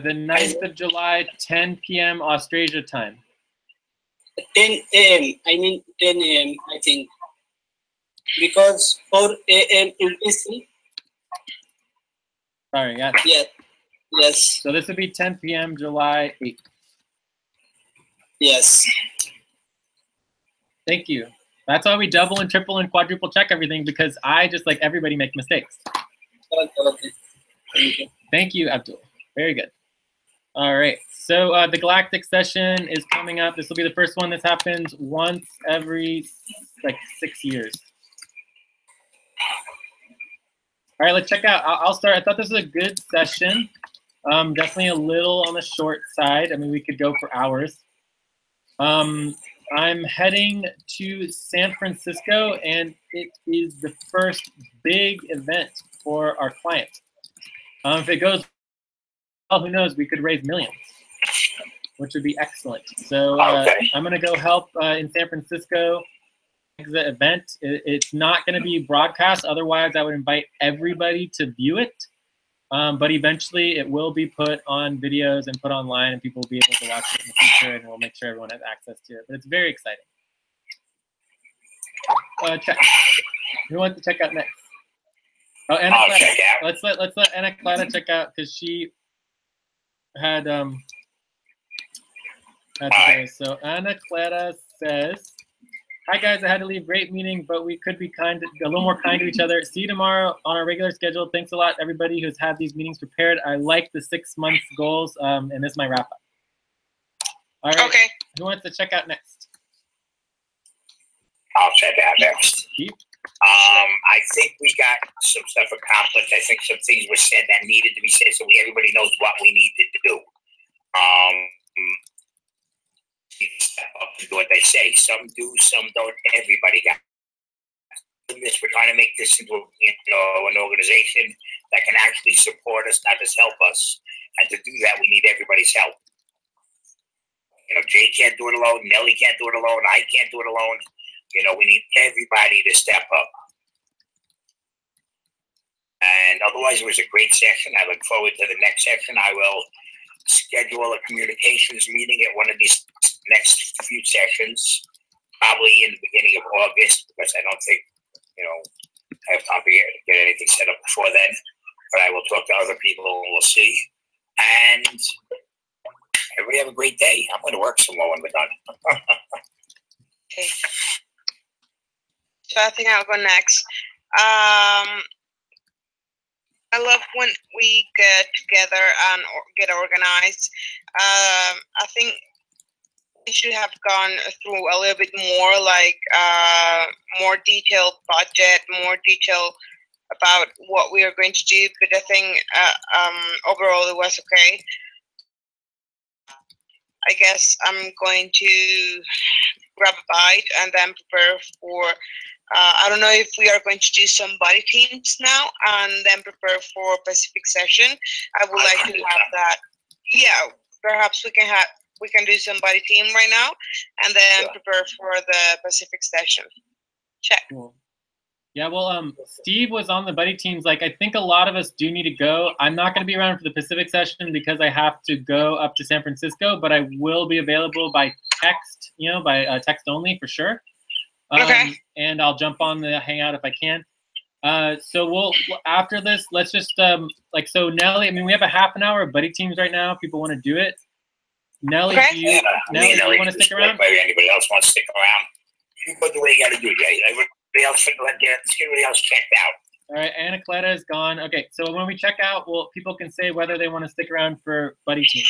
The 9th of July, 10 p.m. Australia time. 10 a.m. I mean 10 a.m. I think. Because 4 a.m. UTC. Sorry, yeah. Yeah. Yes. So this would be 10 p.m. July 8th. Yes. Thank you. That's why we double and triple and quadruple check everything, because I, just like everybody, make mistakes. Okay. Thank you, Abdul. Very good. All right. So the galactic session is coming up. This will be the first one. This happens once every like 6 years. All right, let's check out. I'll start. I thought this was a good session. Definitely a little on the short side. I mean, we could go for hours. I'm heading to San Francisco, and it is the first big event for our client. If it goes well, who knows, we could raise millions, which would be excellent. So I'm going to go help in San Francisco. The event, it's not going to be broadcast. Otherwise, I would invite everybody to view it. But eventually, it will be put on videos and put online, and people will be able to watch it in the future, and we'll make sure everyone has access to it. But it's very exciting. Check. Who wants to check out next? Oh, Anna Clara. Let's let Anna Clara check out, because she had to go. So Anna Clara says, Hi guys, I had to leave. Great meeting, but we could be a little more kind to each other. See you tomorrow on our regular schedule. Thanks a lot, everybody who's had these meetings prepared. I like the 6 months goals, and this is my wrap up. All right. Okay. Who wants to check out next? I'll check out next. Keith? I think we got some stuff accomplished. I think some things were said that needed to be said, so everybody knows what we need to do. Step up and do what they say. Some do, some don't. Everybody got this. We're trying to make this into an organization that can actually support us, not just help us. And to do that, we need everybody's help. Jay can't do it alone. Nelly can't do it alone. I can't do it alone. We need everybody to step up. And otherwise, it was a great session. I look forward to the next session. I will schedule a communications meeting at one of these next few sessions, probably in the beginning of August, because I don't think, I have time to get anything set up before then. But I will talk to other people and we'll see. And everybody have a great day. I'm going to work some more when we're done. Okay. So I think I'll go next. I love when we get together and get organized. I think we should have gone through a little bit more, like more detailed budget, more detail about what we are going to do. But I think overall it was okay. I guess I'm going to grab a bite and then prepare for, I don't know if we are going to do some body teams now and then prepare for Pacific session. I would like to have that. Yeah, perhaps we can do some body team right now and then prepare for the Pacific session. Check. Cool. Yeah, well, Steve was on the buddy teams. Like, I think a lot of us do need to go. I'm not going to be around for the Pacific session because I have to go up to San Francisco, but I will be available by text, by text only for sure. Okay. And I'll jump on the Hangout if I can. So we'll, after this, let's just, so Nelly, we have a half an hour of buddy teams right now. If people want to do it. Nelly, okay. do you want to stick around? Maybe anybody else wants to stick around. You go the way you got to do it, Jay. Everybody else checked out. All right, Anacleta is gone. Okay, so when we check out, people can say whether they want to stick around for buddy team.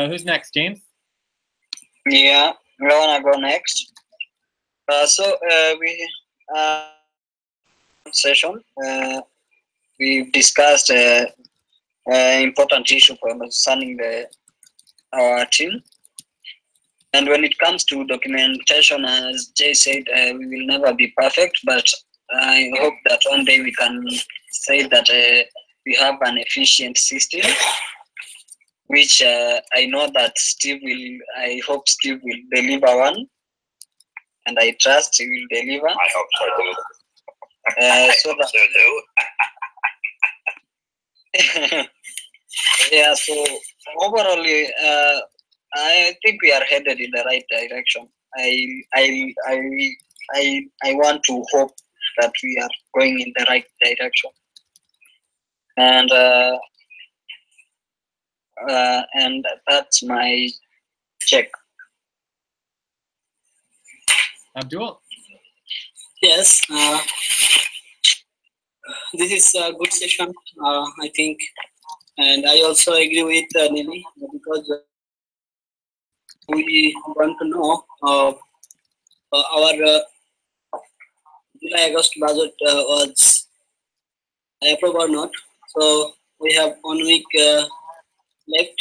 Who's next, James? Yeah, I wanna go next. We session. We discussed important issue concerning our team. And when it comes to documentation, as Jay said, we will never be perfect, but I hope that one day we can say that we have an efficient system, which I know that I hope Steve will deliver one, and I trust he will deliver. I hope so too. Yeah, so overall, I think we are headed in the right direction. I want to hope that we are going in the right direction, and that's my check. Abdul? Yes, this is a good session, I think, and I also agree with Nelly because we want to know our July-August budget was approved or not. So we have 1 week left.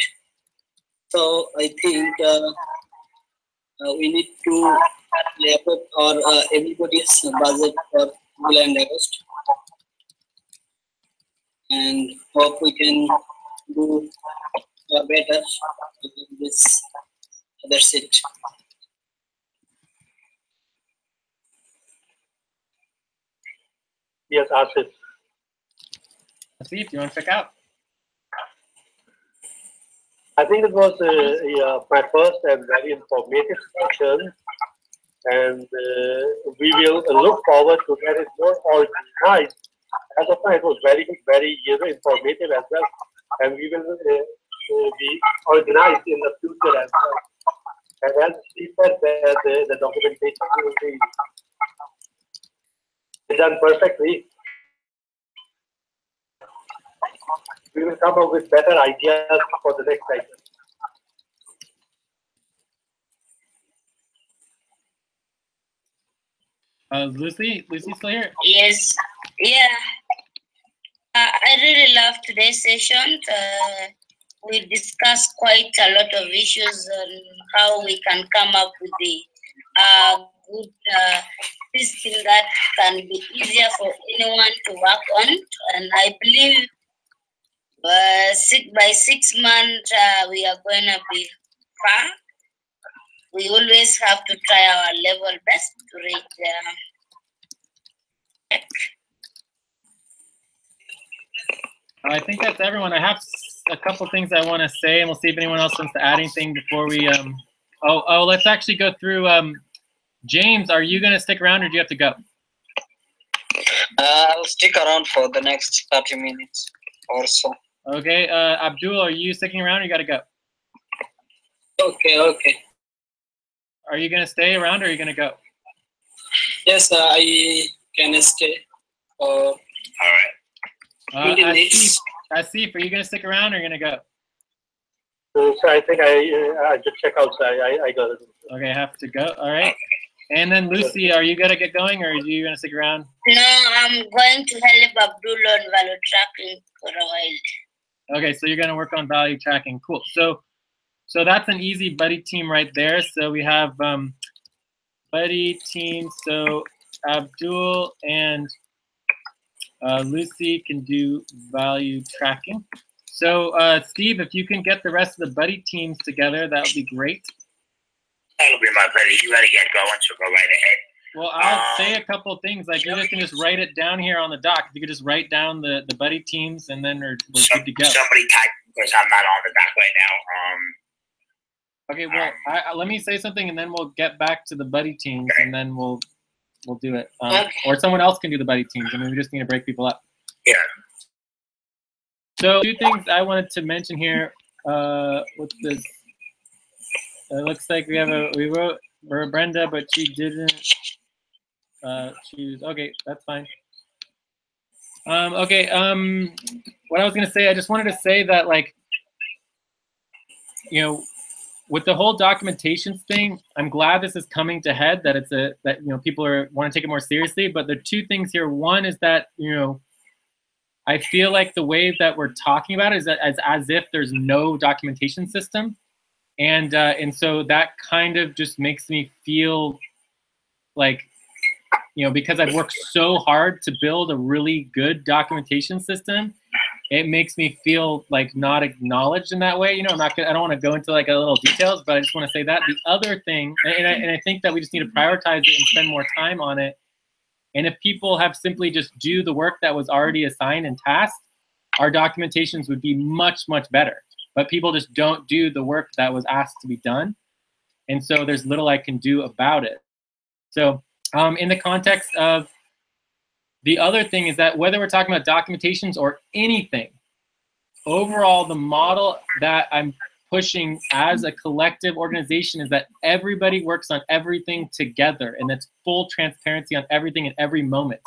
So I think we need to approve our everybody's budget for July and August, and hope we can do better in this. That's it. Yes, Asif. Asif, you want to check out? I think it was my first and very informative session, and we will look forward to get it more organized. As of now, it was very good, very informative as well, and we will be organized in the future as well. And as he said, the documentation will be done perfectly. We will come up with better ideas for the next cycle. Lucy's still here? Yes. Yeah. I really love today's session. We discussed quite a lot of issues on how we can come up with the good system that can be easier for anyone to work on. And I believe by 6 months, we are going to be far. We always have to try our level best to reach there. I think that's everyone. I have a couple things I want to say, and we'll see if anyone else wants to add anything before we. Let's actually go through. James, are you going to stick around, or do you have to go? I'll stick around for the next 30 minutes or so. Okay, Abdul, are you sticking around, or you got to go? Okay. Are you going to stay around, or are you going to go? Yes, I can stay. All right. Asif, are you going to stick around, or are you going to go? So I think I just check outside. I got it. Okay, I have to go. All right. And then Lucy, are you going to get going, or are you going to stick around? No, I'm going to help Abdul on value tracking for a while. Okay, so you're going to work on value tracking. Cool. So that's an easy buddy team right there. So we have buddy team. So Abdul and Lucy can do value tracking. So Steve, if you can get the rest of the buddy teams together, that would be great. That'll be my pleasure. You gotta get going, so go right ahead. Well, I'll say a couple of things. Like you guys can just write it down here on the doc. If you could just write down the buddy teams, and then we're good to go. Somebody type, because I'm not on the doc right now. Okay, well, let me say something, and then we'll get back to the buddy teams, and then we'll do it. Or someone else can do the buddy teams. I mean, we just need to break people up. Yeah. So 2 things I wanted to mention here. What's this? It looks like we wrote Brenda, but she didn't choose. Okay, that's fine. What I was gonna say, I just wanted to say that, like, with the whole documentation thing, I'm glad this is coming to head. That people want to take it more seriously. But there are 2 things here. One is that I feel like the way that we're talking about it is that as if there's no documentation system. And so that kind of just makes me feel like, because I've worked so hard to build a really good documentation system, it makes me feel like not acknowledged in that way. I don't want to go into like a little details, but I just want to say that. The other thing, and I think that we just need to prioritize it and spend more time on it. And if people have simply just do the work that was already assigned and tasked, our documentations would be much, much better. But people just don't do the work that was asked to be done. And so there's little I can do about it. So in the context of the other thing is that whether we're talking about documentations or anything, overall, the model that I'm pushing as a collective organization is that everybody works on everything together, and that's full transparency on everything in every moment.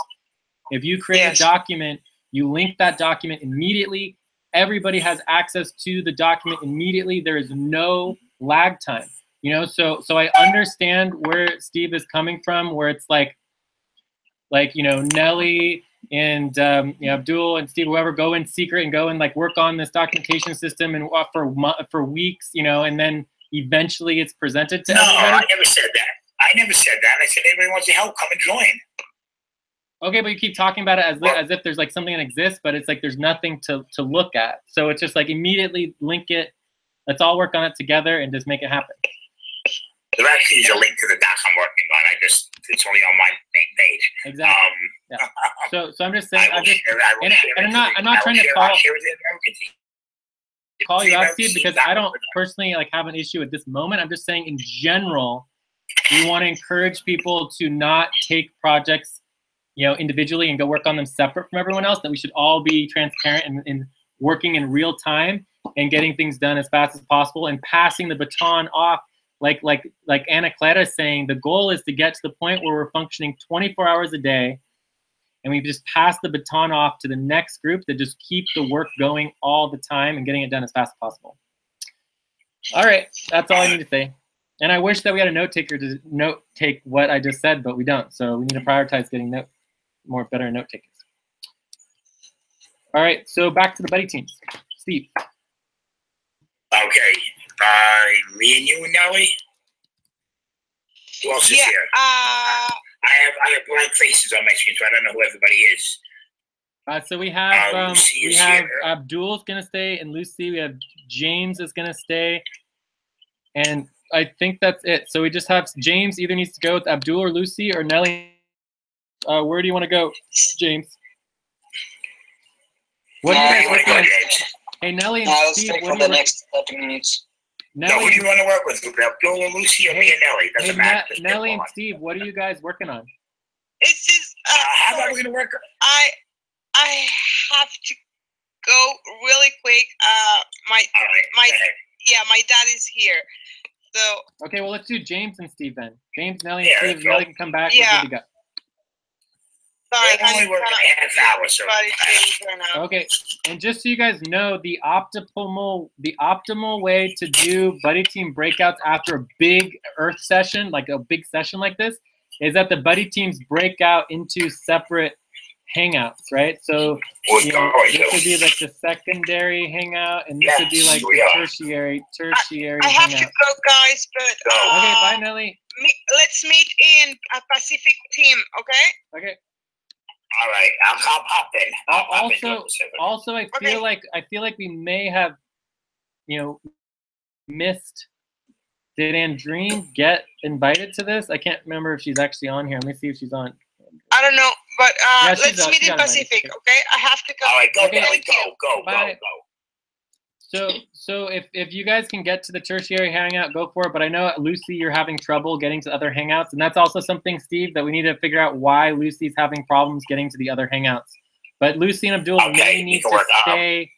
If you create a document, you link that document immediately. Everybody has access to the document immediately. There is no lag time, so I understand where Steve is coming from, where it's like Nelly and Abdul and Steve, whoever, go in secret and go and like work on this documentation system and for weeks, and then eventually it's presented to everybody. No, I never said that. I said anybody wants to help, come and join. Okay, but you keep talking about it as if there's like something that exists, but it's like there's nothing to look at. So it's just like immediately link it. Let's all work on it together and just make it happen. There actually is a link to the doc I'm working on. It's only on my main page. Exactly. Yeah. So I'm just saying. I'm not trying to call you out, Steve, because I don't personally have an issue at this moment. I'm just saying in general, we want to encourage people to not take projects individually and go work on them separate from everyone else, that we should all be transparent and working in real time and getting things done as fast as possible and passing the baton off like Ana Clara is saying, the goal is to get to the point where we're functioning 24 hours a day, and we just pass the baton off to the next group that just keep the work going all the time and getting it done as fast as possible. All right, that's all I need to say. And I wish that we had a note taker to note take what I just said, but we don't. So we need to prioritize getting better note takers. All right, so back to the buddy teams. Steve. Okay, me and you and Nelly. Who else is here? I have blank faces on my screen, so I don't know who everybody is. So we have Abdul's gonna stay, and Lucy. We have James is gonna stay, and I think that's it. So we just have James either needs to go with Abdul or Lucy or Nelly. Where do you want to go, James? What do you guys working on? Hey, Nelly and Steve, what do you next 30 minutes? Nelly, who do you want to work with? Abdul or Lucy or me and Nelly? Doesn't matter. Nelly and Steve, what are you guys working on? It's just how about we gonna work? I have to go really quick. My dad is here. So okay, well let's do James and Steve then. James, Nelly, and Steve. Nelly can come back. Yeah. We're good to go. Sorry, only working a half hour, so. Okay, and just so you guys know, the optimal way to do buddy team breakouts after a big Earth session, like a big session like this, is that the buddy teams break out into separate hangouts, right? So this would be like the secondary hangout, and this would be like the tertiary I have hangout. to go, guys, but okay, bye, Nelly. Let's meet in a Pacific team, okay? Okay. All right, I'll pop in. Also, I feel like we may have, missed. Did Andreen get invited to this? I can't remember if she's actually on here. Let me see if she's on. I don't know, but yeah, let's meet in Pacific, okay? I have to go. All right, go, okay. go. So if you guys can get to the tertiary hangout, go for it. But I know, Lucy, you're having trouble getting to other hangouts. And that's also something, Steve, that we need to figure out why Lucy's having problems getting to the other hangouts. But Lucy and Abdul may need to stay.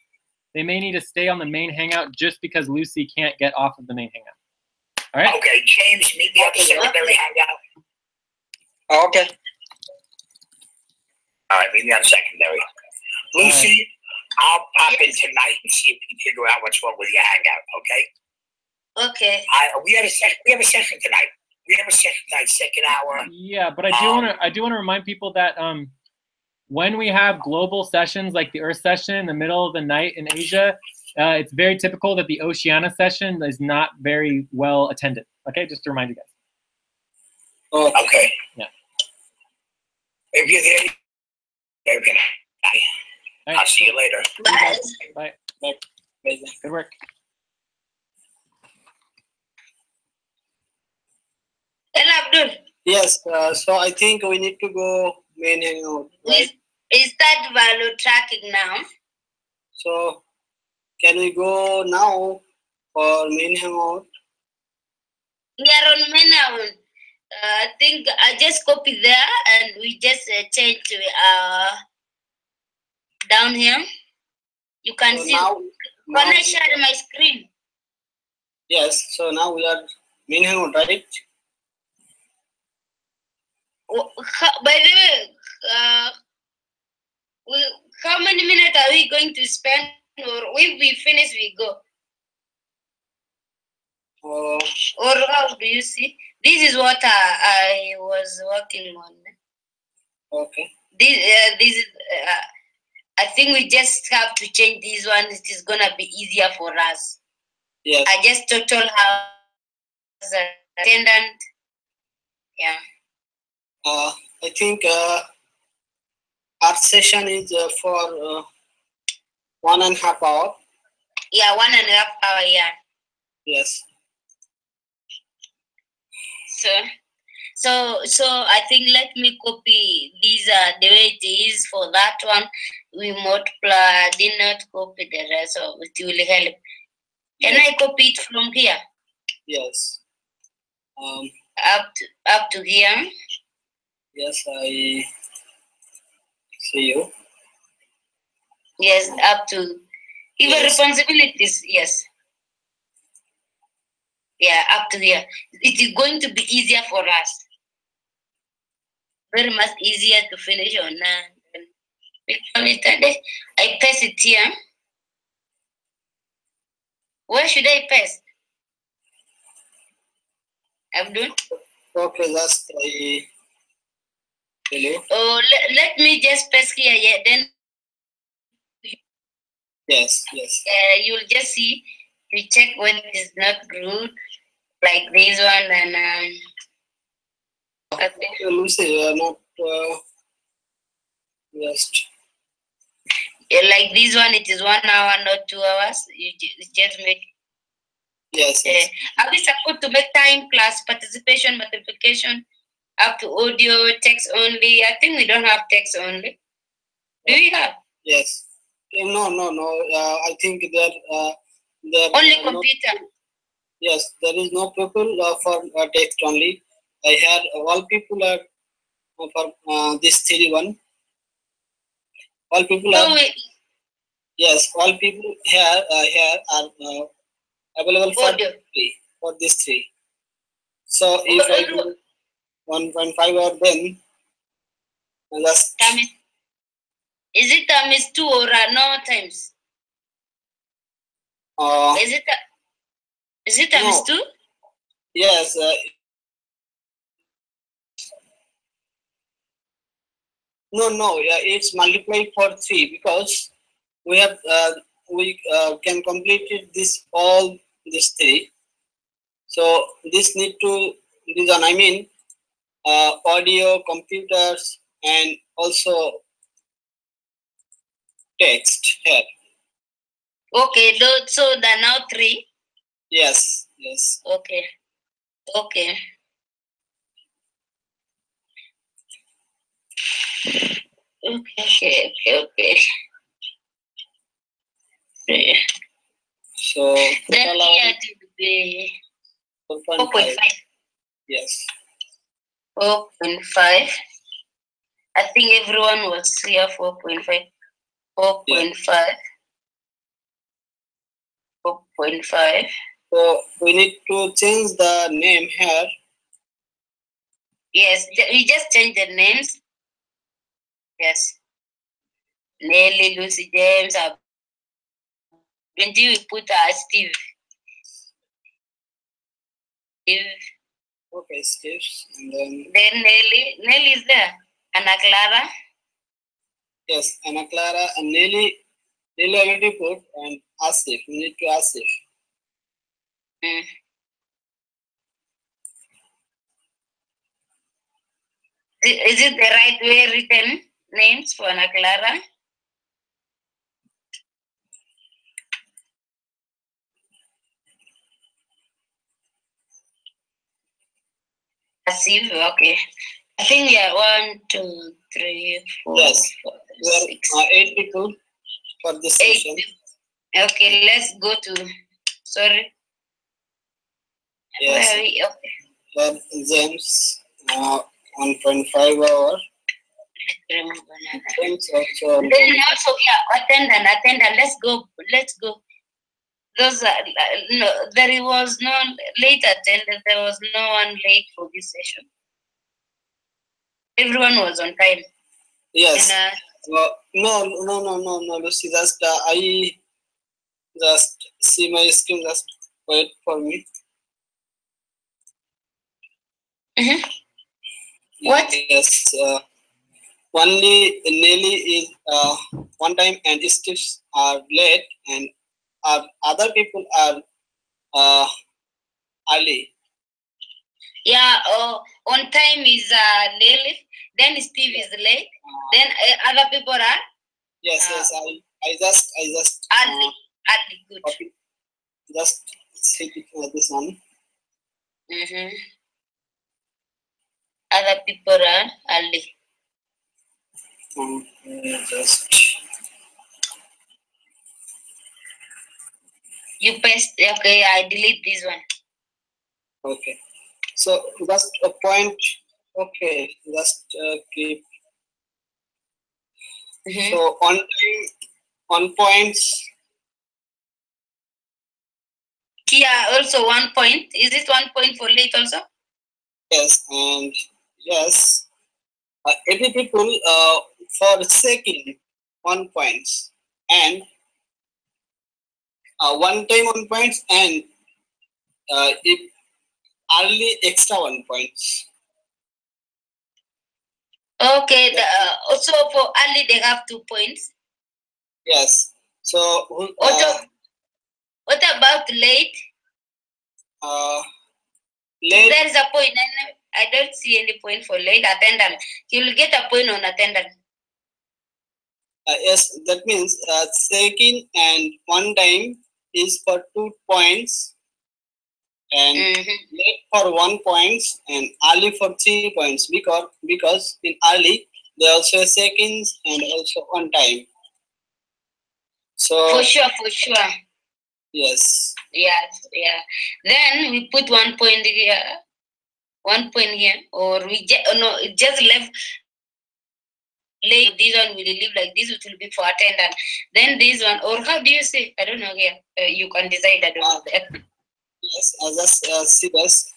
They may need to stay on the main hangout just because Lucy can't get off of the main hangout. All right? Okay, James, meet me at the secondary hangout. Okay. All right, meet me on secondary. Lucy, I'll pop in tonight and see if we can figure out what's wrong with your hangout, okay? Okay. We have a session tonight. Second hour. Yeah, but I do want to remind people that when we have global sessions like the Earth session in the middle of the night in Asia, it's very typical that the Oceania session is not very well attended. Okay, just to remind you guys. Oh, okay. Yeah. If you're there, okay. Bye. Right. I'll see you later. Bye. Good work. Abdul. Yes, so I think we need to go main hangout. Right? We start value tracking now. So can we go now for main hangout? We are on main hangout. I think I just copy there and we just change down here. You can so see. Now Can I share my screen? Yes, so now we are main hangout, right? By the way, how many minutes are we going to spend, or if we finish, we go? Or how do you see? This is what I was working on. Okay. This is. I think we just have to change this one. It is gonna be easier for us. Yes. I just total as an attendant. Yeah. I think our session is for 1.5 hours. Yeah, 1.5 hours. Yeah. Yes. So I think let me copy these the way it is for that one. We multiply. Did not copy the rest of it. Will help. Can I copy it from here? Yes. Up to here. Yes, I see you. Yes, up to even responsibilities. Yes. Yeah, up to here. It is going to be easier for us. Very much easier to finish on now. I paste it here. Where should I paste? Abdul? Okay, just try. Hello? Oh, let me just paste here. Yeah, then Yes. You'll just see. You check when it's not good, like this one, and Lucy, not just. Like this one, it is 1 hour, not 2 hours. You just make. Yes. Are we supposed to make time plus participation, multiplication, up to audio, text only? I think we don't have text only. Do you have? Yes. No. I think that only computer. Yes, there is no people for text only. I had all people are for this 3-1. All people are. Yes, all people here are available for this 3. So if I do 1.5 or then just. Is it times 2 or no times? Is it times 2? Yes. No. Yeah, it's multiplied for 3 because we have we can complete this 3. So this need to design. I mean, audio, computers, and also text here. Okay, so there are now 3. Yes. Okay. So then here it will be 4.5. Yes. 4.5. I think everyone was here 4.5. 4.5. 4.5. So we need to change the name here. Yes, we just change the names. Yes. Nelly, Lucy, James, Benji, we put Steve. Okay, Steve. And then Nelly is there. Anna Clara. Yes, Anna Clara and Nelly already put, and Asif. We need to Asif. Is it the right way written names for Anna Clara? Asif, okay. I think we are 1, 2, 3, 4. Yes, 5, we are 8 people for this session. Okay, let's go to. Sorry. Yes. Okay. James 1.5 hour. James also. Then also attendant. Let's go. Those are, no, there was no late attendance. There was no one late for this session. Everyone was on time. Yes. And, no, Lucy. Just I just see my screen. Just wait for me. What? Yes. Only Nelly is one time, and Steve are late, and other people are early. Yeah. On time is Nelly. Then Steve is late. Then other people are. Yes. I just. Early. Good. Okay. Just see this one. Other people are early. Just. You paste. Okay, I delete this one. Okay. So just a point. Okay, just keep. So on points. Here also 1 point. Is it 1 point for late also? Yes, and yes, every people for second 1 points and one time 1 points and if early extra 1 points. Okay. Also for early they have 2 points. Yes. So what about late? Late. There is a point, and I don't see any point for late attendance. You will get a point on attendance. Yes, that means second and 1 time is for 2 points, and late for 1 points, and early for 3 points because in early they also have seconds and also 1 time. So for sure. Yes. Yes, yeah. Then we put 1 point here, 1 point here, or we just left. Late, this one will leave like this, it will be for attendance. Then this one, or how do you say? I don't know here. You can decide. I don't know that. Yes, I just see this.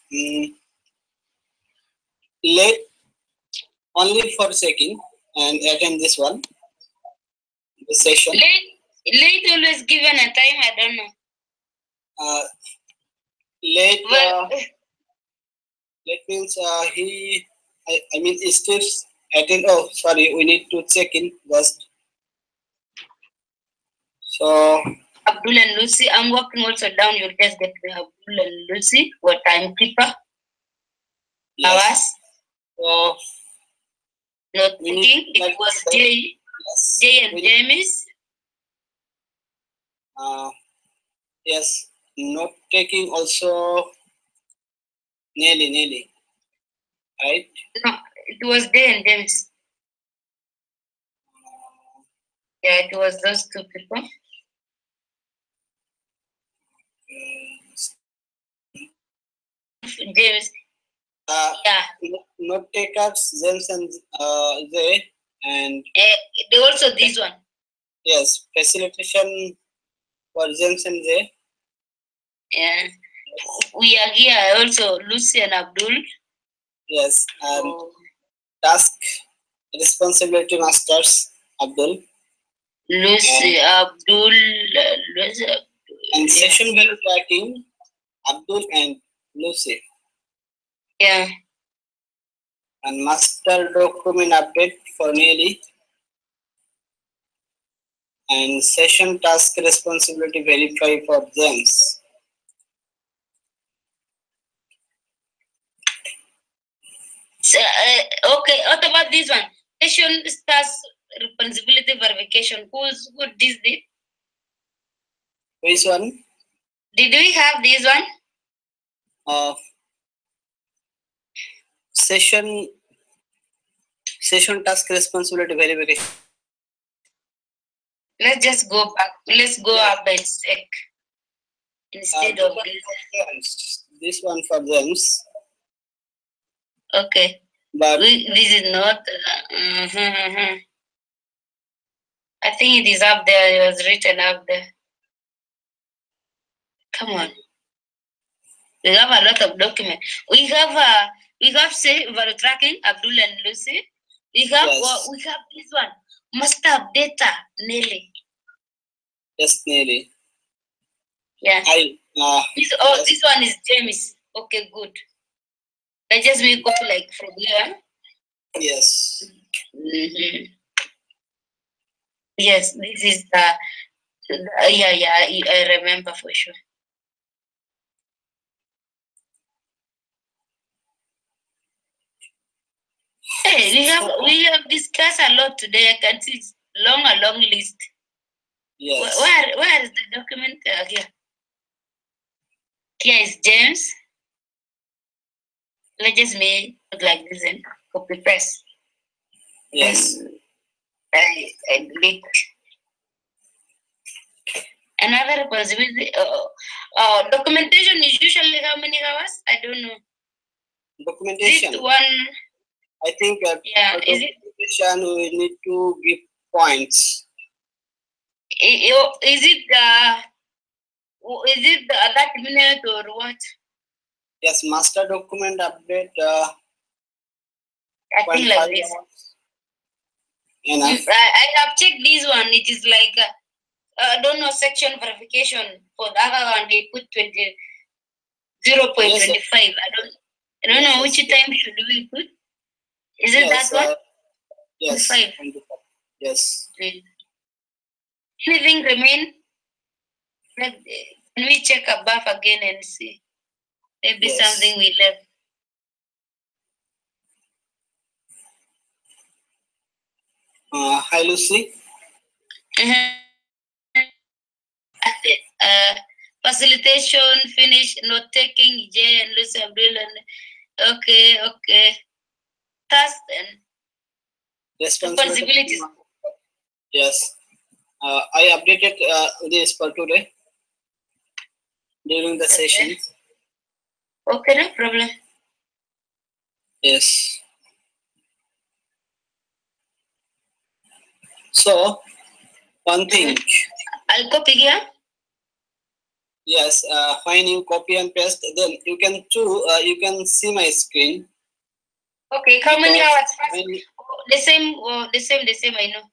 Late only for second and attend this one. This session. Late always given a time. I don't know. Late. Late means he. I mean steps attend. Oh, sorry. We need to check in first. So Abdul and Lucy, I'm working also down. You'll just get to Abdul and Lucy, what timekeeper. Yes. So not thinking it was Jay. Yes. Jay and James. Yes. Not taking also Nelly. Right? No, it was Jay and James. Yeah, it was those 2 people. James. Yeah. Not takers, James and they, and they also this one. Yes, facilitation for James and they. Yeah. We are here also Lucy and Abdul. Yes, and task responsibility masters Abdul. Lucy, Abdul, Lucy. And session value tracking Abdul and Lucy. Yeah. And master document update for Nelly. And session task responsibility verify for James. So, okay, what about this one? Session task responsibility verification. Who did this? Which one? Did we have this one? Session task responsibility verification. Let's just go back. Let's go up and check instead of this. This one for James. Okay. But this is not. I think it is up there. It was written up there. Come on. We have a lot of documents. We have say value tracking Abdul and Lucy. We have this one. Master of data Nelly. Yes, Nelly. Yeah. This one is James. Okay, good. I just will go like from here. Yes. Yes, this is I remember for sure. Hey, we have discussed a lot today. I can see it's a long list. Yes. Where is the document? Here. Here is James. Let's just make it like this and copy paste. Yes. And delete. Another responsibility. Documentation is usually how many hours? I don't know. Documentation. This one. I think is documentation we need to give points. Is it Is it that minute or what? Yes, master document update. I think like this. Enough. I have checked this one. It is like I don't know, section verification. For the other one they put 0.25. I don't know which time should we put. Is it that one? Yes. 5. Yes. Anything remain? Can we check above again and see? Maybe something we left. Hi, Lucy. Facilitation finish, note taking, J and Lucy and Bill. Okay. Task and responsibilities. Yes. I updated this for today during the session. Okay, no problem. Yes. So, one thing. I'll copy here. Yes. When you copy and paste, then you can you can see my screen. Okay. How many hours? The same. I know.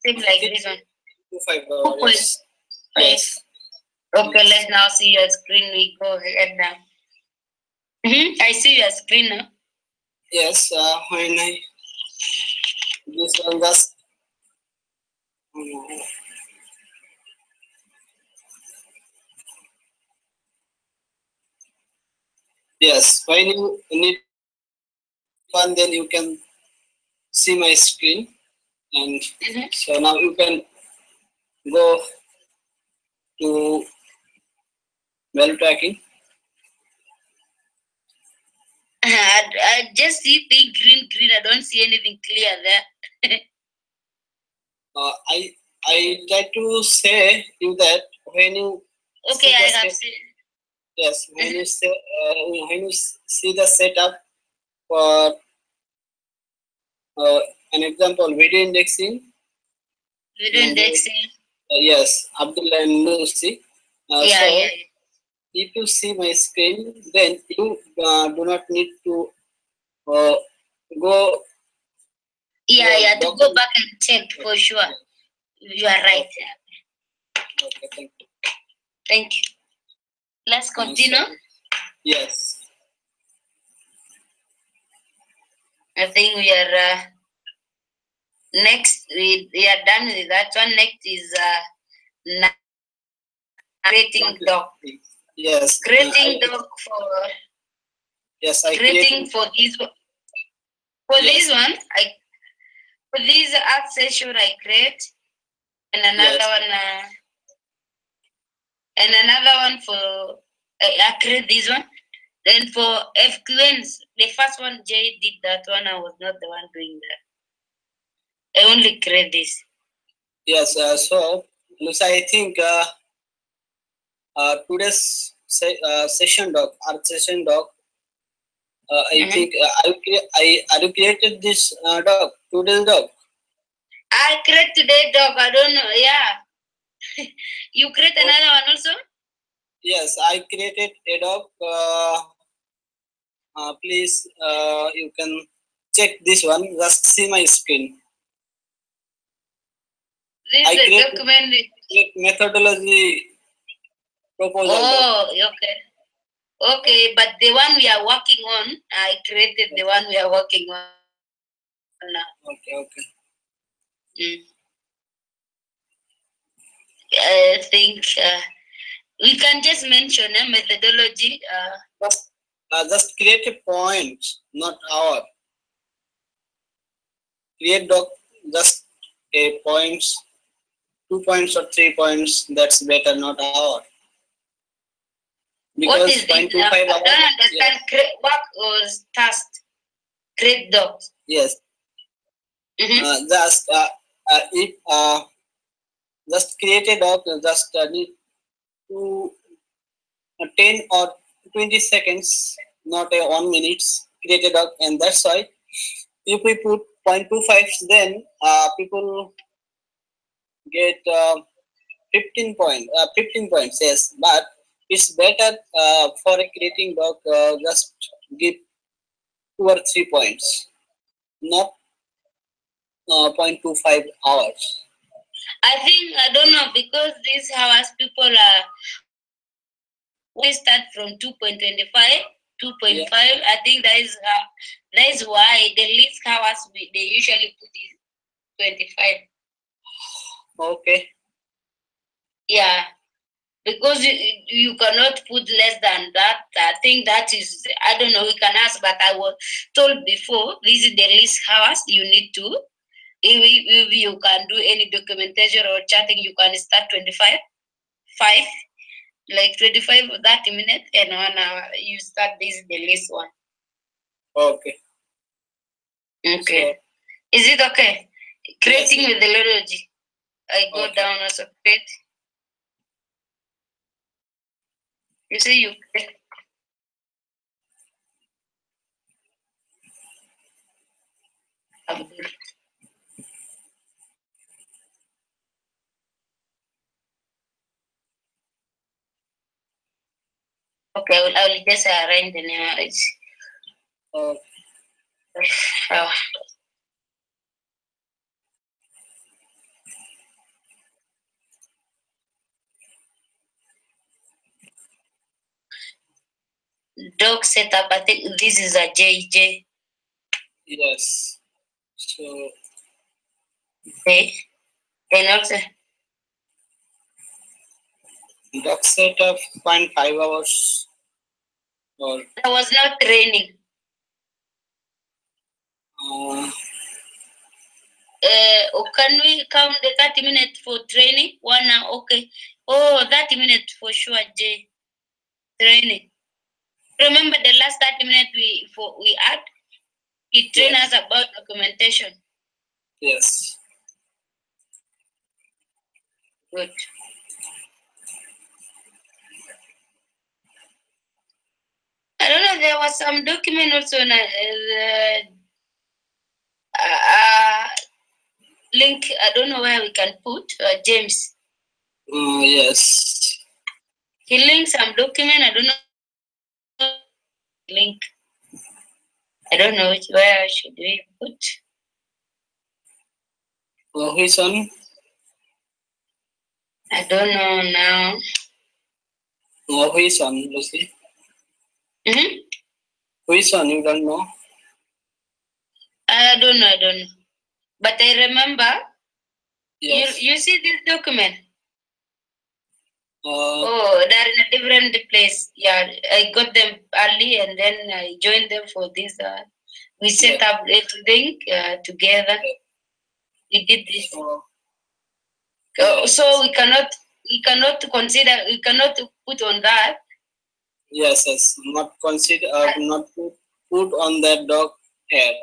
Same like this one. 5 hours. Yes. Okay. Let's now see your screen. We go ahead now. I see your screen now. Yes. When this one just. Yes, when you need one, then you can see my screen, and so now you can go to value tracking. I just see the green. I don't see anything clear there. I try to say you that when you I have seen. Yes, when you say when you see the setup for an example, video indexing. Yes, Abdullah and Lucy. If you see my screen, then you do not need to go. To go back and check for sure. You are right. Okay, thank you. Thank you. Let's continue. Yes. I think we are next. We are done with that one. Next is creating doc. Yes. Creating doc for. Yes, I creating for this one. For this one, for this art session I create, and another one. And another one for I create this one. Then for FQNs, the first one Jay did that one. I was not the one doing that. I only create this. Yes. So, Lucy, I think today's session doc, art session doc. I think I created this doc, today's doc. I create today doc. I don't know. Yeah. You create another one also? Yes, I created a doc. Please, you can check this one. Just see my screen. This is a document. Methodology proposal. Okay, but the one we are working on, I created the one we are working on now. Okay. I think we can just mention a methodology. Just create a point, not hour. Create doc, just a points, 2 points or 3 points. That's better, not hour. Because what is it? I don't understand. Work or task? Create docs. Yes. Just create a doc. Just need to 10 or 20 seconds, not a 1 minute. Create a doc, and that's why if we put 0.25, then people get 15 points, yes, but it's better for a creating dog, just give 2 or 3 points, not 0.25 hours. I think, I don't know, because these hours people are, we start from 2.25, 2.5. Yeah. I think that is why the least hours they usually put is 25. Okay. Yeah, because you cannot put less than that. I think that is, I don't know, we can ask, but I was told before, this is the least hours you need to. If you can do any documentation or chatting, you can start 25, 5, like 25, 30 minutes, and 1 hour. You start this, the least one. Okay. Okay. So, is it okay? Creating yes. methodology. I go down as a create. You say you create. Okay, I will just arrange the name. Dog setup, I think this is a JJ. Yes. So, okay. And also, dog setup, 0.5 hours. Or I was not training. Can we count the 30 minutes for training? 1 hour, okay. Oh, 30 minutes for sure, J. Training. Remember the last 30 minutes we had? He trained us about documentation. Yes. Good. I don't know, there was some document also on link. I don't know where we can put James. Yes. He linked some document. I don't know link. I don't know where should we put. Which one? I don't know now. Which one, Lucy? Mm-hmm. Which one you don't know? I don't know. But I remember. Yes. You see this document? They're in a different place. Yeah, I got them early and then I joined them for this. We set up everything together. We did this. So we cannot consider, we cannot put on that. Yes, not consider, not put on that dog head.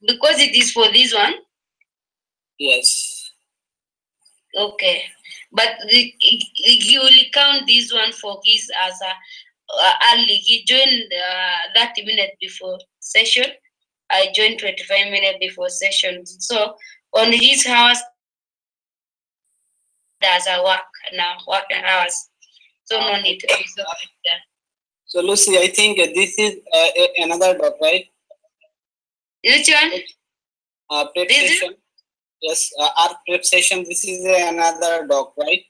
Because it is for this one? Yes. Okay. But you will count this one for his as a early. He joined 30 minutes before session. I joined 25 minutes before session. So on his hours, there's a working hours. So no need to be so that. So Lucy, I think this is another dog, right? Which one? Prep session. Yes, our prep session. This is another dog, right?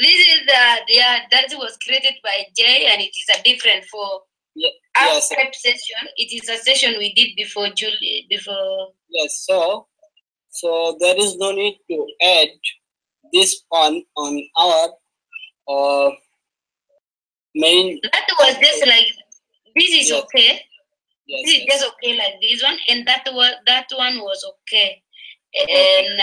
This is that was created by Jay, and it is a different for our prep session. It is a session we did before Julie. Yes, so there is no need to add this on our main. That was just like this is okay. Yes, this is just okay like this one, and that one was okay, and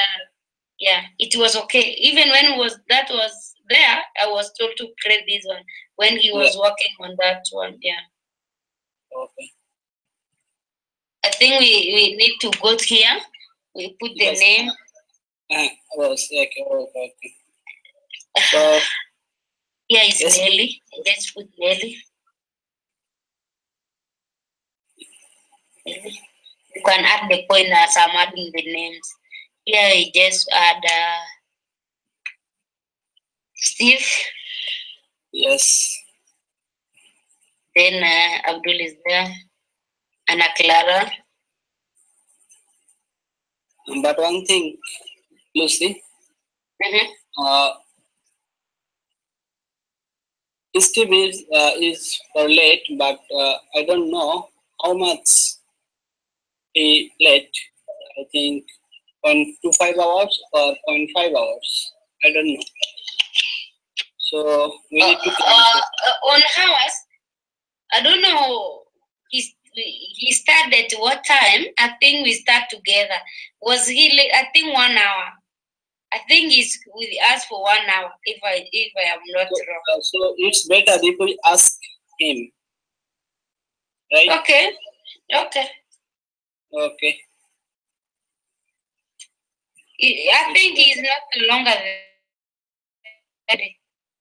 it was okay. Even when that was there, I was told to create this one when he was working on that one. Yeah. Okay. I think we need to go here. We put the name. Okay. So yeah, it's Nelly. Let's put Nelly. You can add the point as I'm adding the names. Here we just add Steve. Yes. Then Abdul is there. Anna Clara. But one thing, Lucy. Steve is for late, but I don't know how much he late. I think 0.25 hours or 0.5 hours. I don't know. So we need to on hours. I don't know. He started what time? I think we start together. Was he late? I think 1 hour. I think he's with us for 1 hour. If I am not wrong. So it's better if we ask him, right? Okay. Okay. Okay. I think he's not longer than,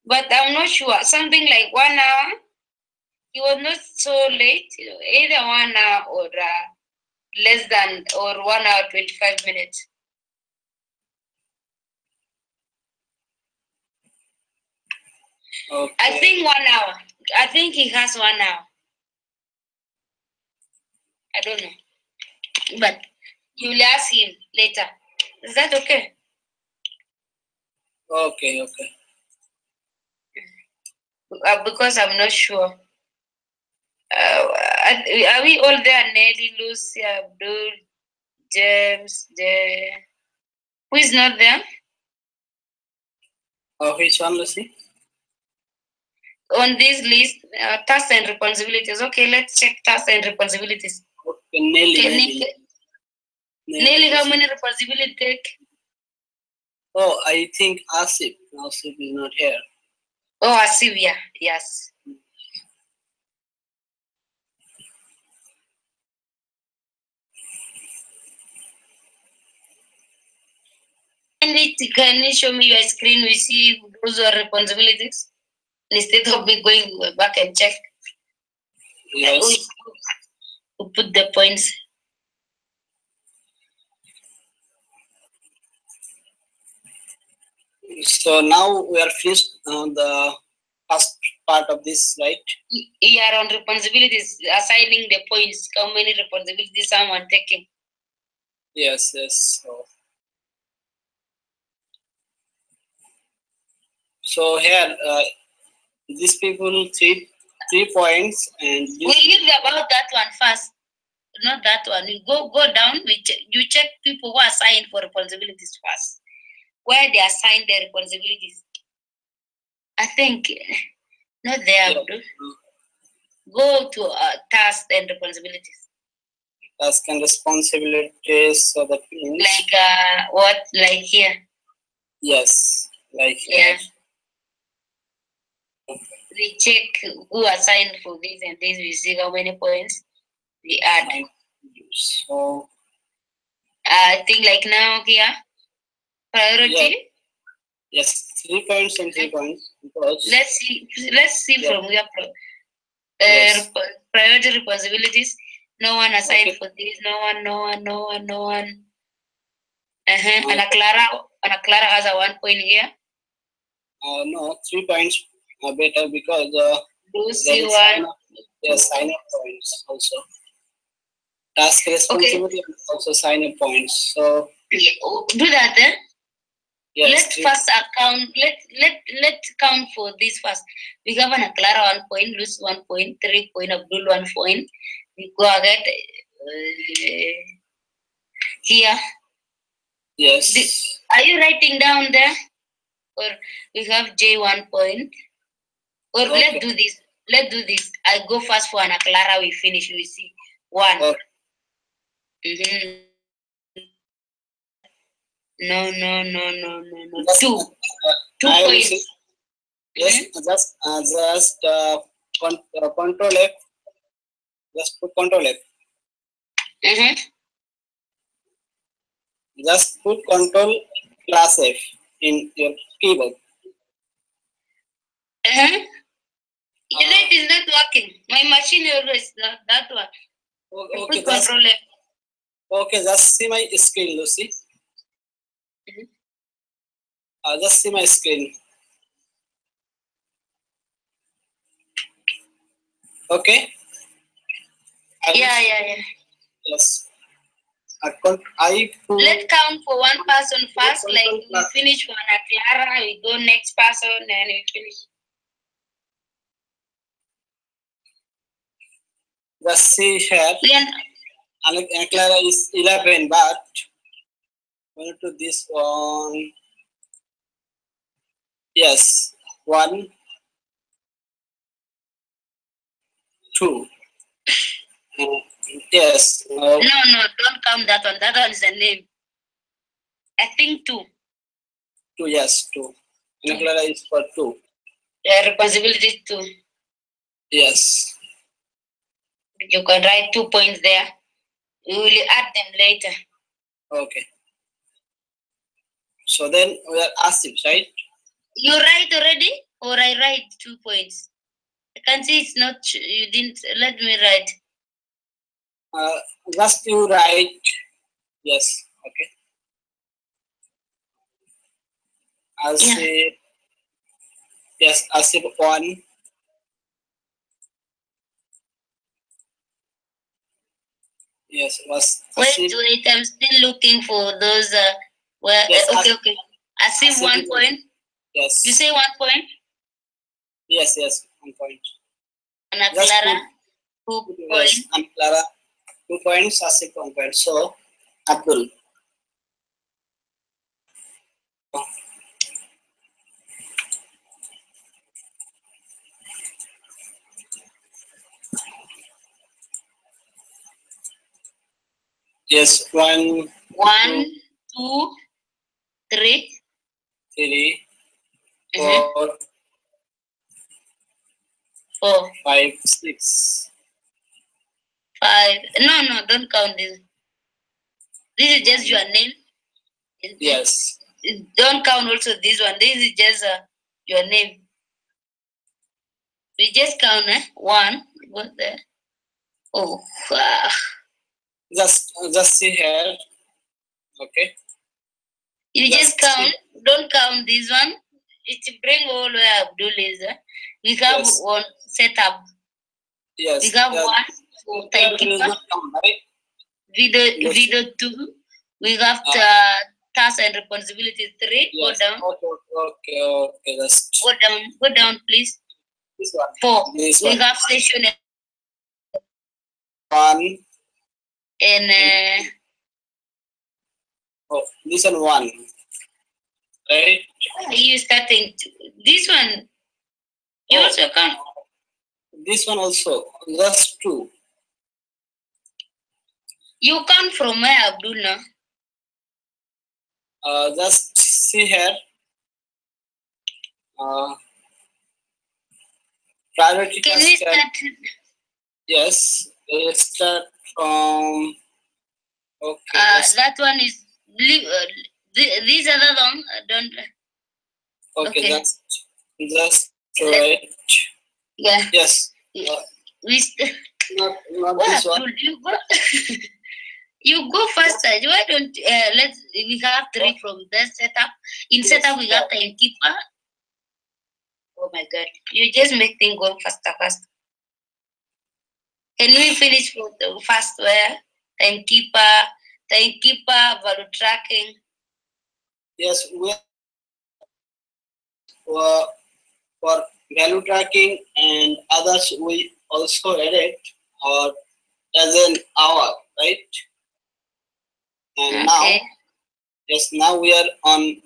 but I'm not sure. Something like 1 hour. He was not so late. Either 1 hour or less than, or 1 hour 25 minutes. Okay. I think 1 hour. I think he has 1 hour. I don't know, but you will ask him later. Is that okay? Okay. Okay. Because I'm not sure. Are we all there? Nelly, Lucy, Abdul, James, who is not there? Which one, Lucy? On this list, tasks and responsibilities. Okay, let's check tasks and responsibilities. Okay, Nelly. Nelly, how many responsibilities take? Oh, I think Asif. Asif is not here. Oh, Asif, yeah, yes. Can you show me your screen? We see those are responsibilities instead of me going back and check. Yes. We put the points. So now we are finished on the first part of this, right? We are on responsibilities, assigning the points. How many responsibilities someone taking? Yes. So here, these people three points, and we leave about that one first. Not that one. You go down. You check people who are assigned for responsibilities first. Where they assign their responsibilities. I think not there. Yeah. Go to tasks and responsibilities. Tasks and responsibilities. So that means like what? Like here. Yes. Like yeah. We check who assigned for this and this. We see how many points we add. So I think like now here. Priority. Yeah. Yes, 3 points and 3 points. Because let's see yeah. From your priority responsibilities. No one assigned for this. No one. Ana Clara has a 1 point here. No, 3 points are better because Lucy one. Yes, sign up points also. Task responsibility also sign up points. So do that then. Yes, let's first account. Let's count for this first. We have Ana Clara 1 point, Lucy 1 point, 3 point, Abdul 1 point. We go ahead here. Yes. Are you writing down there? Or we have J 1 point. Or okay. Let's do this. I go first for Ana Clara. We finish. We see 1. Okay. No. 2 points. Yes, just control F. Just put control F. Just put control plus F in your keyboard. It is not working. My machine is not that one. Okay, put control F. Okay, just see my screen, Lucy. Just see my screen. Okay. Yeah. Yes. Let's count for one person first. Like we finish one at Clara, we go next person, and we finish. Let's see here. And Clara is 11, but going to this one. Yes, 1, 2. Yes. No, don't count that one. That one is a name. I think 2. 2, yes, 2. Clara is for 2. The responsibility is 2. Yes. You can write 2 points there. We will add them later. Okay. So then we are Asif, right? You write already, or I write 2 points? I can see it's not. You didn't let me write. Just you write. Yes. Okay. Asif. Yes, Asif 1. Yes, was Asif. Wait, I'm still looking for those. Where? Yes, okay. Asif 1 point. Yes. You say 1 point? Yes, 1 point. And Clara, 2 points. Yes, and Clara, 2 points. Asif 1 point. So, Abdul. Yes, 1, 2, 3. 3, 4, 5, 6. 5. No, don't count this. This is just your name. Yes. Don't count also this one. This is just your name. We just count 1. What there? Oh, wow. Just see here. Okay. You just count. Don't count this one. It's bring all where Abdul is. We have one setup. Yes. We have 1 for timekeeper. Video 2. We have tasks and responsibilities 3. Yes. Go down. Okay. Go down, please. This one. 4. This we one. have session 1. And this one 1. Right? You starting this one. You also count. This one also. Just 2. You count from where, Abdullah? Just see here. Priority Can we start? Yes, we start from. Okay. That one is these other one don't. Okay. Just right. Yeah. Yes. Not this one. You go faster. Why don't we have 3 from that setup. In setup we have timekeeper. Oh my God! You just make things go faster. Can we finish with the first where timekeeper, value tracking? Yes, for value tracking and others we also edit or as an hour, right? And now we are on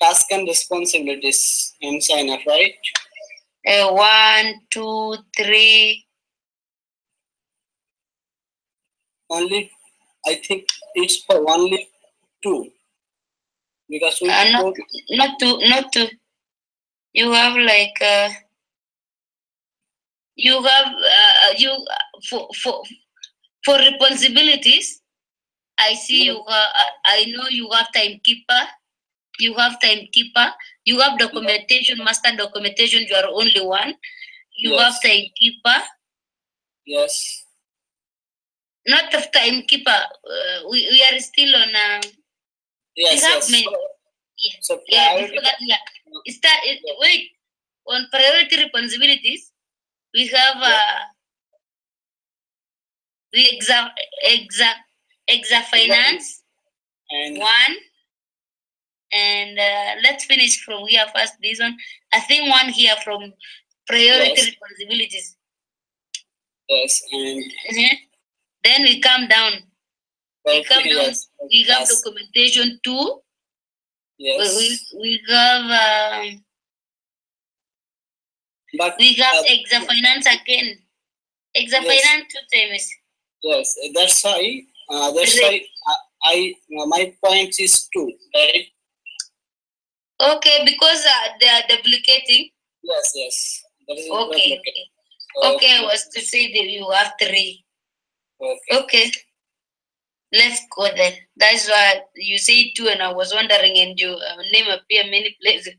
task and responsibilities and sign up, right? 1, 2, 3. Only, I think it's for only 2. Because we not two. You have like you have for responsibilities. I see you. I know you have timekeeper. You have documentation, master documentation. You are only 1. You have timekeeper. Yes. Not the timekeeper. We are still on. Yes. So before that, wait. On priority responsibilities, We have Exa Finance and 1. And let's finish from here first. This one, I think one here from priority Yes. responsibilities. yes, and Then we come down. We come down. yes, We have yes, documentation 2. yes. We have But Exa Finance again. Exa Yes. Finance 2 times. yes, that's why I my point is 2, right? Okay, because they are duplicating. Yes, yes. That is Okay, okay. Okay, I was to say that you have 3. Okay. Okay. Let's go then. That's why you say 2 and I was wondering and you name appear many places.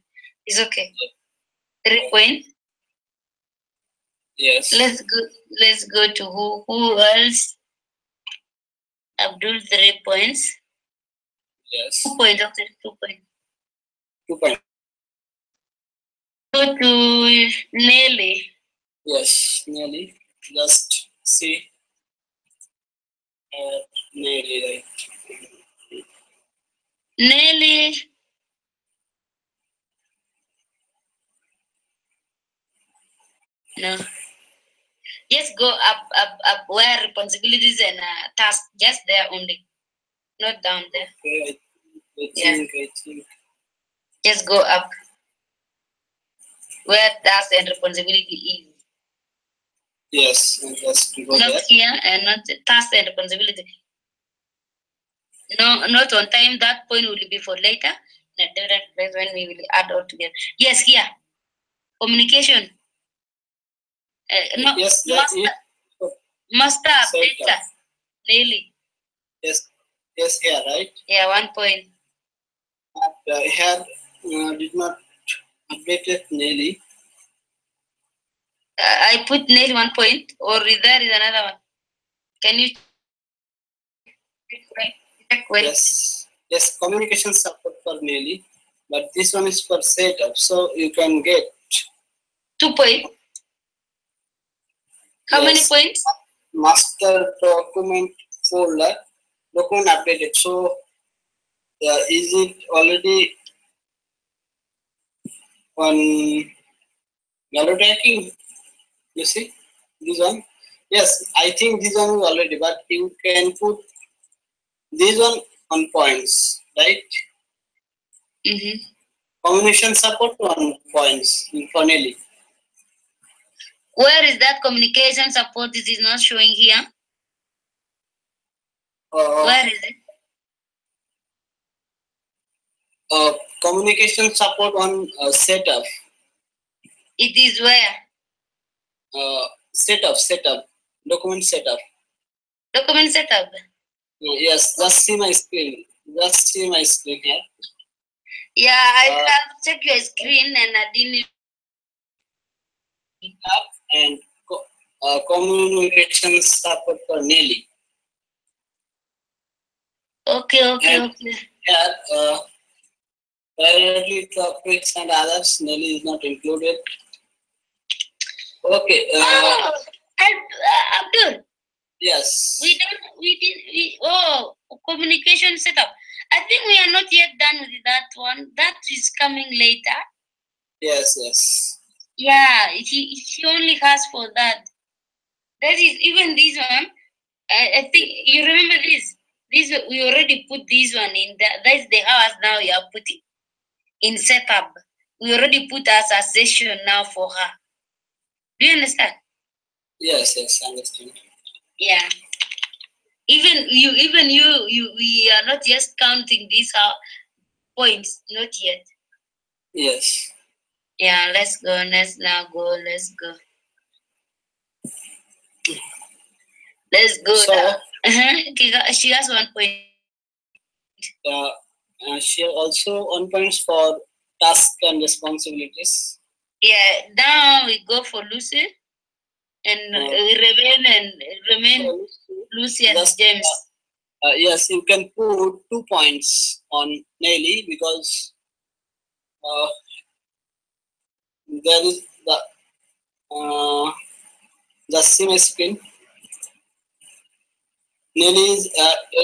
It's okay. 3 points. Yes. Let's go to who else? Abdul 3 points. Yes. 2 points, okay, 2 points. 2 points. Go to Nelly. Yes, Nelly. Just see. Nelly, right? Nelly. No. Just go up where responsibilities and tasks, just there only. Not down there. Okay, I Yeah. think. Just go up where task and responsibility is. Yes, and just go Not there. here and not task and responsibility. No, not on time. That point will be for later. In a different place when we will add all together. Yes, here. Communication. No, Yes, that is. master Sorry, updater. Nelly. Yes, yes, here, right? Yeah, 1 point. Here did not update it Nelly. I put Nelly 1 point, or there is another one. Can you check where? Yes, yes, communication support for Nelly, but this one is for setup, so you can get 2 points. How many Yes. points? Master document folder, document updated. So is it already on value tracking? You see this one? Yes, I think this one is already, but you can put this one on points, right? Communication support on points for Nelly. Where is that communication support? It is not showing here. Where is it? Communication support on setup. It is where? Setup, document setup. Document setup. Yes, just see my screen. Just see my screen here. Yeah, I have checked your screen and I didn't. And communication support for Nelly. Okay, okay, And okay. here, priority topics and others, Nelly is not included. Okay. Abdul. Yes. Communication setup. I think we are not yet done with that one. That is coming later. Yes, yes. Yeah, he only has for that. That is even this one. I think you remember this. This we already put this one in. That's the hours now you are putting in setup. We already put as a session now for her. Do you understand? Yes, yes, I understand. Yeah. Even you, we are not just counting these points, not yet. Yes. Yeah, let's go. Let's go. Let's go. So, she has 1 point. she also 1 points for task and responsibilities. Yeah, now we go for Lucy and remain Lucy and just, James. Yes, you can put 2 points on Nelly because there is the Just see my screen. Nelly's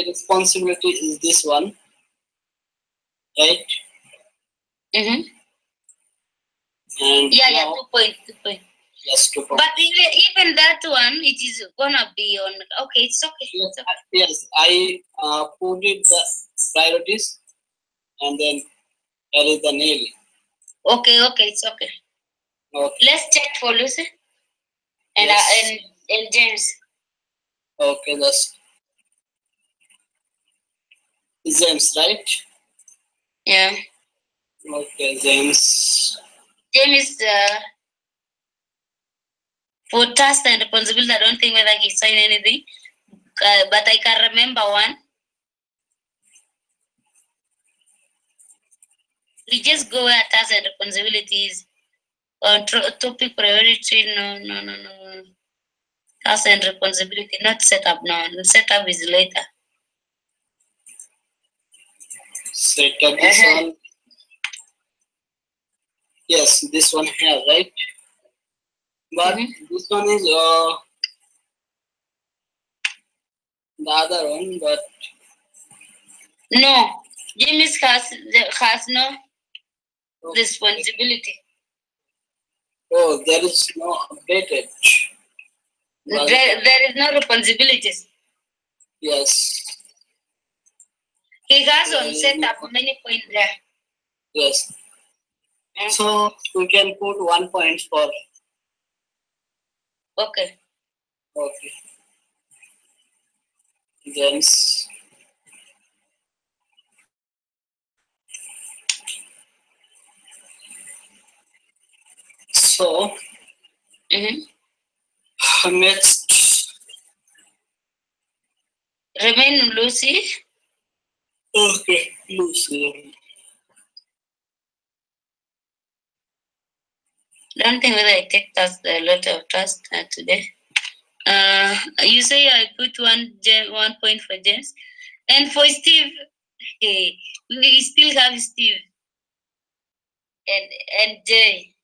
responsibility is this one, right? Mm-hmm. And yeah, now, 2 point, 2 point. Yes, 2 point. But even that one, it is gonna be on. Okay, it's okay. Yes, It's okay. yes, I put it the priorities, and then there is the Nelly. Okay, it's okay. Okay. Let's check for Lucy and Yes. and James. Okay, that's James, right? Yeah. Okay, James. James for task and responsibility, I don't think whether he signed anything, but I can remember one. We just go where tasks and responsibilities on topic priority. No. Task and responsibility, not setup. No, setup is later. Setup this one. Yes, this one here, right? But this one is the other one, but no, James has no responsibility. Oh, there is no updated. There is no responsibilities. Yes. He has on setup many points there. Yes. So we can put 1 point for. Okay. Okay. James. So next remain Lucy. Okay, Lucy. Don't think whether I take a lot of task today. You say I put 1 point for James, and for Steve, we still have Steve and Jay.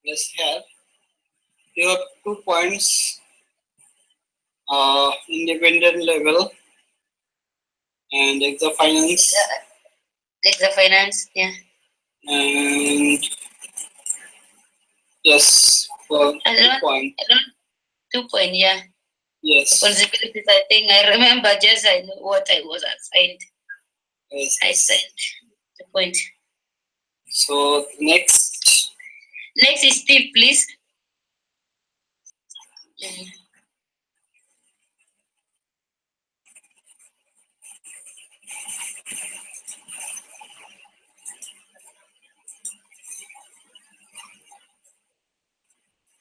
Yes, here you have 2 points. Independent level and extra finance. Extra finance, yeah. And yes, for 2 points. 2 point, yeah. Yes. Responsibilities, I think I remember just I know what I was assigned. Yes. I signed 2 point. So next is Steve, please.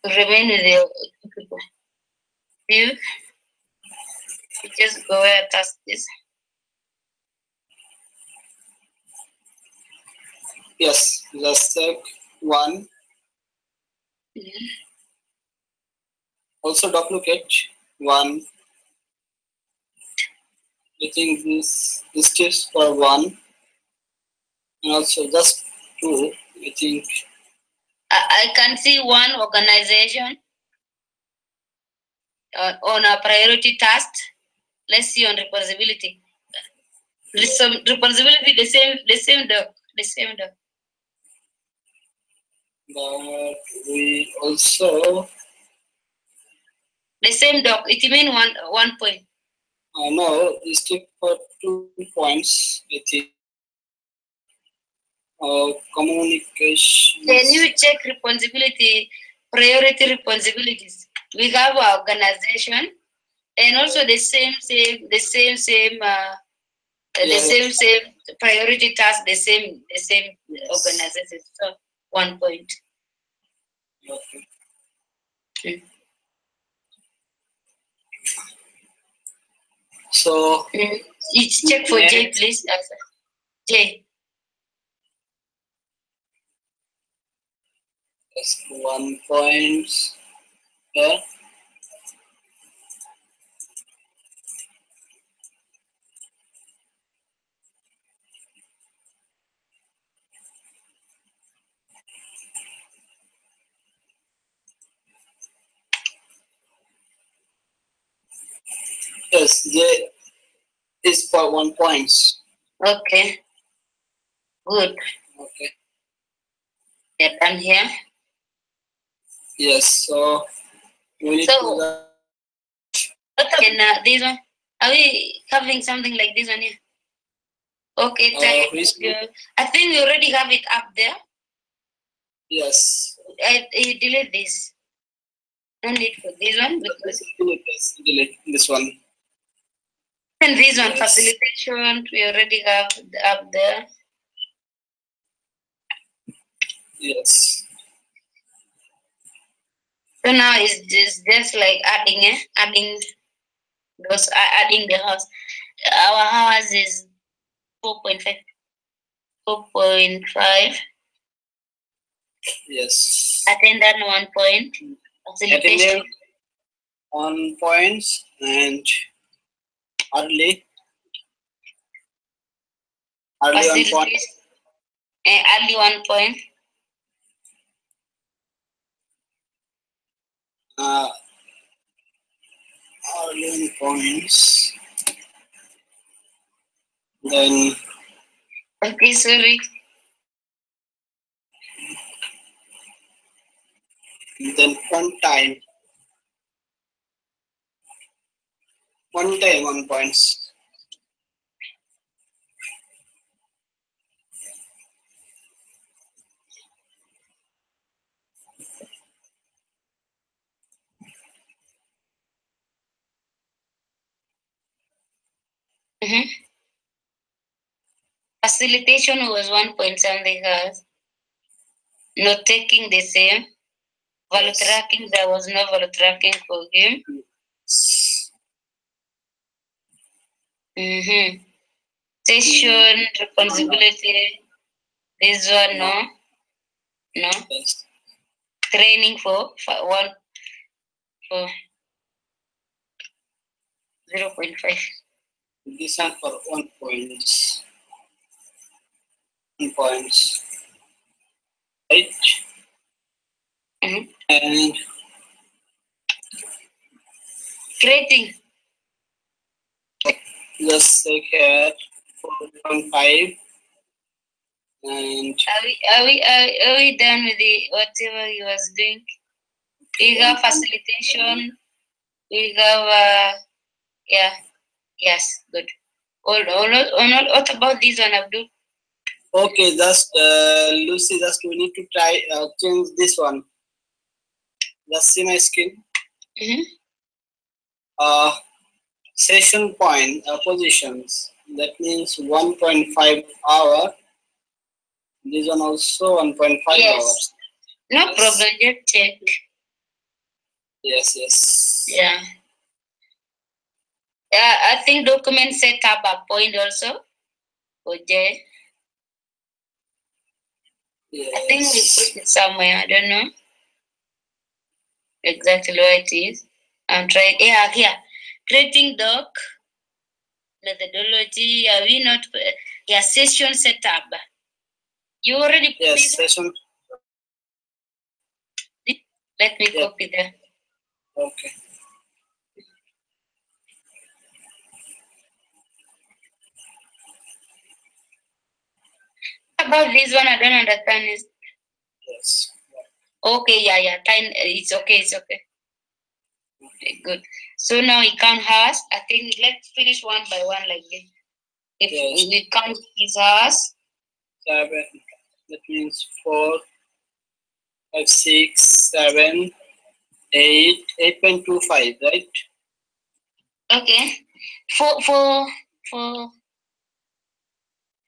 Remain with the people. You just go where task is. Yes, just check 1. Also duplicate 1. I think this is for 1. And also just 2. I think I can see one organization on a priority task. Let's see on responsibility. Responsibility the same dog. But we also the same dog. It means 1 point. No, it's stick for 2 points. I think. Communication. Can you check responsibility, priority responsibilities? We have our organization, and also the same priority task, the same organization. So 1 point. Okay. So check for Jay, please. Jay. That's 1 point here. Yes, J is for 1 point. Okay. Good. Okay. We're done here. Yes. So we need So, to this one? Are we having something like this one here? Okay, I think we already have it up there. Yes. I delete this. No need for this one because delete this one. And this one, facilitation, we already have up there. Yes. So now it's just like adding the house. Our house is 4.5. 4.5. Yes. Attendant 1 point. Facilitation. 1 point and early 1 point. Early 1 point. Early points. Then. Okay, sorry. Then 1 time. 1 time 1 points. Facilitation was 1 point something else. Not taking the same. Value tracking, there was no value tracking for him. Session responsibility. This one, no. No. Training for 0.5. This one for 1 point. 1 points. Right? And creating. Just take here 4.5. And are we done with the whatever he was doing? We have facilitation. We have yes, good. What about this one, Abdul? Okay, just Lucy, just we need to try change this one. Just see my screen. Session point positions. That means 1.5 hour. This one also 1.5 hours. No problem, just check. Yes. Yeah. I think document set up a point also. Okay. Yes. I think we put it somewhere. I don't know exactly where it is. I'm trying. Yeah, here. Creating doc methodology. Are we not? Session setup. You already put it? Session. Let me copy that. Okay. About this one, I don't understand. Yes. Okay, yeah. Time. It's okay. Okay, good. So now we count hours. I think let's finish one by one like this. If we count his hours. 7. That means 4, 5, 6, 7, 8, 8.25, right? Okay. 4,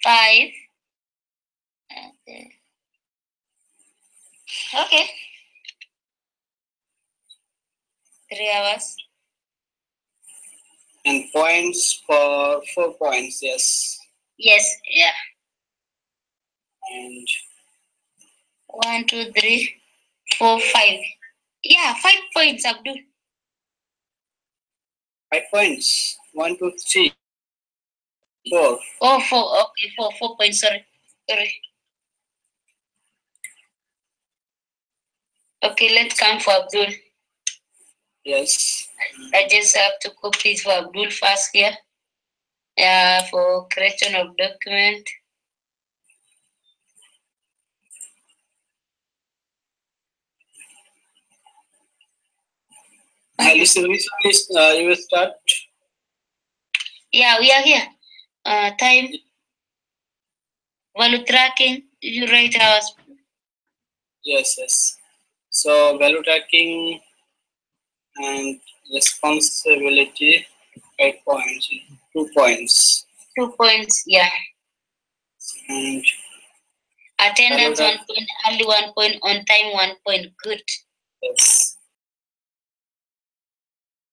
5. Okay. 3 hours. And points for 4 points, yes. Yes, yeah. And 1, 2, 3, 4, 5. Yeah, 5 points, Abdul. 5 points. 1, 2, 3, 4. Oh, 4. Okay, 4 points. Sorry. Okay, let's count for Abdul. Yes. I just have to copy it for Abdul first here. For creation of document. Listen, which one is you will start? Yeah, we are here. Time. Value tracking. You write ours. Yes, yes. So value tracking and responsibility 5 points, 2 points. 2 points, yeah. And attendance 1 point, only 1 point, on time 1 point. Good. Yes.